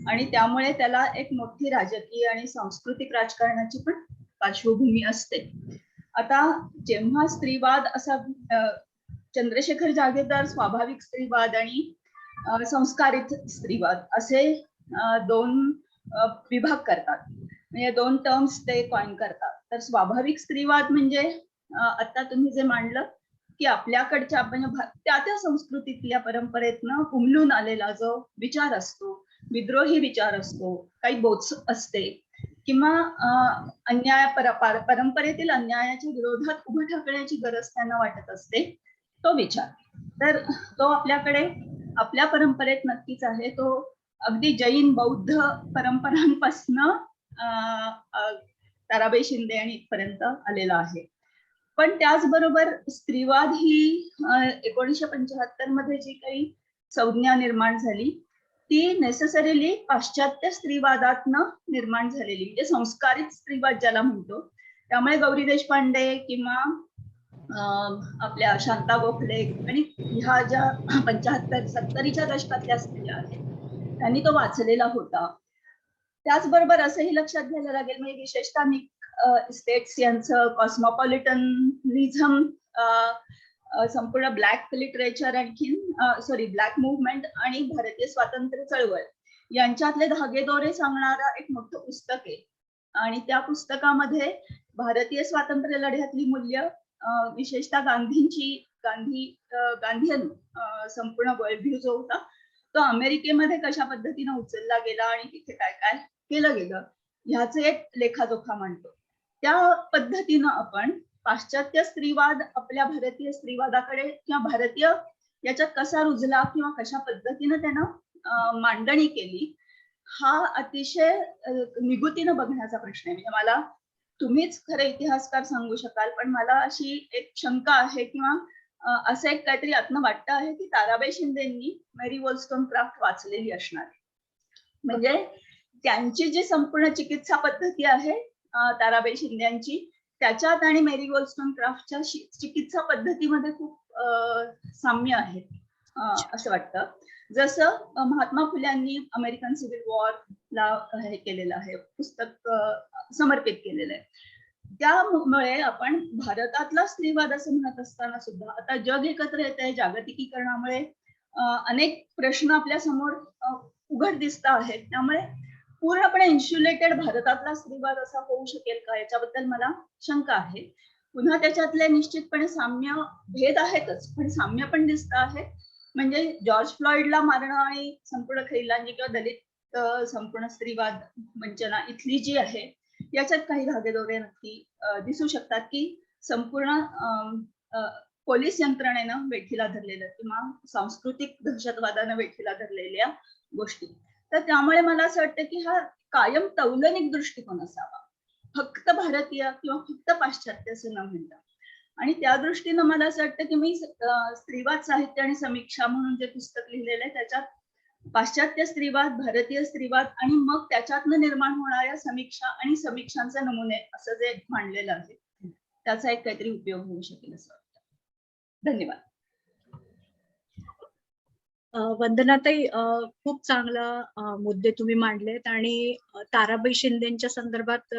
आणि त्यामुळे त्याला एक मोठी राजकीय आणि सांस्कृतिक राजकारणाची पण पार्श्वभूमी असते. आता जेव्हा स्त्रीवाद असा, चंद्रशेखर जागीरदार स्वाभाविक स्त्रीवाद आणि संस्कारित स्त्रीवाद असे 2 विभाग करतात, म्हणजे 2 टर्म्स ते कॉइन करतात. तर स्वाभाविक स्त्रीवाद म्हणजे आता तुम्ही जे मांडलं की आपल्याकडच्या म्हणजे त्या संस्कृतीतल्या परंपरेतनं उमलून आलेला जो विचार असतो, विद्रोही विचार असतो, काही बोच असते, किंवा अन्याय परंपरेतील अन्यायाच्या विरोधात उभं ठाकण्याची गरज त्यांना वाटत असते, तो विचार. तर तो आपल्याकडे आपल्या परंपरेत नक्कीच आहे. तो अगदी जैन बौद्ध परंपरांपासनं ताराबाई शिंदे आणि इथपर्यंत आलेला आहे. पण त्याचबरोबर स्त्रीवाद ही 1975 मध्ये जी काही संज्ञा निर्माण झाली ती नेसेसरीली पाश्चात्य स्त्रीवादातनं निर्माण झालेली, म्हणजे संस्कारित स्त्रीवाद ज्याला म्हणतो. त्यामुळे गौरी देशपांडे किंवा आपल्या शांता गोखले आणि ह्या ज्या 75-70च्या दशकातल्या स्त्रिया आहेत त्यांनी तो वाचलेला होता. त्याचबरोबर असंही लक्षात घ्यायला लागेल, म्हणजे विशेषतः निक स्टेट्स यांचं कॉस्मोपॉलिटनिझम, संपूर्ण ब्लॅक लिटरेचर, आणखीन ब्लॅक मुव्हमेंट आणि भारतीय स्वातंत्र्य चळवळ यांच्यातले धागेदोरे सांगणारा एक मोठं पुस्तक आहे. आणि त्या पुस्तकामध्ये भारतीय स्वातंत्र्य लढ्यातली मूल्य, विशेषतः गांधीयन संपूर्ण वर्ल्ड व्ह्यू जो होता तो अमेरिकेमध्ये कशा पद्धतीने उचलला गेला आणि तिथे काय काय केलं गेलं ह्याचे एक लेखाजोखा मांडतो. त्या पद्धतीनं आपण पाश्चात्य स्त्रीवाद आपल्या भारतीय स्त्रीवादाकडे किंवा भारतीय याच्यात कसा रुजला किंवा कशा पद्धतीनं त्यानं मांडणी केली हा अतिशय निगुतीनं बघण्याचा प्रश्न आहे. म्हणजे मला तुम्हीच खरे इतिहासकार सांगू शकाल, पण मला अशी एक शंका आहे किंवा असं एक काहीतरी आत्म वाटतं आहे की ताराबाई शिंदेंनी मेरी वॉलस्टोनक्राफ्ट वाचलेली असणार. म्हणजे त्यांची जी संपूर्ण चिकित्सा पद्धती आहे ताराबाई शिंदेची, त्याच्यात आणि मेरी वॉलस्टोनक्राफ्टच्या चिकित्सा पद्धतीमध्ये खूप साम्य आहे असं वाटतं. जसं महात्मा फुल्यांनी अमेरिकन सिव्हिल वॉरला हे केलेलं आहे, पुस्तक समर्पित केलेलं आहे. त्यामुळे आपण भारतातला स्त्रीवाद असं म्हणत असताना सुद्धा आता जग एकत्र येत आहे. जागतिकीकरणामुळे अनेक प्रश्न आपल्या समोर उघड दिसत आहेत. त्यामुळे पूर्णपणे इन्सुलेटेड भारतातला स्त्रीवाद असा होऊ शकेल का याच्याबद्दल मला शंका आहे. पुन्हा त्याच्यातले निश्चितपणे साम्य भेद आहेतच, पण साम्य पण दिसत आहे. म्हणजे जॉर्ज फ्लॉइडला मारणं आणि संपूर्ण खैलांजी किंवा दलित संपूर्ण स्त्रीवाद वंचना इथली जी आहे याच्यात काही धागेदोरे नक्की दिसू शकतात की संपूर्ण पोलीस यंत्रणेनं वेठीला धरलेलं किंवा सांस्कृतिक दहशतवादानं वेठीला धरलेल्या गोष्टी. तर त्यामुळे मला असं वाटतं की हा कायम तौलनिक दृष्टिकोन असावा, फक्त भारतीय किंवा फक्त पाश्चात्य असं न म्हणता. आणि त्या दृष्टीनं मला असं वाटतं की मी स्त्रीवाद साहित्य आणि समीक्षा म्हणून जे पुस्तक लिहिलेलं आहे त्याच्यात पाश्चात्य स्त्रीवाद, भारतीय स्त्रीवाद आणि मग त्याच्यातनं निर्माण होणाऱ्या समीक्षा आणि समीक्षांचे नमुने असं जे मांडलेलं आहे त्याचा एक काहीतरी उपयोग होऊ शकेल असं वाटतं. धन्यवाद. वंदनाताई, खूप चांगला मुद्दे तुम्ही मांडलेत आणि ताराबाई शिंदेच्या संदर्भात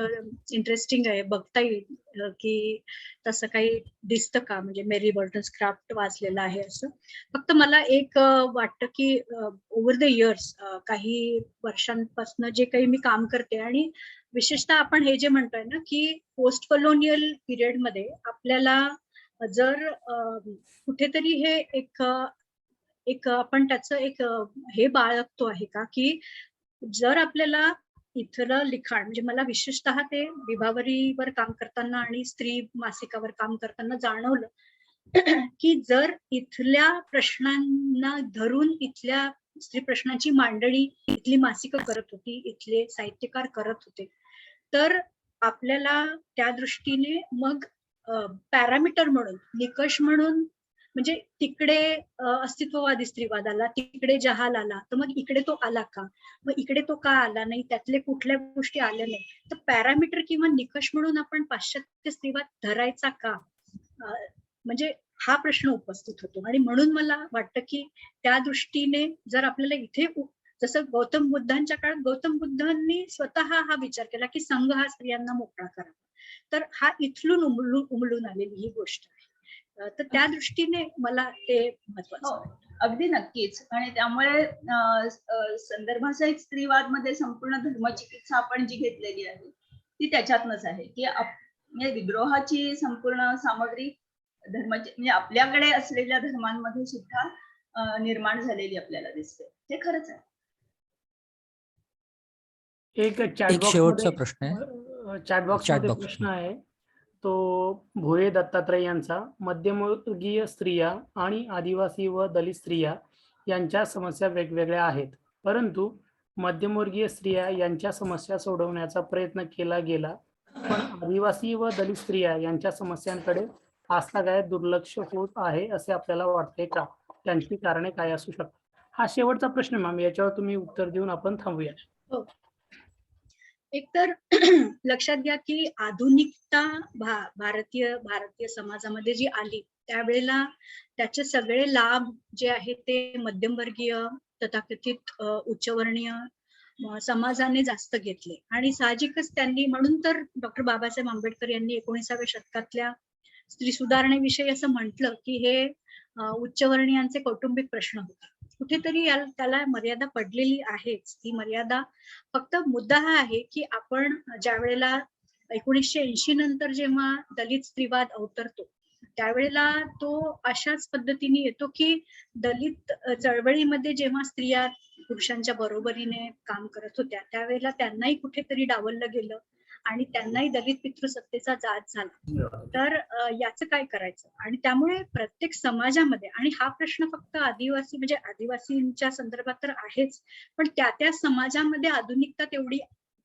इंटरेस्टिंग आहे, बघता येईल की तसं काही दिसतं का, म्हणजे मेरी वॉलस्टोनक्राफ्ट वाचलेलं आहे असं. फक्त मला एक वाटतं की ओव्हर द इयर्स काही वर्षांपासून जे काही मी काम करते आणि विशेषतः आपण हे जे म्हणतोय ना की पोस्ट कॉलोनियल पिरियड मध्ये आपल्याला जर कुठेतरी हे एक आपण त्याचं एक हे बाळगतो आहे का की जर आपल्याला इथलं लिखाण, म्हणजे मला विशेषतः ते विभावरीवर काम करताना आणि स्त्री मासिकावर काम करताना जाणवलं की जर इथल्या प्रश्नांना धरून इथल्या स्त्री प्रश्नांची मांडणी इथली मासिकं करत होती, इथले साहित्यकार करत होते, तर आपल्याला त्या दृष्टीने मग पॅरामीटर म्हणून, निकष म्हणून, म्हणजे तिकडे अस्तित्ववादी स्त्रीवाद आला, तिकडे जहाल आला, तर मग इकडे तो आला का, मग इकडे तो का आला नाही, त्यातले कुठल्या गोष्टी आल्या नाही, तर पॅरामीटर किंवा निकष म्हणून आपण पाश्चात्य स्त्रीवाद धरायचा का, म्हणजे हा प्रश्न उपस्थित होतो. आणि म्हणून मला वाटतं की त्या दृष्टीने जर आपल्याला इथे जसं गौतम बुद्धांच्या काळात गौतम बुद्धांनी स्वतः हा विचार केला की संघ हा स्त्रियांना मोकळा करावा, तर हा इथून उमलून आलेली ही गोष्ट आहे. तर त्या दृष्टीने मला ते महत्वाचं आहे. अगदी नक्कीच. आणि त्यामुळे संदर्भासहित स्त्रीवाद मध्ये संपूर्ण धर्मचिकित्सा आपण जी घेतलेली आहे ती त्याच्यातनच आहे की म्हणजे विद्रोहाची संपूर्ण सामग्री म्हणजे आपल्याकडे असलेल्या धर्मांमध्ये सुद्धा निर्माण झालेली आपल्याला दिसते. हे खरंच आहे. एक शेवटचा प्रश्न आहे. चॅटबॉक्स मध्ये प्रश्न आहे तो भोये दत्तात्रय यांचा. मध्यमवर्गीय स्त्रिया आणि आदिवासी व दलित स्त्रिया यांच्या समस्या वेगवेगळ्या आहेत, परंतु मध्यमवर्गीय स्त्रिया यांच्या समस्या सोडवण्याचा प्रयत्न केला गेला, पण आदिवासी व दलित स्त्रिया यांच्या समस्यांकडे आजतागायत दुर्लक्ष होत आहे असे आपल्याला वाटते का? त्यांची कारणे काय असू शकतात? हा शेवटचा प्रश्न मॅम, याच्यावर तुम्ही उत्तर देऊन आपण थांबूया. हो. एकतर लक्षात घ्या की आधुनिकता भारतीय समाजामध्ये जी आली त्यावेळेला त्याचे सगळे लाभ जे आहेत ते मध्यमवर्गीय तथाकथित उच्चवर्णीय समाजाने जास्त घेतले आणि साहजिकच त्यांनी, म्हणून तर डॉक्टर बाबासाहेब आंबेडकर यांनी 19व्या शतकातल्या स्त्री सुधारणेविषयी असं म्हटलं की हे उच्चवर्णीयांचे कौटुंबिक प्रश्न होते. कुठेतरी त्याला मर्यादा पडलेली आहेच. ती मर्यादा, फक्त मुद्दा हा आहे की आपण ज्या वेळेला 1980 नंतर जेव्हा दलित स्त्रीवाद अवतरतो त्यावेळेला तो अशाच पद्धतीने येतो की दलित चळवळीमध्ये जेव्हा स्त्रिया पुरुषांच्या बरोबरीने काम करत होत्या त्यावेळेला त्यांनाही कुठेतरी डावललं गेलं आणि त्यांनाही दलित पितृसत्तेचा जाच झाला. तर याचं काय करायचं? आणि त्यामुळे प्रत्येक समाजामध्ये, आणि हा प्रश्न फक्त आदिवासी म्हणजे आदिवासींच्या संदर्भात तर आहेच, पण त्या समाजामध्ये आधुनिकता तेवढी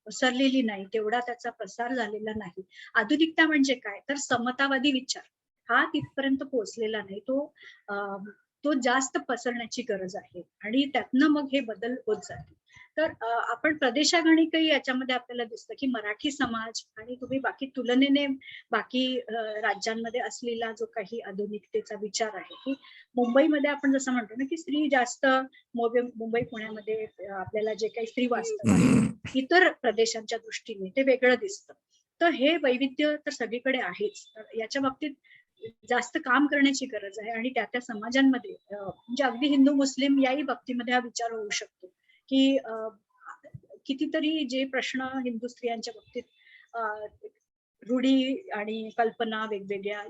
पसरलेली नाही, तेवढा त्याचा प्रसार झालेला नाही. आधुनिकता म्हणजे काय? तर समतावादी विचार हा तिथपर्यंत पोहोचलेला नाही. तो जास्त पसरण्याची गरज आहे आणि त्यातनं मग हे बदल होत जाते. तर आपण प्रदेशागणिकही याच्यामध्ये आपल्याला दिसतं की मराठी समाज आणि तुम्ही बाकी तुलनेने बाकी राज्यांमध्ये असलेला जो काही आधुनिकतेचा विचार आहे की मुंबईमध्ये आपण जसं म्हणतो ना की स्त्री जास्त मुंबई पुण्यामध्ये आपल्याला जे काही स्त्री वास्तव आहे इतर प्रदेशांच्या दृष्टीने ते वेगळं दिसतं. तर हे वैविध्य तर सगळीकडे आहेच. तर याच्या बाबतीत जास्त काम करण्याची गरज आहे आणि त्या समाजांमध्ये म्हणजे अगदी हिंदू मुस्लिम याही बाबतीमध्ये हा विचार होऊ शकतो की कितीतरी जे प्रश्न हिंदू स्त्रियांच्या बाबतीत रूढी आणि कल्पना वेगवेगळ्या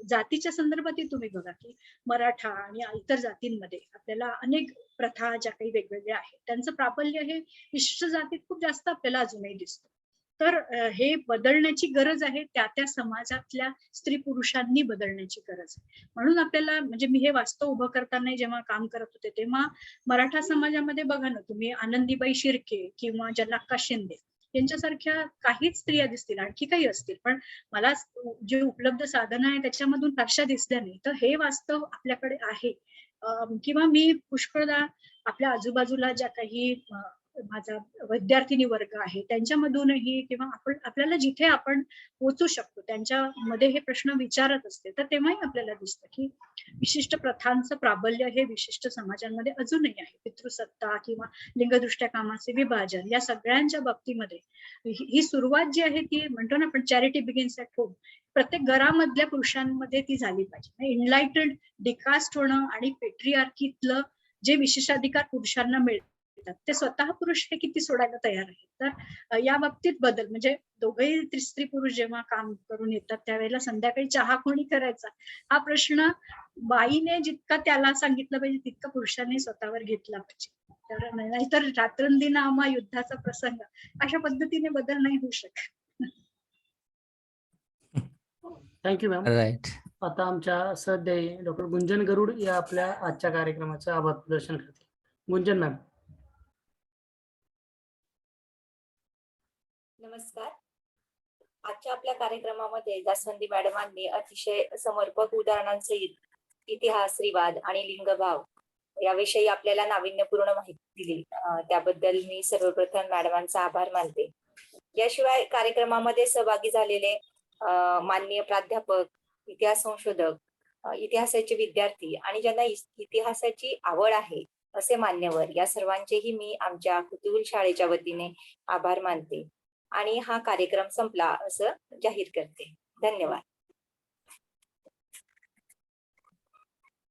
जातीच्या संदर्भातही तुम्ही बघा की मराठा आणि इतर जातींमध्ये आपल्याला अनेक प्रथा ज्या काही वेगवेगळ्या आहेत त्यांचं प्राबल्य हे विशिष्ट जातीत खूप जास्त आपल्याला अजूनही दिसतं. तर हे बदलण्याची गरज आहे, त्या समाजातल्या स्त्री पुरुषांनी बदलण्याची गरज आहे. म्हणून आपल्याला म्हणजे मी हे वास्तव उभं करताना जेव्हा काम करत होते तेव्हा मराठा समाजामध्ये बघा ना तुम्ही आनंदीबाई शिर्के किंवा जनाक्का शिंदे यांच्यासारख्या काहीच स्त्रिया दिसतील, आणखी काही असतील, पण मला जे उपलब्ध साधनं आहे त्याच्यामधून फारशा दिसल्या नाही. तर हे वास्तव आपल्याकडे आहे. किंवा मी पुष्कळदा आपल्या आजूबाजूला ज्या काही माझा विद्यार्थिनी वर्ग आहे त्यांच्यामधूनही किंवा आपल्याला जिथे आपण पोहोचू शकतो त्यांच्यामध्ये हे प्रश्न विचारत असते, तर तेव्हाही आपल्याला दिसतं की विशिष्ट प्रथांचं प्राबल्य हे विशिष्ट समाजांमध्ये अजूनही आहे. पितृसत्ता किंवा लिंगदृष्ट्या कामाचे विभाजन या सगळ्यांच्या बाबतीमध्ये ही सुरुवात जी आहे ती म्हणतो ना आपण चॅरिटी बिगिन्स ॲट होम, प्रत्येक घरामधल्या पुरुषांमध्ये ती झाली पाहिजे. इनलाइटेड डिकास्ट होणं आणि पेट्रिआर्कीतलं जे विशेषाधिकार पुरुषांना मिळतात ते स्वतः पुरुष हे किती सोडायला तयार आहेत. तर या बाबतीत बदल म्हणजे दोघेही स्त्री पुरुष जेव्हा काम करून येतात त्यावेळेला संध्याकाळी चहा कोणी करायचा हा प्रश्न बाईने जितका त्याला सांगितलं पाहिजे तितका पुरुषांनी स्वतःवर घेतला पाहिजे. तर नाहीतर रात्रंदिन आम्हा युद्धाचा प्रसंग अशा पद्धतीने बदल नाही होऊ शकत. Thank you ma'am. राईट. आता आमच्या सध्याही डॉक्टर गुंजन गरुड या आपल्या आजच्या कार्यक्रमाचं आभार प्रदर्शन करतील. गुंजन मॅम. नमस्कार. आजच्या आपल्या कार्यक्रमामध्ये जास्वंदी मॅडमांनी अतिशय समर्पक उदाहरणांसहित इतिहास, श्रीवाद आणि लिंगभाव याविषयी आपल्याला नाविन्यपूर्ण माहिती दिली. त्याबद्दल मी सर्वप्रथम मॅडमांचा आभार मानते. याशिवाय कार्यक्रमामध्ये सहभागी झालेले माननीय प्राध्यापक, इतिहास संशोधक, इतिहासाचे विद्यार्थी आणि ज्यांना इतिहासाची आवड आहे असे मान्यवर या सर्वांचेही मी आमच्या कुतूहल शाळेच्या वतीने आभार मानते आणि हा कार्यक्रम संपला असं जाहीर करते. धन्यवाद.